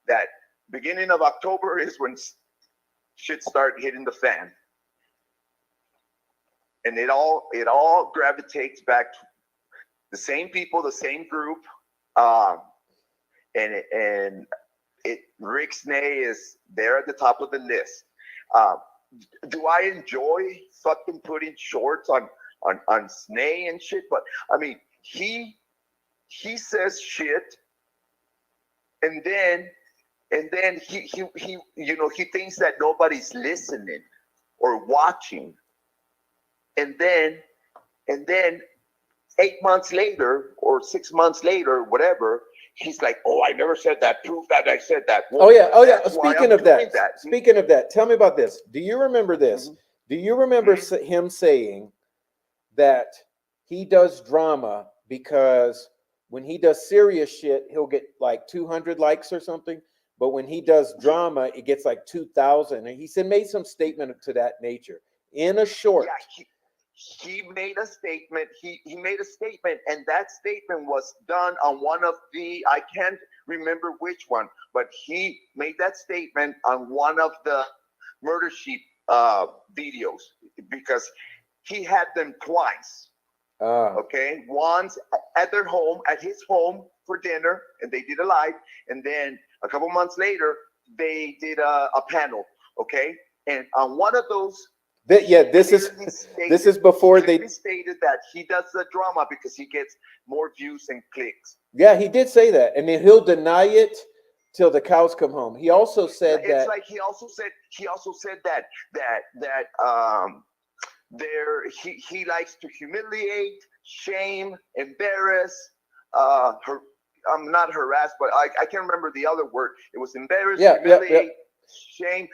That beginning of October is when shit started hitting the fan, and it all gravitates back to the same people, the same group, and Rick Snay is there at the top of the list. Do I enjoy fucking putting shorts on Snay and shit? But I mean, he says shit, and then he he thinks that nobody's listening or watching, and then 8 months later or 6 months later, whatever, he's like, "Oh, I never said that. Prove that I said that." Well, oh yeah. that's why Speaking I'm of that, doing that. speaking of that, tell me about this. Do you remember this? Mhm. Do you remember him saying that he does drama because when he does serious shit, he'll get like 200 likes or something, but when he does drama, it gets like 2,000? And he said made some statement to that nature in a short. Yeah, he made a statement. He made a statement, and that statement was done on one of the, I can't remember which one, but he made that statement on one of the Murder Sheet videos, because he had them twice. Okay, once at their home, at his home for dinner, and they did a live, and then a couple months later they did a panel. Okay, and on one of those, this is before they stated that he does the drama because he gets more views and clicks. Yeah, he did say that, and then he'll deny it till the cows come home. He also said it's like he also said that he likes to humiliate, shame, embarrass, I'm not harassed, but I can't remember the other word. It was embarrass, humiliate, shame,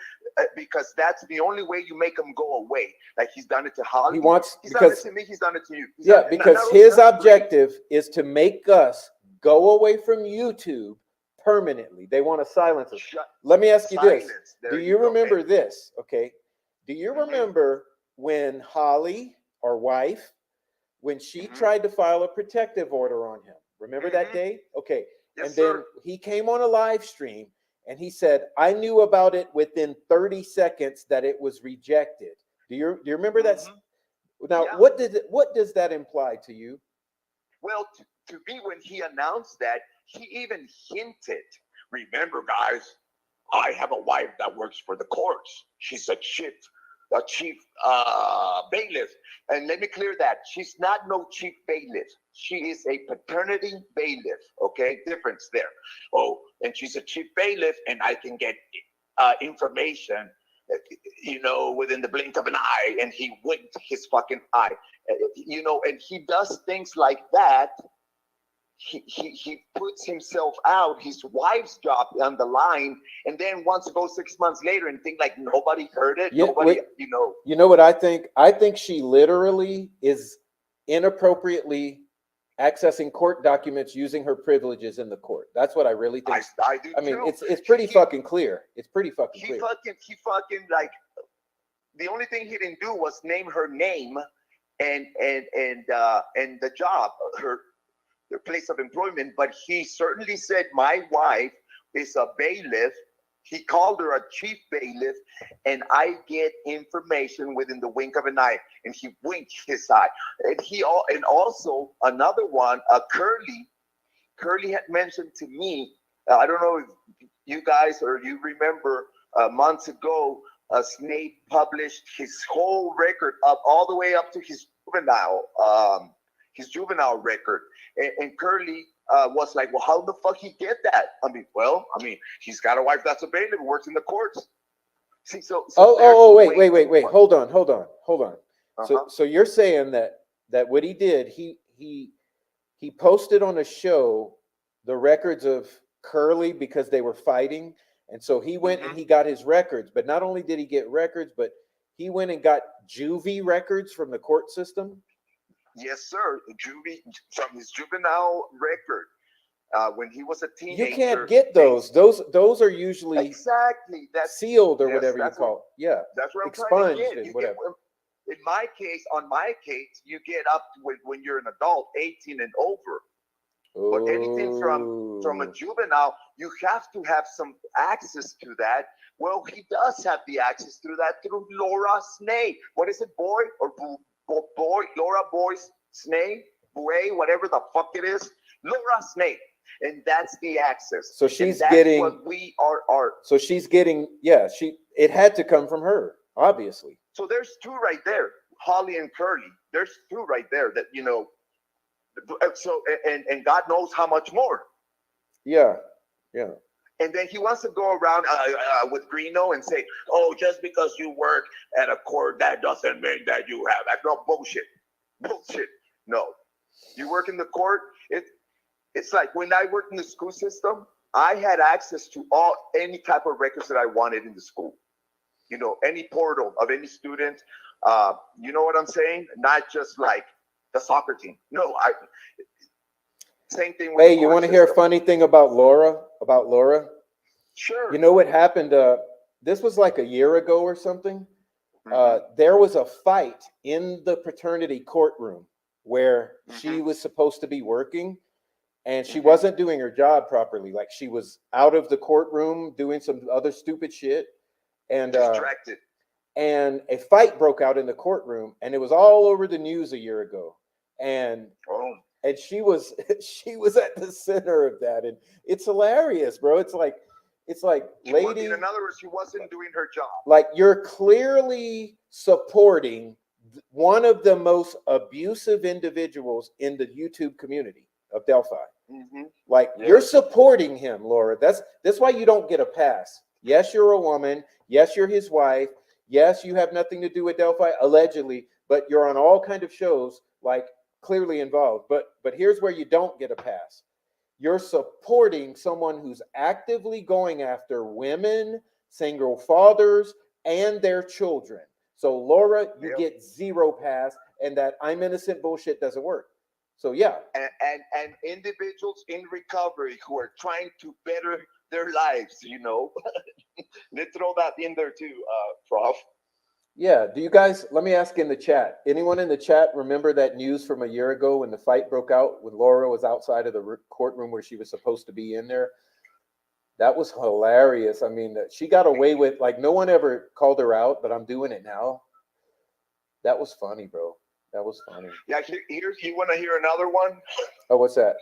because that's the only way you make them go away. Like he's done it to Holly. He's done it to me. He's done it to you. Because his objective is to make us go away from YouTube permanently. They want to silence us. Let me ask you this. Do you remember this? Okay. Do you remember when Holly, our wife, when she tried to file a protective order on him? Remember that day? Okay. Yes, and then he came on a live stream and he said, "I knew about it within 30 seconds that it was rejected." Do you remember that? Now, what does that imply to you? Well, to me, when he announced that, he even hinted, "Remember, guys, I have a wife that works for the courts. She's a chief bailiff." And let me clear that. She's not no chief bailiff. She is a paternity bailiff. Okay, difference there. Oh, and she's a chief bailiff, and I can get information, within the blink of an eye. And he winked his fucking eye. And he does things like that. He puts himself out, his wife's job on the line, and then wants to go 6 months later and think like nobody heard it. Nobody. You know what I think? I think she literally is inappropriately accessing court documents using her privileges in the court. That's what I really think. I do. I mean, too. It's pretty fucking clear. It's pretty fucking clear. He fucking like, the only thing he didn't do was name her name and the job, their place of employment, but he certainly said, "My wife is a bailiff." He called her a chief bailiff, and I get information within the wink of an eye. And he winked his eye. And also another one, Curly had mentioned to me. I don't know if you guys or you remember, months ago, Snape published his whole record up all the way up to his juvenile record. And Curly was like, "Well, how the fuck he get that?" I mean, he's got a wife that's a bailiff who works in the courts. See, wait. Hold on. So you're saying that what he did, he posted on a show the records of Curly because they were fighting, and so he went and he got his records. But not only did he get records, but he went and got juvie records from the court system. Yes, sir. Juvie, from his juvenile record, when he was a teenager. You can't get those. Those are usually that's sealed or whatever you call it. Yeah, that's what I'm expunged trying to get. and whatever. On my case, you get up to when you're an adult, 18 and over. But anything from a juvenile, you have to have some access to that. Well, he does have the access through that through Laura Snay. What is it, boy or boy? Laura Boyce Snay, Boy, whatever the fuck it is, Laura Snay, and that's the access. So she's that's getting what we are. So she's getting, yeah. It had to come from her, obviously. So there's two right there, Holly and Curly. There's two right there that So and God knows how much more. Yeah. And then he wants to go around with Greeno and say, "Oh, just because you work at a court, that doesn't mean that you have that." No, bullshit. No, you work in the court. It's like when I worked in the school system, I had access to any type of records that I wanted in the school. Any portal of any student. You know what I'm saying? Not just like the soccer team. No, same thing with Hey, you want to hear a funny thing about Laura? Sure. You know what happened? This was like a year ago or something. There was a fight in the fraternity courtroom where she was supposed to be working, and she wasn't doing her job properly. Like, she was out of the courtroom doing some other stupid shit, and distracted. And a fight broke out in the courtroom, and it was all over the news a year ago. And she was at the center of that, and it's hilarious, bro. It's like, lady. In other words, she wasn't doing her job. Like, you're clearly supporting one of the most abusive individuals in the YouTube community of Delphi. Like, you're supporting him, Laura. That's why you don't get a pass. Yes, you're a woman. Yes, you're his wife. Yes, you have nothing to do with Delphi, allegedly, but you're on all kind of shows, like, clearly involved. But here's where you don't get a pass. You're supporting someone who's actively going after women, single fathers, and their children. So, Laura, you get zero pass, and that I'm innocent bullshit doesn't work. So, yeah. And individuals in recovery who are trying to better their lives, Let's throw that in there too, Prof. Yeah. Do you guys, let me ask in the chat, anyone in the chat remember that news from a year ago when the fight broke out when Laura was outside of the courtroom where she was supposed to be in there? That was hilarious. I mean, she got away with, like, no one ever called her out, but I'm doing it now. That was funny, bro. That was funny. Yeah, you want to hear another one? Oh, what's that?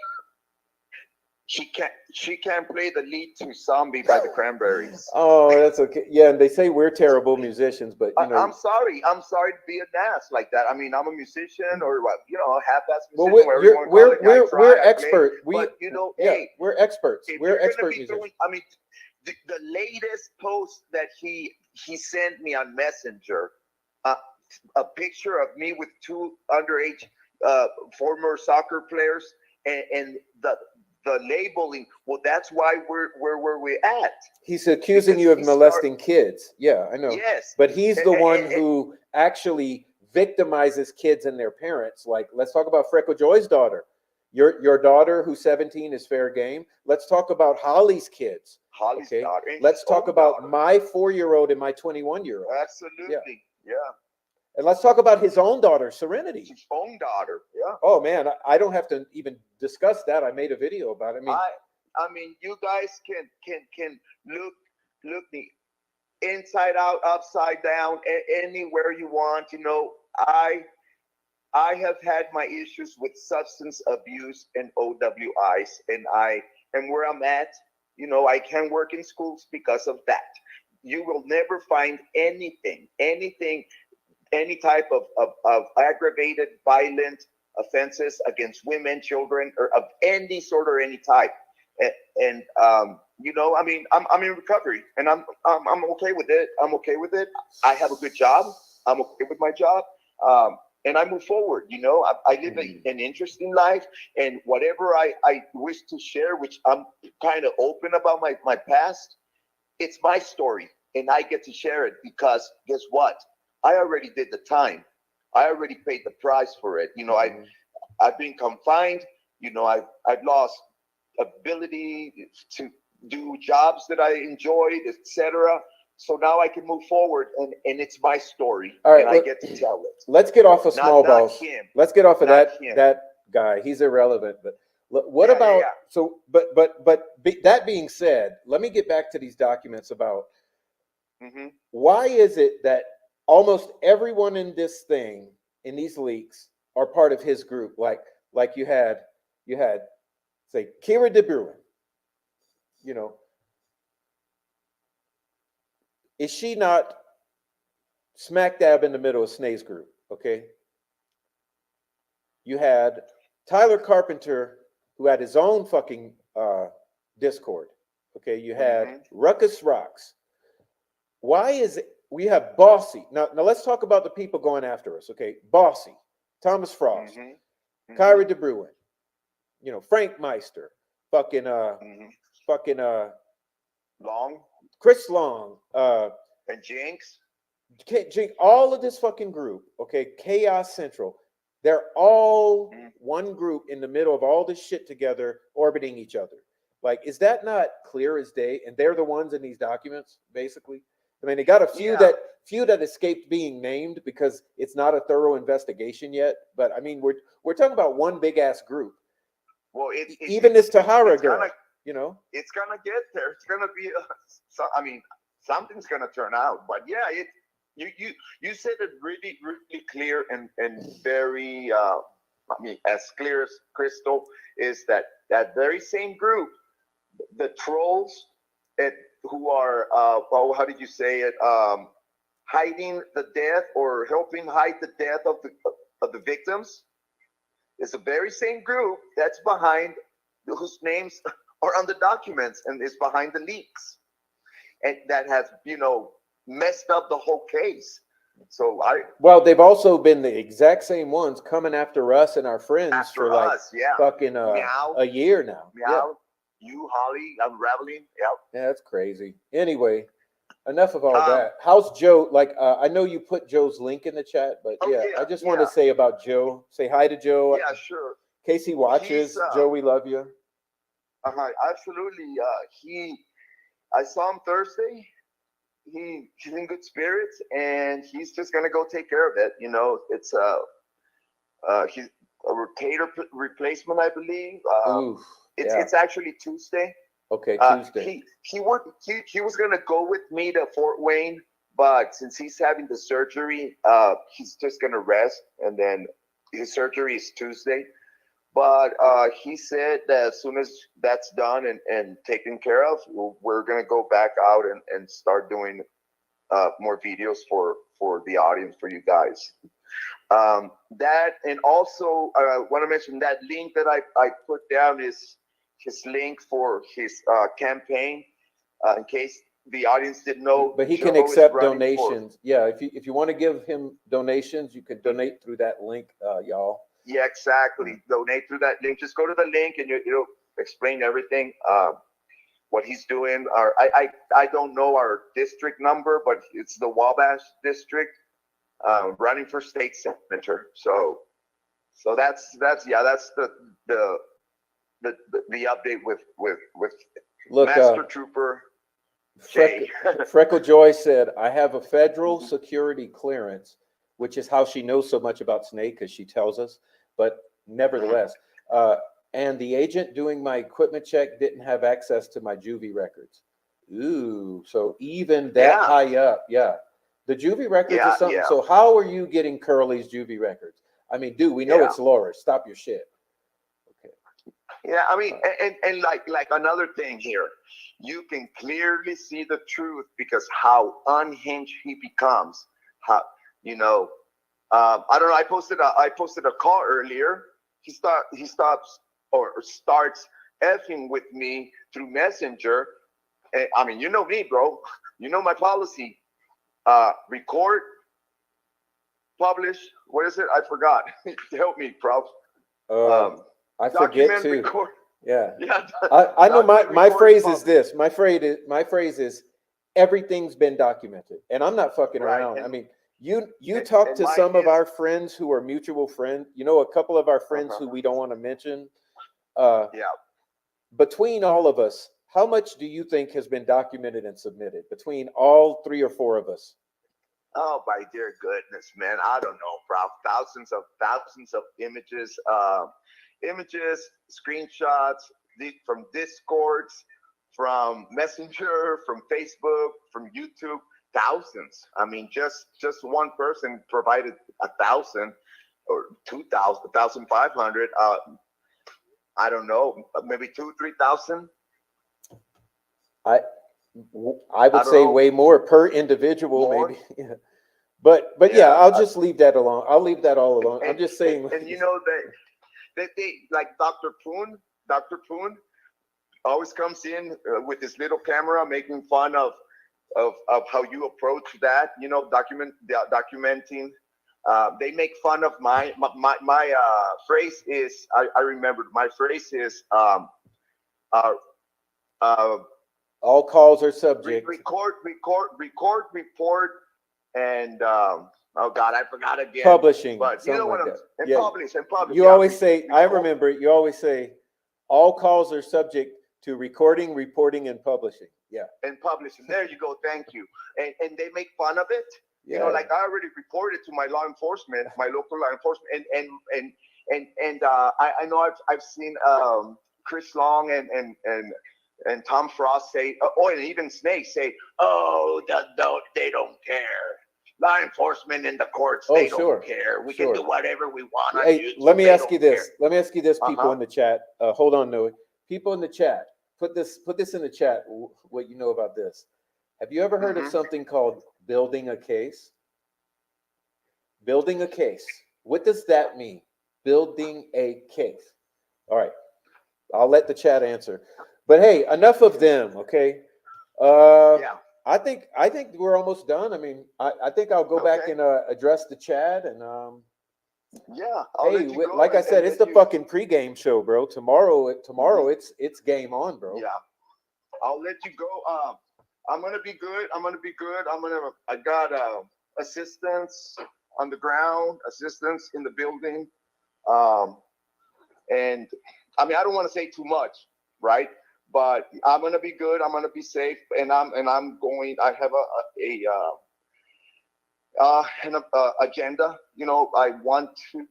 She can't play the lead to "Zombie" by the Cranberries. Oh, that's okay. Yeah, and they say we're terrible musicians, but I'm sorry to be an ass like that. I mean, I'm a musician, or what, half-ass musician. Well, we're experts. Hey, we're experts. We're expert musicians. I mean, the latest post that he sent me on Messenger, a picture of me with two underage former soccer players, and the labeling. Well, that's why we're where we're at. He's accusing you of molesting kids. Yeah, I know. Yes, but he's the one who actually victimizes kids and their parents. Like, let's talk about Freckle Joy's daughter. Your daughter, who's 17, is fair game. Let's talk about Holly's kids. Holly's daughter. Let's talk about my 4-year-old and my 21-year-old. Absolutely, yeah. And let's talk about his own daughter, Serenity. His own daughter, yeah. Oh man, I don't have to even discuss that. I made a video about it. I mean, you guys can look me inside out, upside down, anywhere you want. I have had my issues with substance abuse and OWIs, and where I'm at. I can't work in schools because of that. You will never find anything. Any type of aggravated violent offenses against women, children, or of any sort or any type. And I mean, I'm in recovery, and I'm okay with it. I'm okay with it. I have a good job. I'm okay with my job. And I move forward. I live an interesting life, and whatever I wish to share, which I'm kind of open about my past, it's my story, and I get to share it because guess what? I already did the time. I already paid the price for it. I've been confined. I've lost ability to do jobs that I enjoyed, etc. So now I can move forward, and it's my story, all right, and I get to tell it. Let's get off of small balls. Him. Let's get off of Not that guy. He's irrelevant. But What Yeah, yeah, about yeah. so? That being said, let me get back to these documents about Hmm. why is it that almost everyone in this thing in these leaks are part of his group? Like you had say Kira De Bruyne. You know, is she not smack dab in the middle of Snae's group? Okay, you had Tyler Carpenter, who had his own fucking Discord. Okay, you had Hmm. Ruckus Rocks. Why is it we have Bossy? Now let's talk about the people going after us. Okay, Bossy, Thomas Frost, Hmm. Hmm. Kyra De Bruyne, Frank Meister, fucking Hmm. fucking Long Chris Long, and Jinx. all of this fucking group. Okay, Chaos Central. They're all Mhm. one group in the middle of all this shit together, orbiting each other. Like, is that not clear as day? And they're the ones in these documents, basically. I mean, they got a Yeah. few that escaped being named because it's not a thorough investigation yet. But I mean, we're talking about one big ass group. Well, Even this Tahara it's girl, gonna you know. it's gonna get there. It's gonna be so, I mean, something's gonna turn out. But yeah, you said it really really clear and very I mean as clear as crystal is that very same group, the trolls, it who are oh how did you say it hiding the death or helping hide the death of the victims is the very same group that's behind whose names are on the documents and is behind the leaks and that has messed up the whole case. So I Well, they've also been the exact same ones coming after us and our friends for after like us, yeah, fucking meow, a year now. Yeah, meow, you Holly unraveling, yeah. yeah, that's crazy. Anyway, enough of all Um, that. How's Joe? Like, I know you put Joe's link in the chat, but oh yeah, I yeah, just want to yeah, say about Joe. Say hi to Joe. yeah, sure. Casey He's watches. Joe, we love you. absolutely. He I saw him Thursday. He's in good spirits and he's just gonna go take care of it. It's he's a rotator replacement, I believe. Ooh, It's yeah. it's actually Tuesday. Okay, Tuesday. He was gonna go with me to Fort Wayne, but since he's having the surgery, he's just gonna rest, and then his surgery is Tuesday. But he said that as soon as that's done and taken care of, we're gonna go back out and start doing more videos for the audience, for you guys. That and also I want to mention that link that I put down is his link for his campaign. In case the audience didn't know, But he can Joe is accept running for. donations. Yeah, if you want to give him donations, you can donate through that link, y'all. Yeah, exactly. Donate through that link. Just go to the link and it'll explain everything. What he's doing. I don't know our district number, but it's the Wabash district. Running for state senator. So that's yeah, that's the the update with Look, Master Trooper Jay. Freckle Joy said, I have a federal security clearance, which is how she knows so much about Snake because she tells us. But nevertheless, uh, and the agent doing my equipment check didn't have access to my juvie records. Ooh, so even that Yeah, high up, yeah. The juvie records is yeah, something. yeah, So how are you getting Curly's juvie records? I mean, dude, we know yeah, it's Laura. Stop your shit. Okay. yeah. I mean, Uh, and like another thing here, you can clearly see the truth because how unhinged he becomes. How you know I don't know. I posted a call earlier. He stops or starts effing with me through Messenger. I mean, you know me, bro. You know my policy. Record, publish. What is it? I forgot. Help me, prof. uh, Um, I forget document, too. record. Yeah. Yeah, I know document, my record, and phrase is publish. this. My phrase is everything's been documented, and I'm not fucking Right, around. I and mean, you talk and to mine some of is. our friends who are mutual friends. A couple of our friends who Uh-huh. we don't want to mention. Uh, Yeah. between all of us, how much do you think has been documented and submitted between all three or four of us? Oh my dear goodness, man! I don't know, prof. Thousands of images. images, screenshots from Discords, from Messenger, from Facebook, from YouTube. Thousands. I mean, just one person provided 1,000 or 2,000, 1,500. I don't know, maybe 2,000-3,000. I would say way more per individual, More? maybe. Yeah. But yeah, I'll just leave that alone. I'll leave that all alone. I'm just saying. And you know that they like Dr. Poon. Dr. Poon always comes in with his little camera, making fun of how you approach that. You know, documenting. They make fun of my phrase is. I remembered my phrase is. All calls are subject. Report, and oh God, I forgot again. Publishing, but you know what like I'm and publish. You always say, I remember it. You always say, all calls are subject to recording, reporting, and publishing. Yeah. And publishing. There you go. Thank you. And they make fun of it. Yeah. You know, like I already reported to my law enforcement, my local law enforcement, and I know I've seen Chris Long and Tom Frost say, and even Snake say, they don't care. Law enforcement in the courts, they don't care. We can do whatever we want. Hey, on YouTube. let me ask you this. Care. Let me ask you this, people in the chat. Hold on, Noe. People in the chat, put this in the chat, what you know about this. Have you ever heard of something called building a case? Building a case. What does that mean? Building a case. All right. I'll let the chat answer. But hey, enough of them, okay? Yeah. I think we're almost done. I mean, I think I'll go back and address the chat and yeah. Hey, like I said, it's the fucking pregame show, bro. Tomorrow it's game on, bro. Yeah. I'll let you go. I'm gonna be good. I got assistance on the ground, assistance in the building. And I mean, I don't want to say too much, right? But I'm gonna be good. I'm gonna be safe, and I'm going. I have an agenda. You know, I want to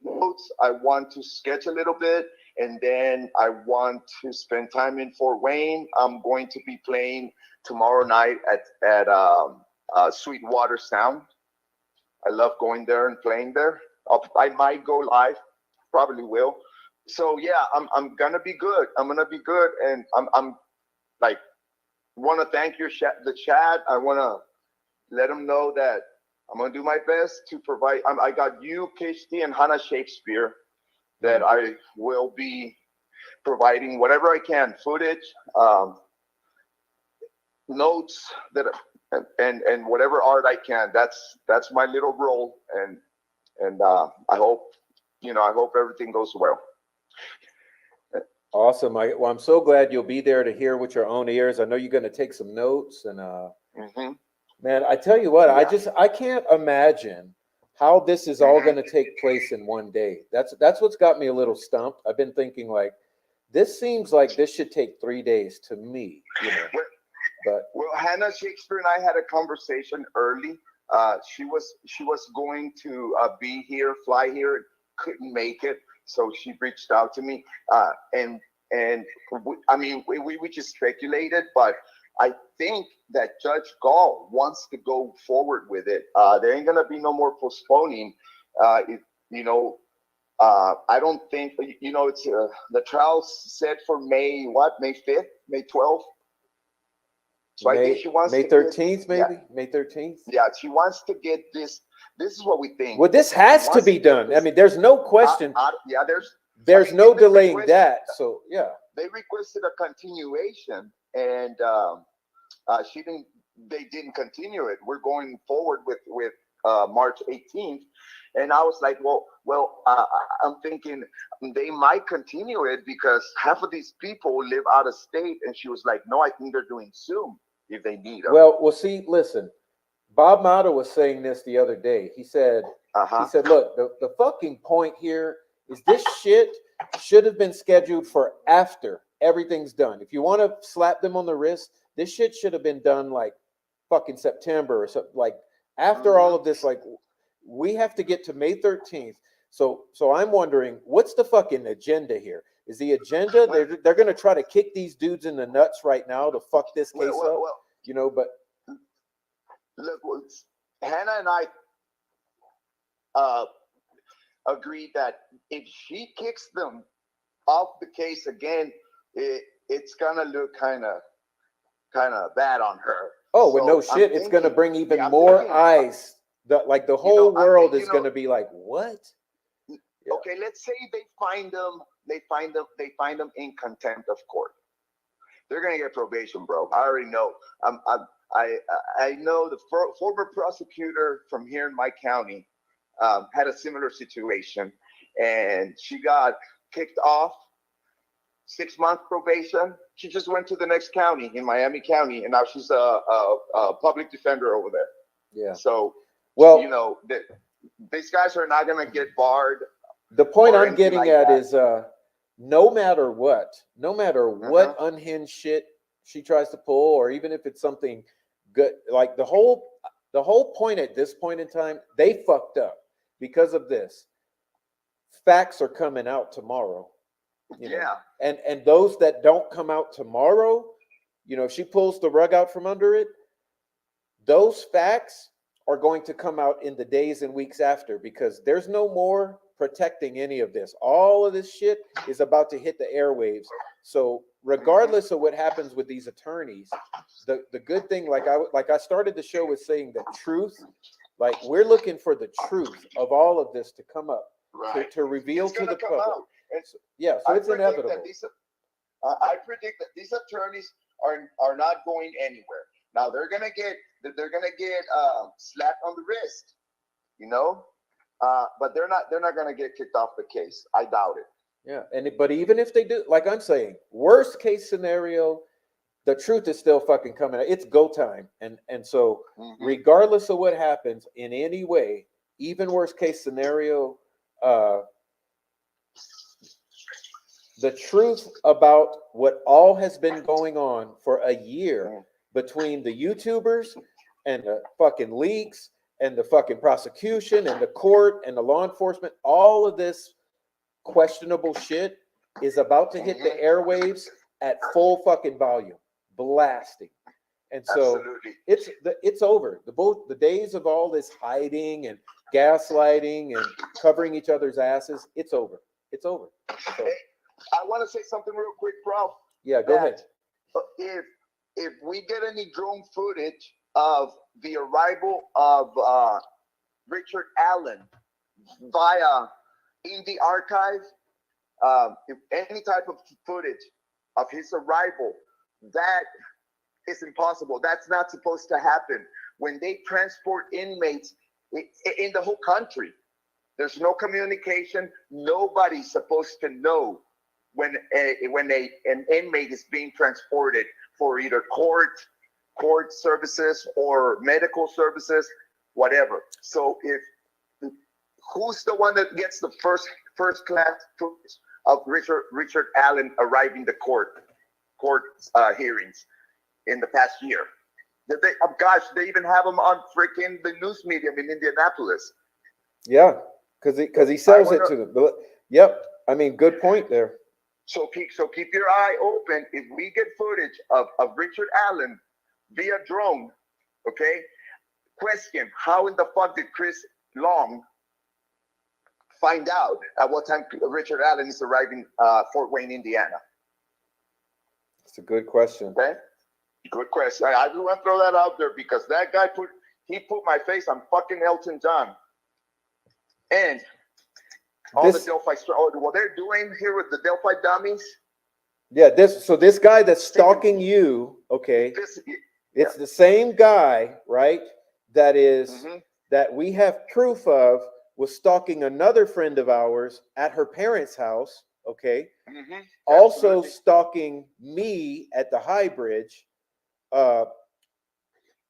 notes. I want to sketch a little bit, and then I want to spend time in Fort Wayne. I'm going to be playing tomorrow night at Sweetwater Sound. I love going there and playing there. I might go live, probably will. So yeah, I'm gonna be good. I'm gonna be good, and I'm like want to thank the chat. I want to let them know that I'm gonna do my best to provide. I got you, KHD, and Hannah Shakespeare that I will be providing whatever I can, footage, notes and whatever art I can. That's my little role, and I hope everything goes well. Awesome. I'm so glad you'll be there to hear with your own ears. I know you're going to take some notes and man, I tell you what, yeah. I can't imagine how this is all going to take place in one day. That's what's got me a little stumped. I've been thinking like, this seems like this should take 3 days to me, you know. Well, Hannah Shakespeare and I had a conversation early. She was going to be here, fly here, couldn't make it. So she reached out to me, and we just speculated, but I think that Judge Gall wants to go forward with it. There ain't gonna be no more postponing. I don't think it's the trial's set for May 5th, May 12th. So I think she wants May 13th, maybe May 13th. Yeah, she wants to get this. This is what we think. Well, this has to be done. I mean, there's no question. There's no delaying that. So yeah, they requested a continuation, and they didn't continue it. We're going forward with March 18th, and I was like, well, I'm thinking they might continue it because half of these people live out of state, and she was like, no, I think they're doing Zoom if they need them. Well, see, listen. Bob Mata was saying this the other day. He said, look, the fucking point here is this shit should have been scheduled for after everything's done. If you want to slap them on the wrist, this shit should have been done like fucking September or something. Like after all of this, like we have to get to May 13th. So I'm wondering, what's the fucking agenda here? Is the agenda they're going to try to kick these dudes in the nuts right now to fuck this case up? You know, but look, Hannah and I agreed that if she kicks them off the case again, it's gonna look kind of bad on her. Oh, well, no shit. It's going to bring even more eyes. The whole world is going to be like, what? Yeah. Okay, let's say they find them in contempt of court. They're going to get probation, bro. I already know. I know the former prosecutor from here in my county had a similar situation, and she got kicked off. 6-month probation. She just went to the next county in Miami County, and now she's a public defender over there. Yeah. So, well, you know, these guys are not going to get barred. The point I'm getting at is, no matter what unhinged shit she tries to pull, or even if it's something good, like the whole point at this point in time, they fucked up because of this. Facts are coming out tomorrow. You know? And those that don't come out tomorrow, you know, if she pulls the rug out from under it, those facts are going to come out in the days and weeks after, because there's no more protecting any of this. All of this shit is about to hit the airwaves. So regardless of what happens with these attorneys, the good thing, like I started the show with saying, the truth, like we're looking for the truth of all of this to come up, to reveal to the public. So it's inevitable. I predict that these attorneys are not going anywhere. Now they're gonna get slapped on the wrist, you know, but they're not gonna get kicked off the case. I doubt it. Yeah, but even if they do, like I'm saying, worst case scenario, the truth is still fucking coming out. It's go time, and so regardless of what happens in any way, even worst case scenario, the truth about what all has been going on for a year between the YouTubers and the fucking leaks and the fucking prosecution and the court and the law enforcement, all of this questionable shit is about to hit the airwaves at full fucking volume, blasting. And so it's over. The days of all this hiding and gaslighting and covering each other's asses, it's over. It's over. So, I want to say something real quick, bro. Yeah, go ahead. If we get any drone footage of the arrival of Richard Allen via in the archive, if any type of footage of his arrival, that is impossible. That's not supposed to happen. When they transport inmates in the whole country, there's no communication. Nobody's supposed to know when an inmate is being transported for either court services or medical services, whatever. So who's the one that gets the first class footage of Richard Allen arriving to court hearings in the past year? They even have him on freaking the news medium in Indianapolis. Yeah, because he sells it to them. Yep, I mean, good point there. So keep your eye open. If we get footage of Richard Allen via drone, okay? Question: how in the fuck did Chris Long find out at what time Richard Allen is arriving Fort Wayne, Indiana? It's a good question. Okay, good question. I just want to throw that out there because that guy put my face on fucking Elton John, and all the Delphi. What they're doing here with the Delphi dummies. Yeah, this guy that's stalking you, okay? It's the same guy, right? That is that we have proof of was stalking another friend of ours at her parents' house, okay? Also stalking me at the High Bridge.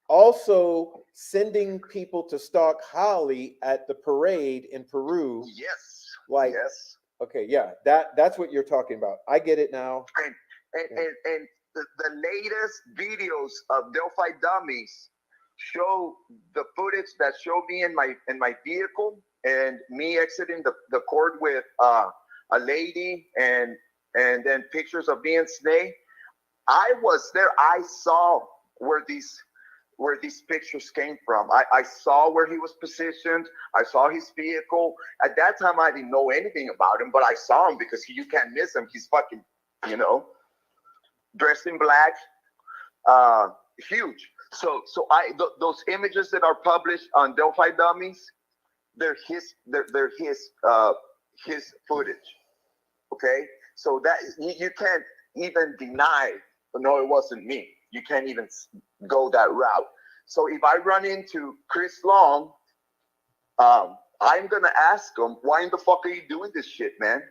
Also sending people to stalk Holly at the parade in Peru. Yes. Yes. Okay, yeah, that's what you're talking about. I get it now. And the latest videos of Delphi dummies show the footage that show me in my vehicle and me exiting the court with a lady and then pictures of me and Snake. I was there. I saw where these pictures came from. I saw where he was positioned. I saw his vehicle. At that time, I didn't know anything about him, but I saw him because you can't miss him. He's fucking, dressed in black, huge. So those images that are published on Delphi Dummies, they're his footage. Okay, so that you can't even deny. No, it wasn't me. You can't even go that route. So if I run into Chris Long, I'm gonna ask him, why in the fuck are you doing this shit, man?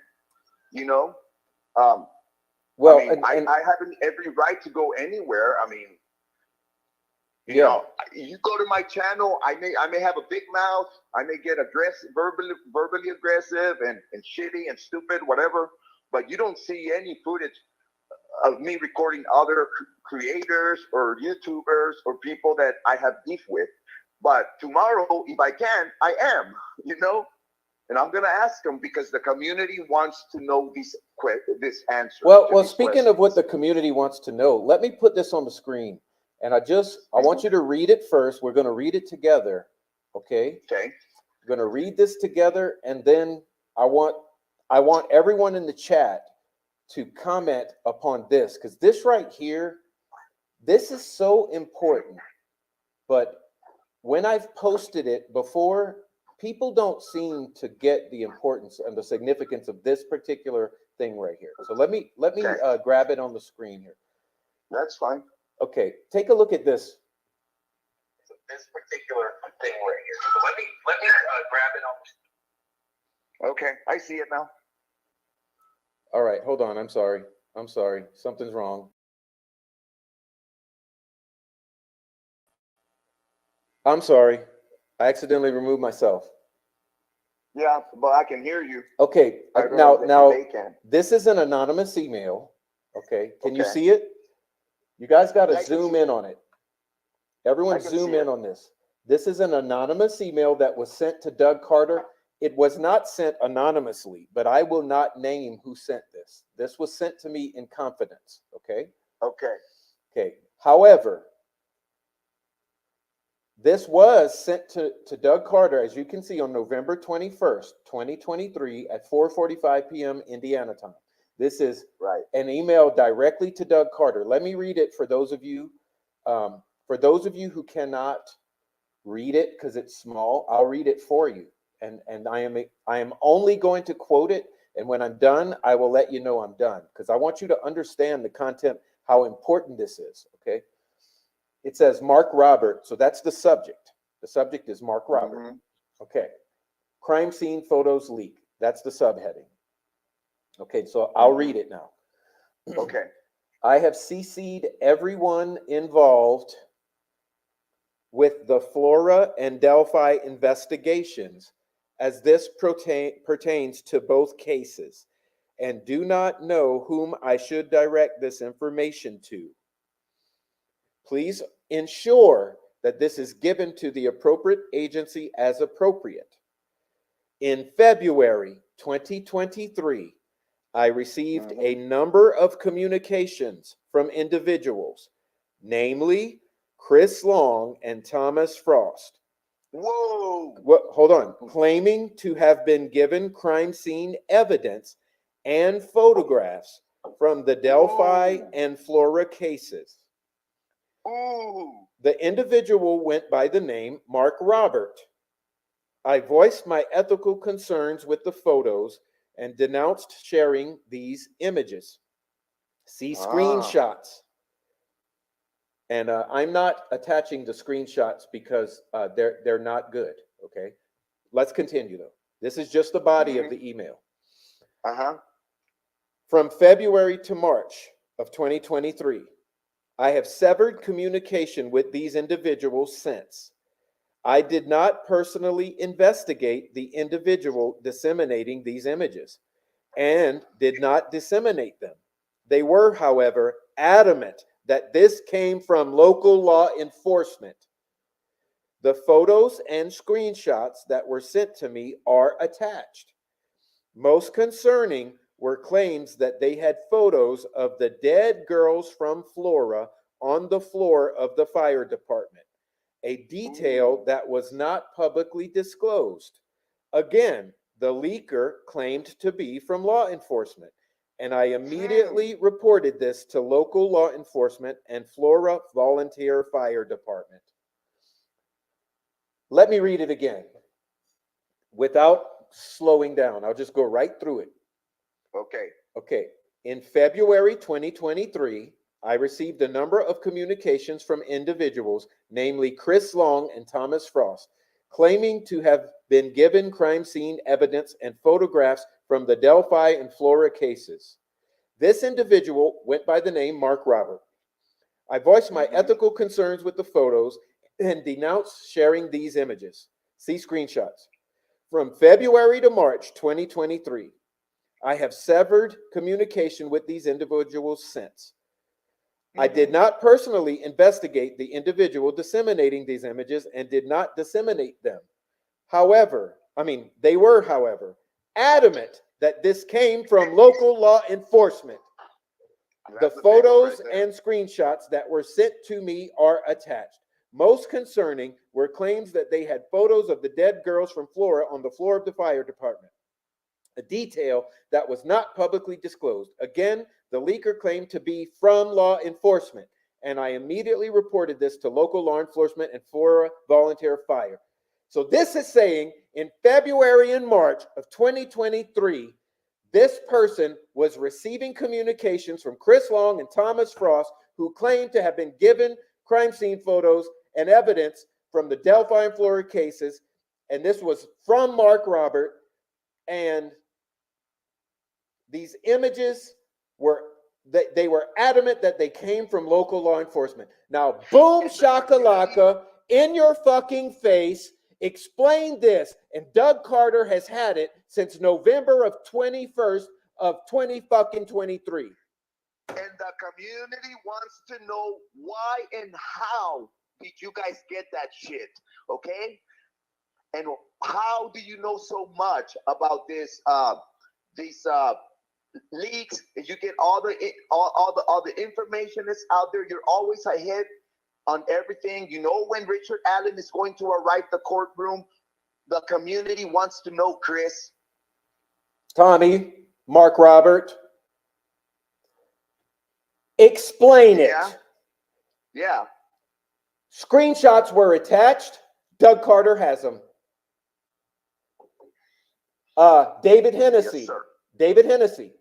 Well, I have every right to go anywhere. I mean, you go to my channel, I may have a big mouth, I may get aggressive, verbally aggressive and shitty and stupid, whatever, but you don't see any footage of me recording other creators or YouTubers or people that I have beef with. But tomorrow, if I can, I am, and I'm going to ask them because the community wants to know this answer. Well, speaking of what the community wants to know, let me put this on the screen. And I want you to read it first. We're going to read it together. Okay. Okay. We're going to read this together. And then I want everyone in the chat to comment upon this, because this right here, this is so important. But when I've posted it before, people don't seem to get the importance and the significance of this particular thing right here. So let me grab it on the screen here. That's fine. Okay, take a look at this. This particular thing right here. So let me grab it on. Okay, I see it now. All right, hold on. I'm sorry. Something's wrong. I'm sorry. I accidentally removed myself. Yeah, but I can hear you. Okay, now this is an anonymous email. Okay, can you see it? You guys got to zoom in on it. Everyone zoom in on this. This is an anonymous email that was sent to Doug Carter. It was not sent anonymously, but I will not name who sent this. This was sent to me in confidence, okay? Okay. However, this was sent to Doug Carter, as you can see, on November 21st, 2023 at 4:45 p.m. Indiana time. This is an email directly to Doug Carter. Let me read it for those of you who cannot read it because it's small. I'll read it for you. And I am only going to quote it, and when I'm done, I will let you know I'm done, because I want you to understand the content, how important this is, okay? It says Mark Robert, so that's the subject. The subject is Mark Robert. Mm-hmm. Okay. Crime scene photos leak. That's the subheading. Okay, so I'll read it now. Okay. I have CC'd everyone involved with the Flora and Delphi investigations, as this pertains to both cases, and do not know whom I should direct this information to. Please ensure that this is given to the appropriate agency as appropriate. In February 2023, I received a number of communications from individuals, namely Chris Long and Thomas Frost. Whoa! Hold on. Claiming to have been given crime scene evidence and photographs from the Delphi and Flora cases. Ooh. The individual went by the name Mark Robert. I voiced my ethical concerns with the photos and denounced sharing these images. See screenshots. And I'm not attaching the screenshots because they're not good, okay? Let's continue, though. This is just the body of the email. From February to March of 2023, I have severed communication with these individuals since. I did not personally investigate the individual disseminating these images and did not disseminate them. They were, however, adamant that this came from local law enforcement. The photos and screenshots that were sent to me are attached. Most concerning were claims that they had photos of the dead girls from Flora on the floor of the fire department, a detail that was not publicly disclosed. Again, the leaker claimed to be from law enforcement, and I immediately reported this to local law enforcement and Flora Volunteer Fire Department. Let me read it again without slowing down. I'll just go right through it. Okay. In February 2023, I received a number of communications from individuals, namely Chris Long and Thomas Frost, claiming to have been given crime scene evidence and photographs from the Delphi and Flora cases. This individual went by the name Mark Robert. I voiced my ethical concerns with the photos and denounced sharing these images. See screenshots. From February to March 2023, I have severed communication with these individuals since. I did not personally investigate the individual disseminating these images and did not disseminate them. They were, however, adamant that this came from local law enforcement. The photos and screenshots that were sent to me are attached. Most concerning were claims that they had photos of the dead girls from Flora on the floor of the fire department, a detail that was not publicly disclosed. Again, the leaker claimed to be from law enforcement, and I immediately reported this to local law enforcement and Flora Volunteer Fire. So this is saying in February and March of 2023, this person was receiving communications from Chris Long and Thomas Frost, who claimed to have been given crime scene photos and evidence from the Delphi and Flora cases, and this was from Mark Robert, and these images they were adamant that they came from local law enforcement. Now, boom shakalaka, in your fucking face, explain this. And Doug Carter has had it since November of 21st of 2023. And the community wants to know why and how did you guys get that shit, okay? And how do you know so much about this these leaks? You get all the information is out there. You're always ahead on everything. You know when Richard Allen is going to arrive at the courtroom. The community wants to know, Chris. Tommy, Mark Robert, explain it. Yeah. Screenshots were attached. Doug Carter has them. David Hennessy. Yes, sir. David Hennessy.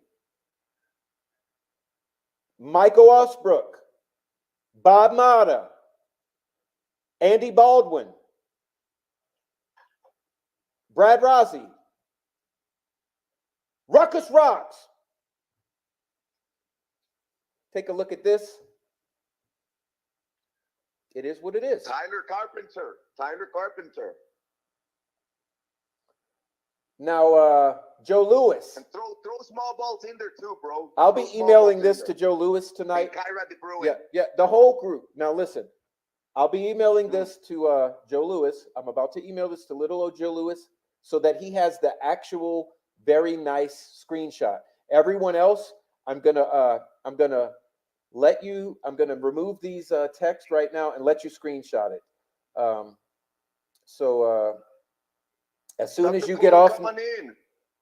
Michael Osbrook. Bob Mata. Andy Baldwin. Brad Rossi. Ruckus Rocks. Take a look at this. It is what it is. Tyler Carpenter. Now, Joe Lewis. And throw small balls in there too, bro. I'll be emailing this to Joe Lewis tonight. Yeah, the whole group. Now listen, I'll be emailing this to Joe Lewis. I'm about to email this to little old Joe Lewis so that he has the actual very nice screenshot. Everyone else, I'm gonna remove these texts right now and let you screenshot it. As soon as you get off, come on in.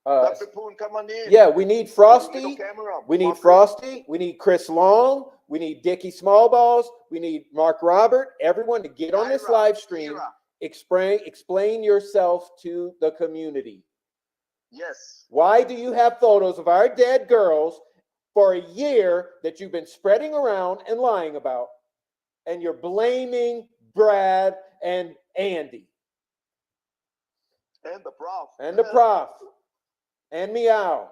Dr. Poon, come on in. Yeah, we need Frosty. We need Frosty. We need Chris Long. We need Dickie Smallballs. We need Mark Robert. Everyone to get on this live stream. Explain yourself to the community. Yes. Why do you have photos of our dead girls for a year that you've been spreading around and lying about, and you're blaming Brad and Andy? And the prof. And the prof. And Meow.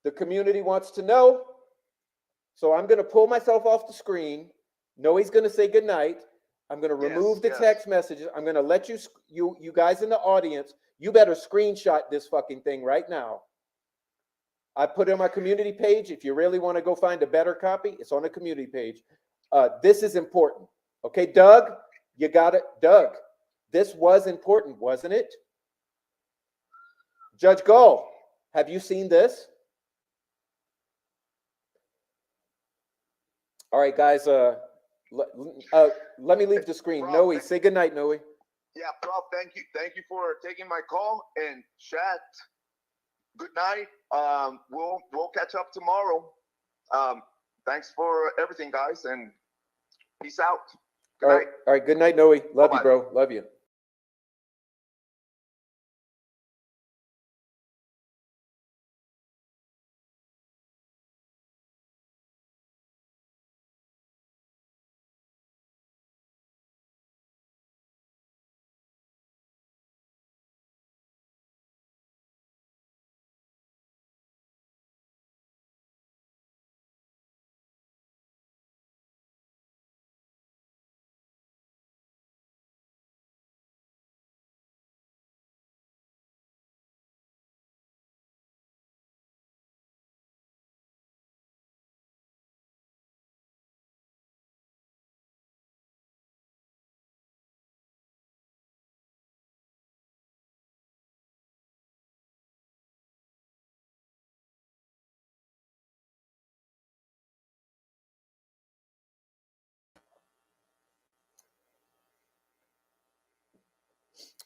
The community wants to know. So I'm going to pull myself off the screen. Noe's going to say goodnight. I'm going to remove the text messages. I'm going to let you guys in the audience, you better screenshot this fucking thing right now. I put it on my community page. If you really want to go find a better copy, it's on the community page. This is important. Okay, Doug, you got it. Doug, this was important, wasn't it? Judge Gull, have you seen this? All right, guys, let me leave the screen. Noe, say goodnight, Noe. Yeah, Prof, thank you for taking my call, and chat. Good night. We'll catch up tomorrow. Thanks for everything, guys, and peace out. Good night. All right, good night, Noe. Love Bye-bye. you, bro. Love you.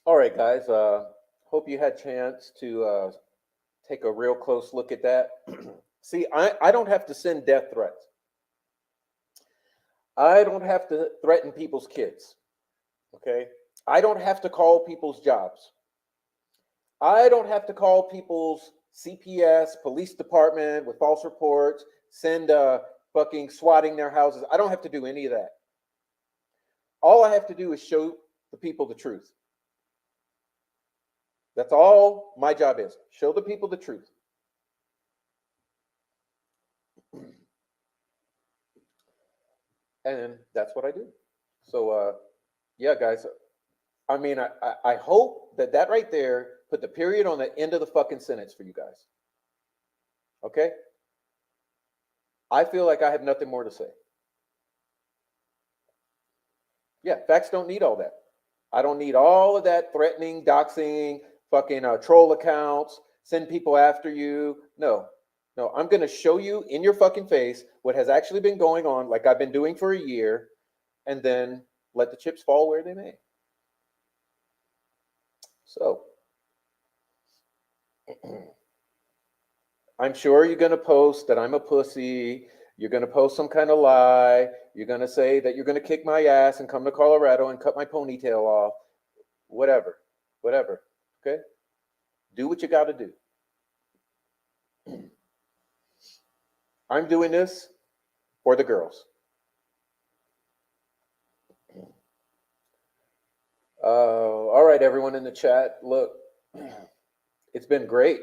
All right, guys. Hope you had a chance to take a real close look at that. See, I don't have to send death threats. I don't have to threaten people's kids. Okay? I don't have to call people's jobs. I don't have to call people's CPS, police department with false reports, send fucking swatting their houses. I don't have to do any of that. All I have to do is show the people the truth. That's all my job is. Show the people the truth. And that's what I do. So, yeah, guys, I mean, I hope that right there put the period on the end of the fucking sentence for you guys. Okay? I feel like I have nothing more to say. Yeah, facts don't need all that. I don't need all of that threatening, doxing, fucking troll accounts, send people after you. No, I'm going to show you in your fucking face what has actually been going on, like I've been doing for a year, and then let the chips fall where they may. So, I'm sure you're going to post that I'm a pussy. You're going to post some kind of lie. You're going to say that you're going to kick my ass and come to Colorado and cut my ponytail off. Whatever. Okay? Do what you got to do. I'm doing this for the girls. All right, everyone in the chat. Look, it's been great.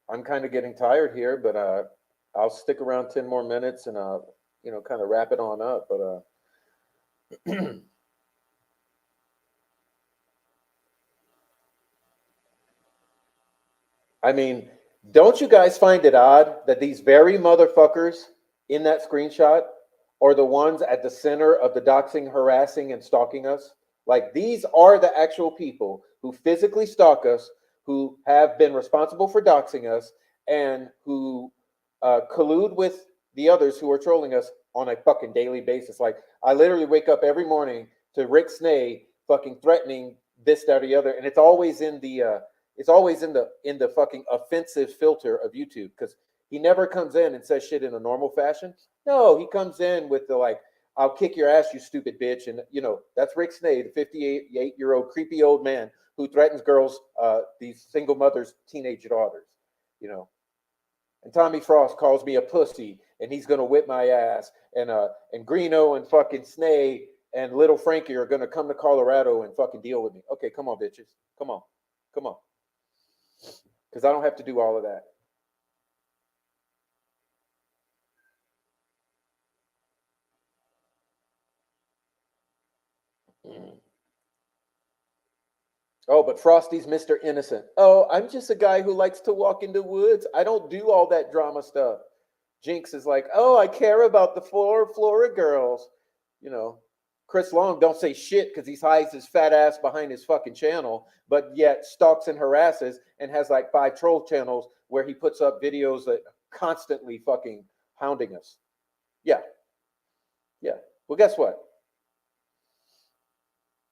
I'm kind of getting tired here, but I'll stick around 10 more minutes and kind of wrap it on up. But I mean, don't you guys find it odd that these very motherfuckers in that screenshot are the ones at the center of the doxing, harassing, and stalking us? Like, these are the actual people who physically stalk us, who have been responsible for doxing us, and who collude with the others who are trolling us on a fucking daily basis. Like, I literally wake up every morning to Rick Snay fucking threatening this, that, or the other, and it's always in the fucking offensive filter of YouTube, because he never comes in and says shit in a normal fashion. No, he comes in with the like, I'll kick your ass, you stupid bitch. And that's Rick Snay, the 58-year-old creepy old man who threatens girls, these single mothers' teenage daughters, And Tommy Frost calls me a pussy, and he's gonna whip my ass. And Greeno and fucking Snay and Little Frankie are gonna come to Colorado and fucking deal with me. Okay, come on, bitches. Come on. Because I don't have to do all of that. Oh, but Frosty's Mr. Innocent. Oh, I'm just a guy who likes to walk in the woods. I don't do all that drama stuff. Jinx is like, oh, I care about the Flora girls. You know, Chris Long don't say shit because he hides his fat ass behind his fucking channel, but yet stalks and harasses and has like 5 troll channels where he puts up videos that constantly fucking hounding us. Yeah. Yeah. Well, guess what?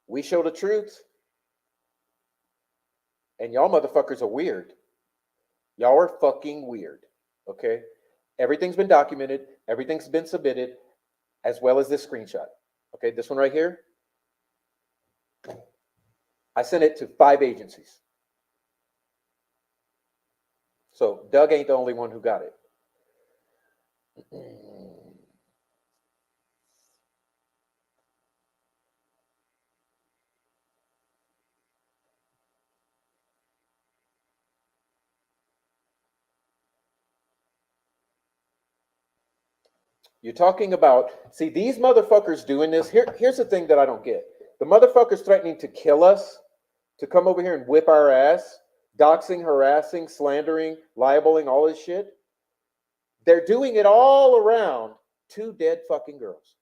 We show the truth, and y'all motherfuckers are weird. Y'all are fucking weird. Okay? Everything's been documented, everything's been submitted, as well as this screenshot. Okay, this one right here. I sent it to 5 agencies. So Doug ain't the only one who got it. You're talking about, see, these motherfuckers doing this. Here's the thing that I don't get. The motherfuckers threatening to kill us, to come over here and whip our ass, doxing, harassing, slandering, libeling, all this shit. They're doing it all around 2 dead fucking girls.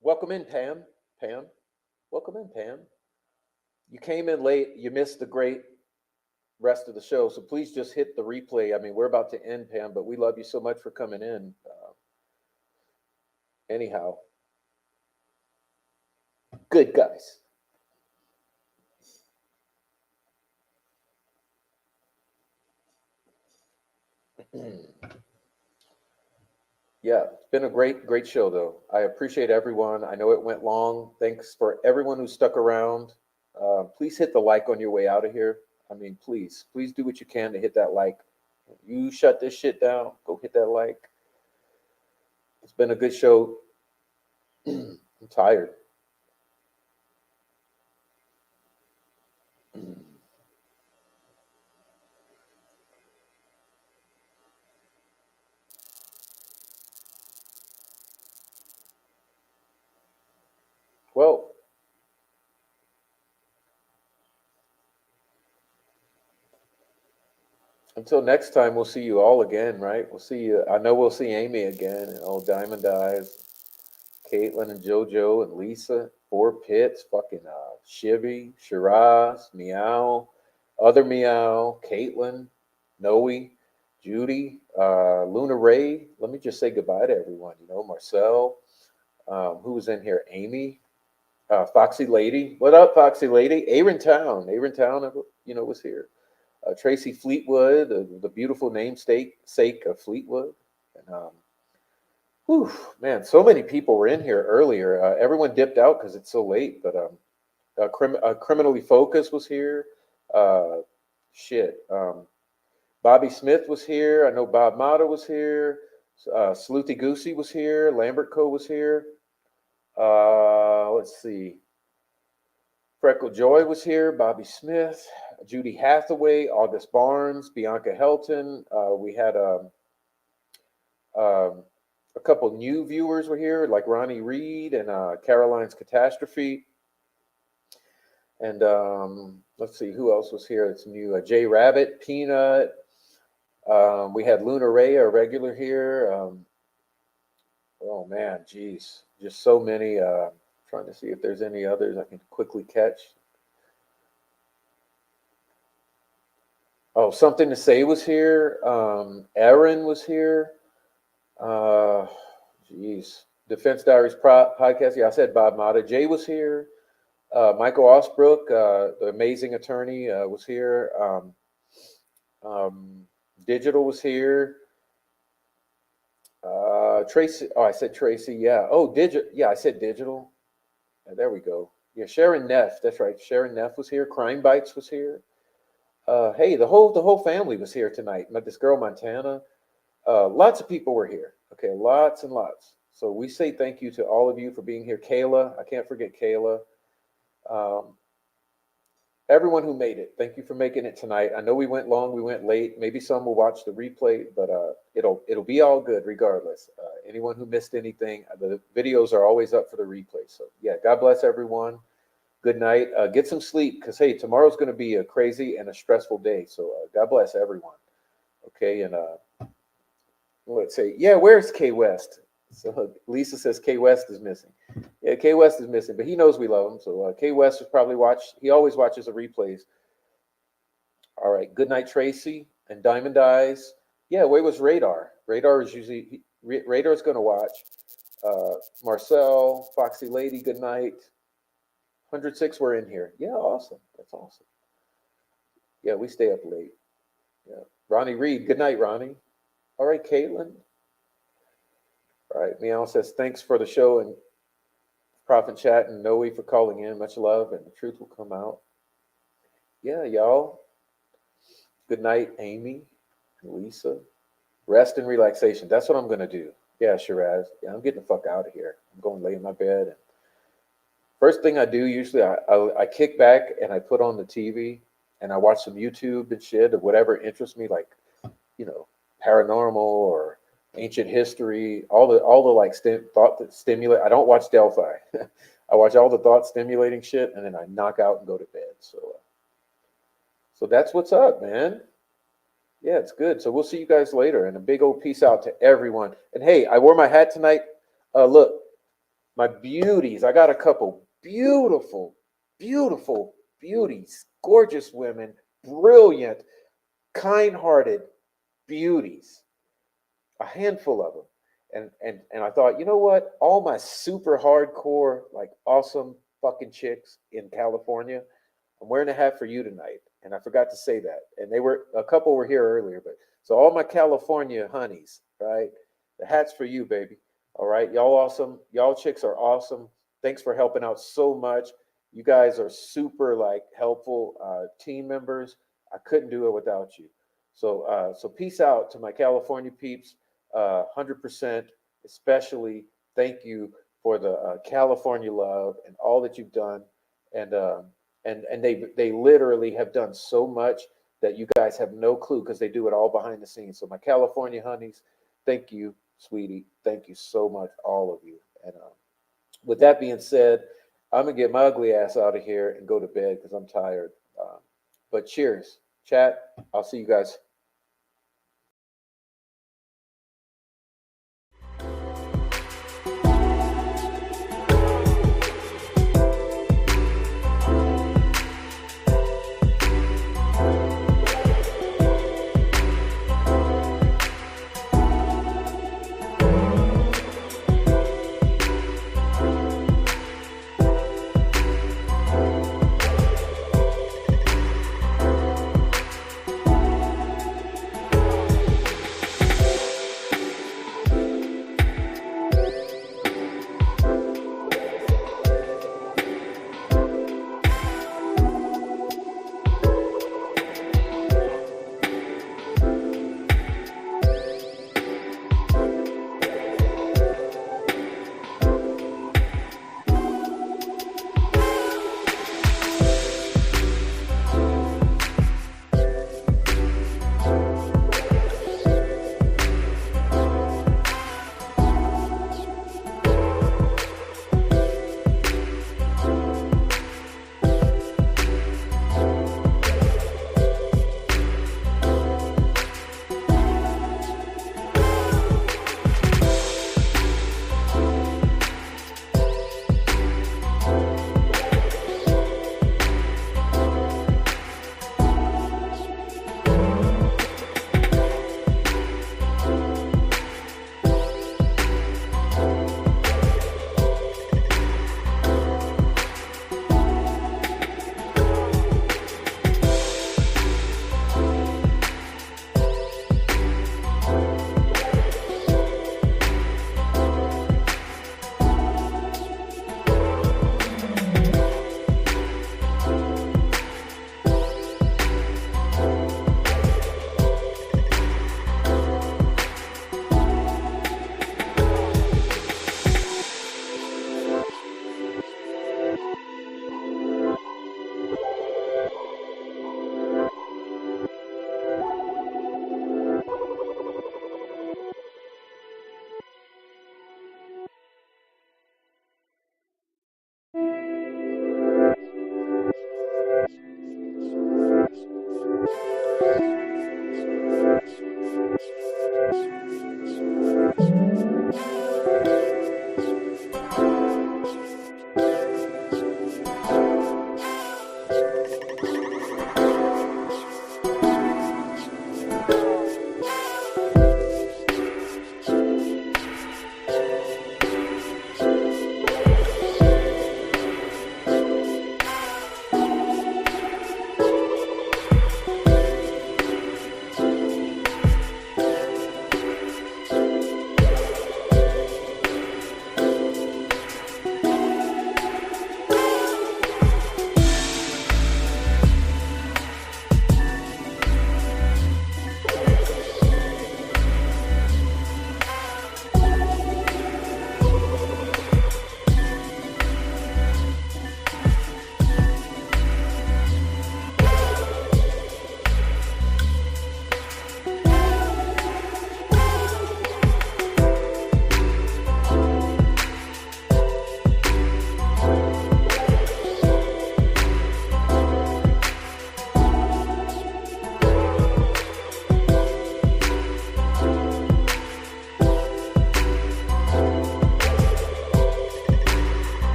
Welcome in, Pam. Pam. Welcome in, Pam. You came in late. You missed the great rest of the show. So please just hit the replay. I mean, we're about to end, Pam, but we love you so much for coming in. Anyhow, good guys. Yeah, it's been a great show, though. I appreciate everyone. I know it went long. Thanks for everyone who stuck around. Please hit the like on your way out of here. I mean, please do what you can to hit that like. You shut this shit down. Go hit that like. It's been a good show. I'm tired. Well, until next time, we'll see you all again, right? We'll see you. I know we'll see Amy again, and old Diamond Eyes, Caitlin and JoJo and Lisa, 4 Pits, fucking Shivy, Shiraz, Meow, other Meow, Caitlin, Noe, Judy, Luna Ray. Let me just say goodbye to everyone. You know, Marcel, who was in here? Amy, Foxy Lady. What up, Foxy Lady? Aaron Town, you know, was here. Tracy Fleetwood, the beautiful namesake of Fleetwood. And whew, man, so many people were in here earlier. Everyone dipped out because it's so late, but Criminally Focused was here. Bobby Smith was here. I know Bob Mata was here. Sleuthy Goosey was here. Lambert Co. was here. Let's see. Freckle Joy was here. Bobby Smith. Judy Hathaway. August Barnes. Bianca Helton. We had a couple new viewers were here, like Ronnie Reed and Caroline's Catastrophe. And let's see, who else was here that's new? Jay Rabbit, Peanut. We had Luna Ray, our regular here. Oh, man, geez. Just so many. Trying to see if there's any others I can quickly catch. Oh, Something to Say was here. Aaron was here. Geez. Defense Diaries podcast. Yeah, I said Bob Mata. Jay was here. Michael Osbrook, the amazing attorney, was here. Digital was here. Tracy. Oh, I said Tracy. Yeah. Oh, Digital. Yeah, I said Digital. There we go. Yeah, Sharon Neff. That's right. Sharon Neff was here. Crime Bites was here. Hey, the whole family was here tonight. This girl Montana. Lots of people were here. Okay, lots and lots. So we say thank you to all of you for being here. Kayla, I can't forget Kayla. Everyone who made it, thank you for making it tonight. I know we went long, we went late. Maybe some will watch the replay, but it'll be all good regardless. Anyone who missed anything, the videos are always up for the replay. So yeah, God bless everyone. Good night. Get some sleep because, hey, tomorrow's going to be a crazy and a stressful day. So God bless everyone. Okay. And let's say, yeah, where's K West? So Lisa says K West is missing. Yeah, K West is missing, but he knows we love him. So K West is probably he always watches the replays. All right. Good night, Tracy and Diamond Eyes. Yeah, where was Radar? Radar is usually, Radar's going to watch. Marcel, Foxy Lady, good night. 106, we're in here. Yeah, awesome. That's awesome. Yeah, we stay up late. Yeah. Ronnie Reed, good night, Ronnie. All right, Caitlin. All right, Meow says, thanks for the show and Prophet Chat and Noe for calling in. Much love, and the truth will come out. Yeah, y'all. Good night, Amy, Lisa. Rest and relaxation. That's what I'm going to do. Yeah, Shiraz. Yeah, I'm getting the fuck out of here. I'm going to lay in my bed. And first thing I do, usually I kick back and I put on the TV and I watch some YouTube and shit of whatever interests me, like, you know, paranormal or ancient history, all the like thought that stimulate. I don't watch Delphi. I watch all the thought stimulating shit and then I knock out and go to bed. So that's what's up, man. Yeah, it's good. So we'll see you guys later, and a big old peace out to everyone. And hey, I wore my hat tonight. Look, my beauties. I got a couple beautiful, beautiful beauties, gorgeous women, brilliant, kind-hearted beauties. A handful of them. And I thought, you know what? All my super hardcore, like awesome fucking chicks in California, I'm wearing a hat for you tonight. And I forgot to say that. And a couple were here earlier, but so all my California honeys, right? The hat's for you, baby. All right. Y'all awesome. Y'all chicks are awesome. Thanks for helping out so much. You guys are super like helpful team members. I couldn't do it without you. So peace out to my California peeps. 100%, especially thank you for the California love and all that you've done. And they literally have done so much that you guys have no clue because they do it all behind the scenes. So my California honeys, thank you, sweetie. Thank you so much, all of you. And with that being said, I'm gonna get my ugly ass out of here and go to bed because I'm tired. But cheers, chat. I'll see you guys